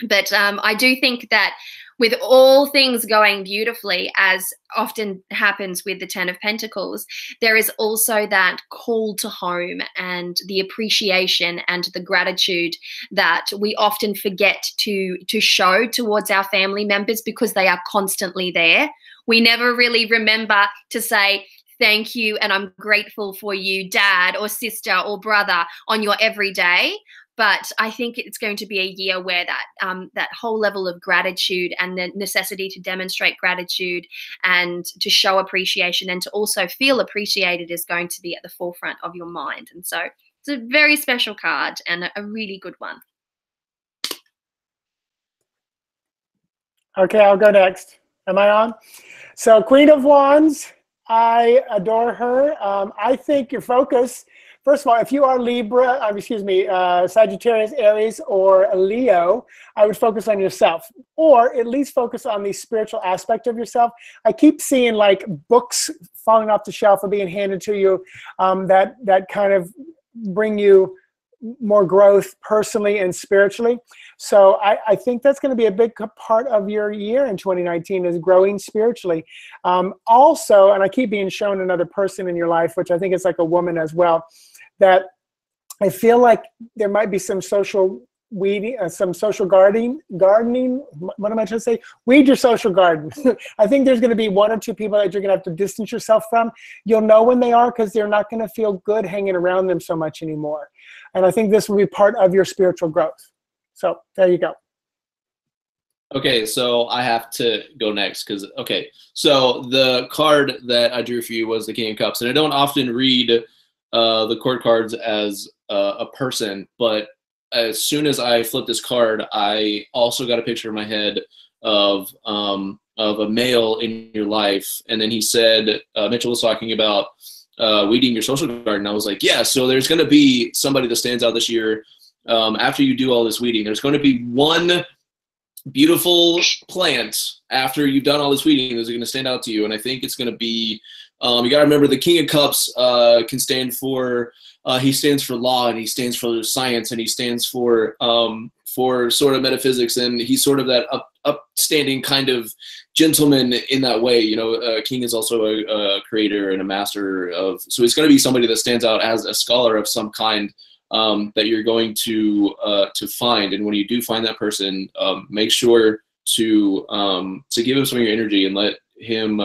Speaker 3: But I do think that with all things going beautifully, as often happens with the 10 of Pentacles, there is also that call to home and the appreciation and the gratitude that we often forget to show towards our family members because they are constantly there. We never really remember to say, thank you, and I'm grateful for you, dad or sister or brother, on your everyday. But I think it's going to be a year where that whole level of gratitude and the necessity to demonstrate gratitude and to show appreciation and to also feel appreciated is going to be at the forefront of your mind. And so it's a very special card and a really good one.
Speaker 4: Okay, I'll go next. Am I on? So Queen of Wands, I adore her. I think your focus, first of all, if you are Sagittarius, Aries, or a Leo, I would focus on yourself, or at least focus on the spiritual aspect of yourself. I keep seeing like books falling off the shelf or being handed to you that kind of bring you more growth personally and spiritually. So I think that's going to be a big part of your year in 2019 is growing spiritually. Also, and I keep being shown another person in your life, which I think is like a woman as well, that I feel like there might be some social weeding, some social gardening. What am I trying to say? Weed your social garden. I think there's going to be one or two people that you're going to have to distance yourself from. You'll know when they are because they're not going to feel good hanging around them so much anymore. And I think this will be part of your spiritual growth. So there you go.
Speaker 1: Okay, so I have to go next because, okay, so the card that I drew for you was the King of Cups. And I don't often read the court cards as a person, but as soon as I flipped this card, I also got a picture in my head of a male in your life. And then he said, Mitchell was talking about weeding your social garden. I was like, yeah, so there's going to be somebody that stands out this year. After you do all this weeding, there's going to be one beautiful plant after you've done all this weeding that's going to stand out to you. And I think it's going to be, you got to remember the King of Cups can stand for, he stands for law, and he stands for science, and he stands for sort of metaphysics, and he's sort of that upstanding kind of gentleman in that way. You know, King is also a creator and a master of, so he's going to be somebody that stands out as a scholar of some kind that you're going to find. And when you do find that person, make sure to give him some of your energy and let him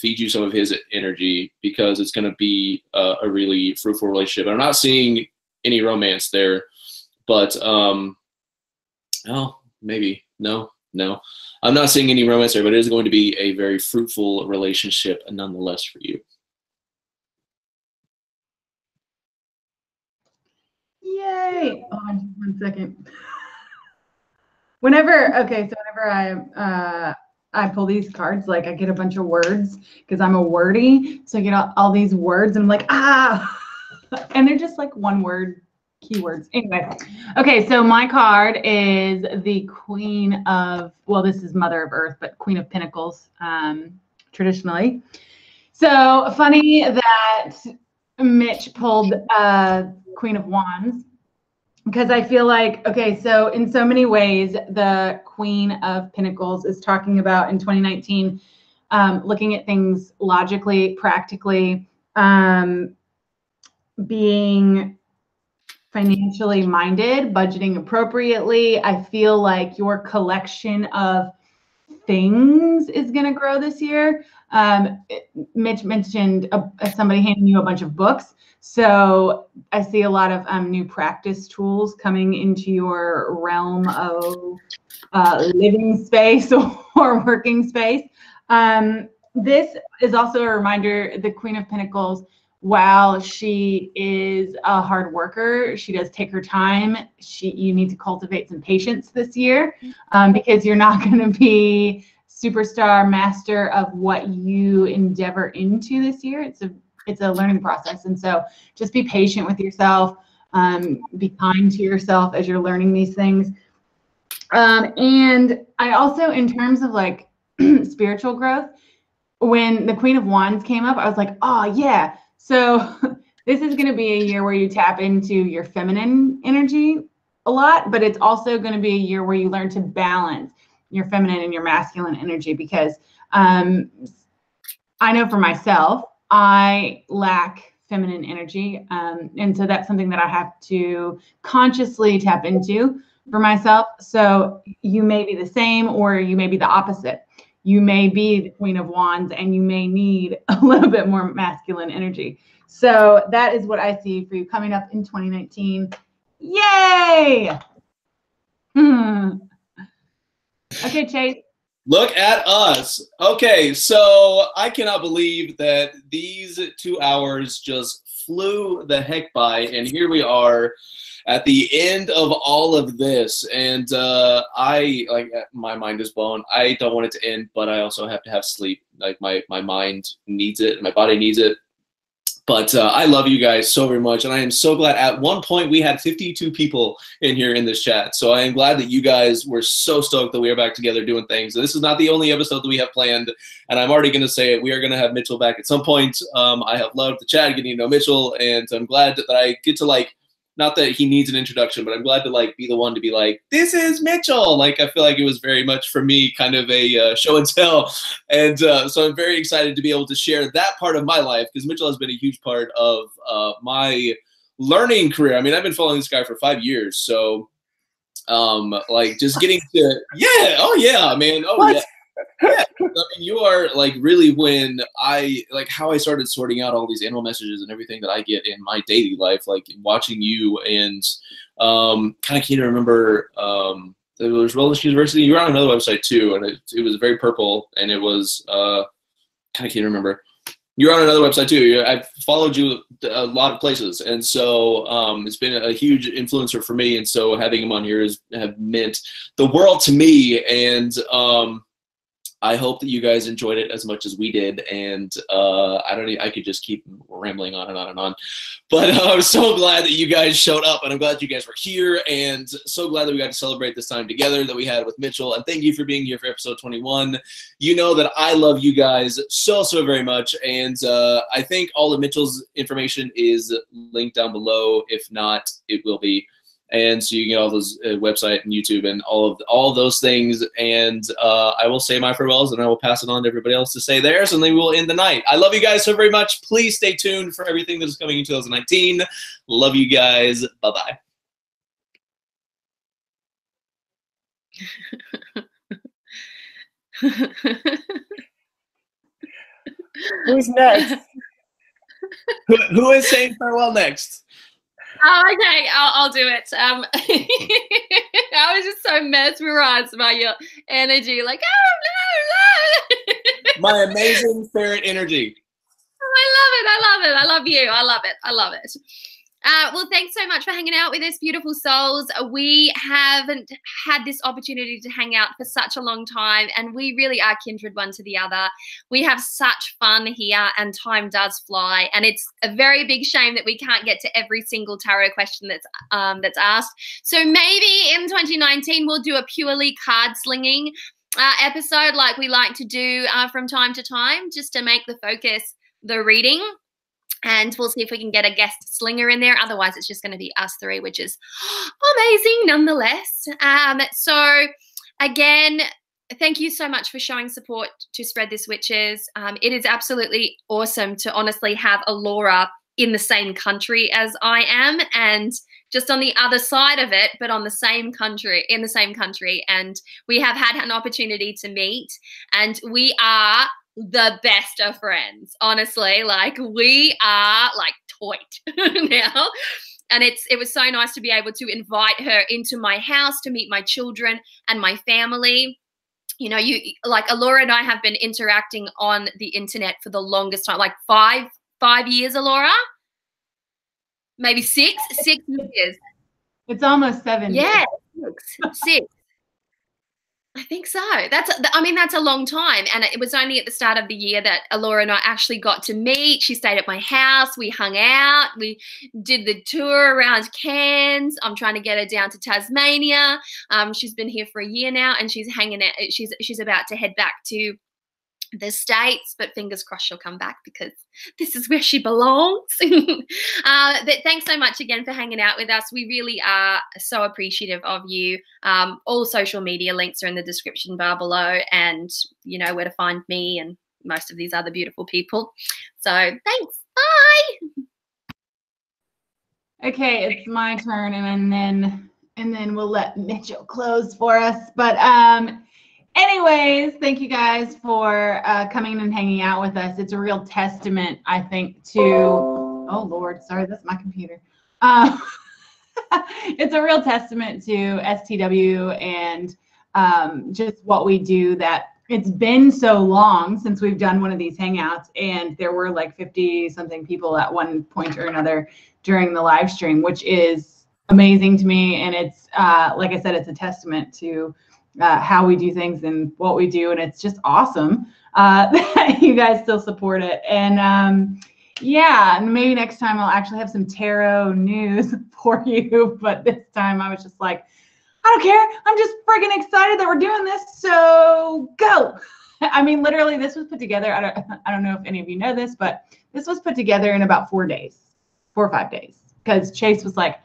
Speaker 1: feed you some of his energy, because it's going to be a really fruitful relationship. I'm not seeing any romance there, but oh, maybe no, I'm not seeing any romance there, but it is going to be a very fruitful relationship nonetheless for you.
Speaker 2: Yay! Oh, just 1 second. Okay, so whenever I pull these cards, like I get a bunch of words because I'm a wordy. So I get all these words and I'm like, ah, and they're just like one word keywords. Anyway, okay, so my card is the Queen of, well, this is Mother of Earth, but Queen of Pentacles, traditionally. So funny that Mitch pulled Queen of Wands, because I feel like, okay, so in so many ways, the Queen of Pentacles is talking about in 2019, looking at things logically, practically, being financially minded, budgeting appropriately. I feel like your collection of things is going to grow this year. Mitch mentioned somebody handing you a bunch of books. So I see a lot of new practice tools coming into your realm of living space or working space. This is also a reminder, the Queen of Pentacles, while she is a hard worker, she does take her time. You need to cultivate some patience this year, because you're not going to be superstar master of what you endeavor into this year. It's a learning process. And so just be patient with yourself, be kind to yourself as you're learning these things. And I also, in terms of like spiritual growth, when the Queen of Wands came up, I was like, oh yeah. So this is going to be a year where you tap into your feminine energy a lot, but it's also going to be a year where you learn to balance your feminine and your masculine energy, because I know for myself, I lack feminine energy. And so that's something that I have to consciously tap into for myself. So you may be the same, or you may be the opposite. You may be the Queen of Wands and you may need a little bit more masculine energy. So that is what I see for you coming up in 2019. Yay! Okay, Chase.
Speaker 1: Look at us. Okay, so I cannot believe that these 2 hours just flew the heck by, and here we are at the end of all of this, and my mind is blown. I don't want it to end, but I also have to have sleep. Like my mind needs it, my body needs it. But I love you guys so very much, and I am so glad. At one point, we had 52 people in here in this chat, so I am glad that you guys were so stoked that we are back together doing things. So this is not the only episode that we have planned, and I'm already going to say it. We are going to have Mitchell back at some point. I have loved the chat, getting to know Mitchell, and I'm glad that I get to, like, not that he needs an introduction, but I'm glad to, like, be the one to be like, this is Mitchell. Like, I feel like it was very much for me kind of a show and tell. And so I'm very excited to be able to share that part of my life, because Mitchell has been a huge part of my learning career. I mean, I've been following this guy for 5 years. So like just getting to, yeah. Oh yeah, man. Oh what? Yeah. Yeah, I mean, you are like really when how I started sorting out all these animal messages and everything that I get in my daily life, like watching you and kind of can't remember. It was Rollins University. You were on another website too, and it was very purple, and it was kind of can't remember. You're on another website too. I've followed you a lot of places, and so it's been a huge influencer for me. And so having him on here have meant the world to me. And I hope that you guys enjoyed it as much as we did, and I could just keep rambling on and on and on. But I'm so glad that you guys showed up, and I'm glad you guys were here, and so glad that we got to celebrate this time together that we had with Mitchell. And thank you for being here for episode 21. You know that I love you guys so very much, and I think all of Mitchell's information is linked down below. If not, it will be. And so you can get all those website and YouTube and all of those things. And I will say my farewells, and I will pass it on to everybody else to say theirs, and then we will end the night. I love you guys so very much. Please stay tuned for everything that is coming in 2019. Love you guys. Bye-bye.
Speaker 4: Who's next?
Speaker 1: Who is saying farewell next?
Speaker 3: Oh, okay, I'll do it. I was just so mesmerized by your energy, like, oh, no, no.
Speaker 1: My amazing ferret energy.
Speaker 3: I love it. I love it. I love you. I love it. I love it. Well, thanks so much for hanging out with us, beautiful souls. We haven't had this opportunity to hang out for such a long time, and we really are kindred one to the other. We have such fun here, and time does fly, and it's a very big shame that we can't get to every single tarot question that's asked. So maybe in 2019 we'll do a purely card slinging episode like we like to do from time to time, just to make the focus the reading. And we'll see if we can get a guest slinger in there. Otherwise, it's just going to be us three, which is amazing nonetheless. So, again, thank you so much for showing support to Spread This Witches. It is absolutely awesome to honestly have Allora in the same country as I am, and just on the other side of it, but on the same country, in the same country. And we have had an opportunity to meet, and we are the best of friends, honestly. Like, we are like toit now. And it was so nice to be able to invite her into my house to meet my children and my family. You know, like Allora and I have been interacting on the internet for the longest time, like five years, Allora? Maybe six years.
Speaker 2: It's almost 7 years.
Speaker 3: Yeah, six. I think so. That's a long time. And it was only at the start of the year that Allora and I actually got to meet. She stayed at my house. We hung out. We did the tour around Cairns. I'm trying to get her down to Tasmania. She's been here for a year now, and she's hanging out. She's about to head back to the States, but fingers crossed she'll come back, because this is where she belongs. But thanks so much again for hanging out with us. We really are so appreciative of you. All social media links are in the description bar below, and you know where to find me and most of these other beautiful people. So thanks. Bye.
Speaker 2: Okay, it's my turn, and then we'll let Mitchell close for us. But anyways, thank you guys for coming and hanging out with us. It's a real testament, I think, to, oh Lord, sorry, that's my computer. It's a real testament to STW and just what we do, that it's been so long since we've done one of these hangouts, and there were like 50-something people at one point or another during the live stream, which is amazing to me. And it's, like I said, it's a testament to how we do things and what we do, and it's just awesome that you guys still support it. And yeah, and maybe next time I'll actually have some tarot news for you, but this time I was just like, I don't care, I'm just friggin' excited that we're doing this, so go. I mean, literally, this was put together, I don't know if any of you know this, but this was put together in about 4 or 5 days, because Chase was like,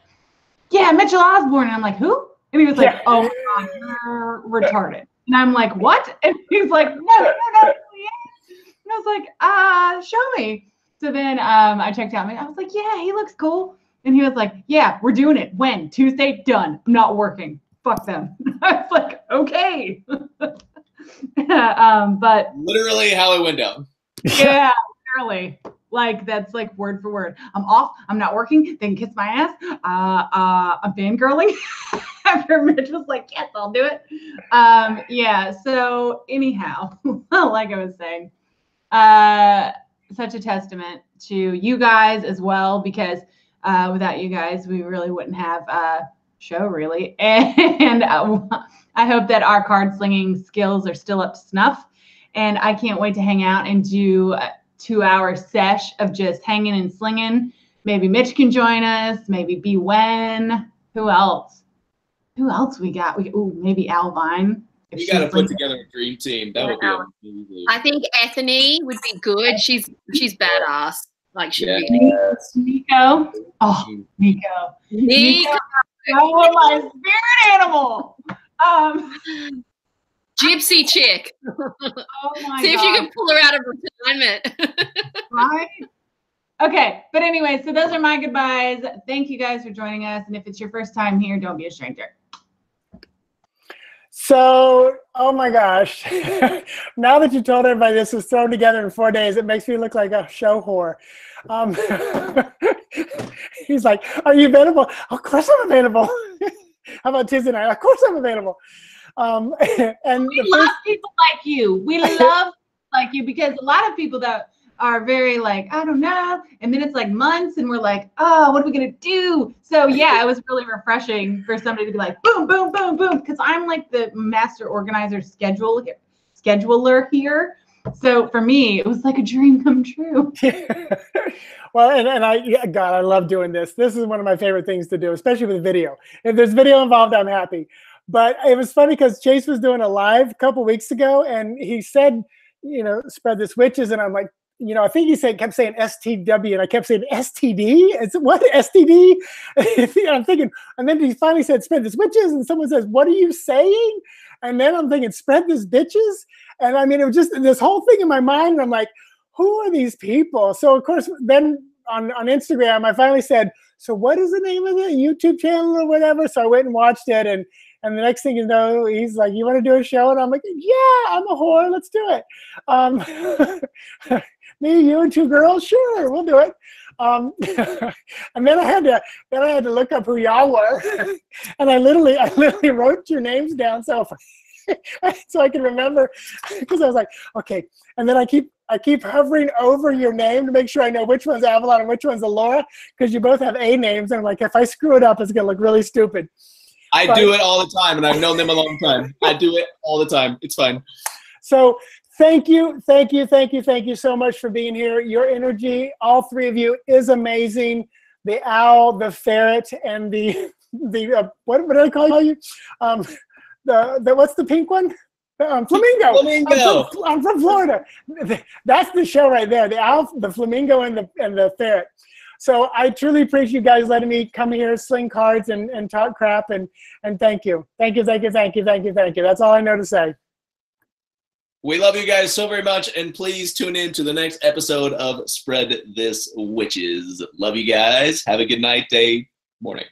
Speaker 2: yeah, Mitchell Osborn, and I'm like, who? And he was like, yeah. Oh my God, you're retarded. And I'm like, what? And he's like, no. And I was like, show me. So then I checked out, and I was like, yeah, he looks cool. And he was like, yeah, we're doing it. When? Tuesday? Done. I'm not working. Fuck them. I was like, okay. But
Speaker 1: literally how it went down.
Speaker 2: Yeah, literally. Like, that's like word for word. I'm off. I'm not working. They can kiss my ass. I'm fangirling. After Mitch was like, yes, I'll do it. Yeah, so anyhow, like I was saying, such a testament to you guys as well, because without you guys, we really wouldn't have a show, really. And I hope that our card slinging skills are still up to snuff. And I can't wait to hang out and do a 2-hour sesh of just hanging and slinging. Maybe Mitch can join us. Maybe B. Wen. Who else? Who else we got? Maybe Alvine.
Speaker 1: We got to put together a dream team. That would be amazing.
Speaker 3: I think Ethany would be good. She's badass. Like, she
Speaker 2: Nico. Oh, Nico. Oh, my spirit animal.
Speaker 3: Gypsy chick.
Speaker 2: Oh my
Speaker 3: See
Speaker 2: God.
Speaker 3: if you can pull her out of retirement.
Speaker 2: Right? Okay, but anyway, so those are my goodbyes. Thank you guys for joining us. And if it's your first time here, don't be a stranger.
Speaker 4: So, oh my gosh. Now that you told everybody this was thrown together in 4 days, it makes me look like a show whore. He's like, are you available? Of course I'm available. How about Tuesday night? Of course I'm available. And
Speaker 2: we love people like you. We love like you, because a lot of people that are very like, I don't know. And then it's like months and we're like, oh, what are we going to do? So yeah, it was really refreshing for somebody to be like, boom, boom, boom, boom. Because I'm like the master organizer scheduler here. So for me, it was like a dream come true.
Speaker 4: Well, God, I love doing this. This is one of my favorite things to do, especially with video. If there's video involved, I'm happy. But it was funny because Chase was doing a live a couple weeks ago, and he said, you know, spread the switches, and I'm like, you know, I think he kept saying STW, and I kept saying STD. It's what, STD? I'm thinking, and then he finally said spread the switches, and someone says, what are you saying? And then I'm thinking, spread this bitches. And I mean, it was just this whole thing in my mind. And I'm like, who are these people? So of course, then on Instagram, I finally said, so what is the name of the YouTube channel or whatever? So I went and watched it. And the next thing you know, he's like, you want to do a show? And I'm like, yeah, I'm a whore. Let's do it. Me, you, and two girls. Sure, we'll do it. And then I had to look up who y'all were, and I literally wrote your names down so I can remember, because I was like, okay. And then I keep hovering over your name to make sure I know which one's Avalon and which one's Allora, because you both have A names, and I'm like, if I screw it up, it's gonna look really stupid.
Speaker 1: I do it all the time, and I've known them a long time. I do it all the time. It's fine.
Speaker 4: So thank you so much for being here. Your energy, all three of you, is amazing. The owl, the ferret, and the what did I call you? What's the pink one? Flamingo.
Speaker 1: Flamingo.
Speaker 4: I'm from Florida. That's the show right there. The owl, the flamingo, and the ferret. So I truly appreciate you guys letting me come here, sling cards, and talk crap. And thank you. Thank you. That's all I know to say.
Speaker 1: We love you guys so very much, and please tune in to the next episode of Spread This Witches. Love you guys. Have a good night, day, morning.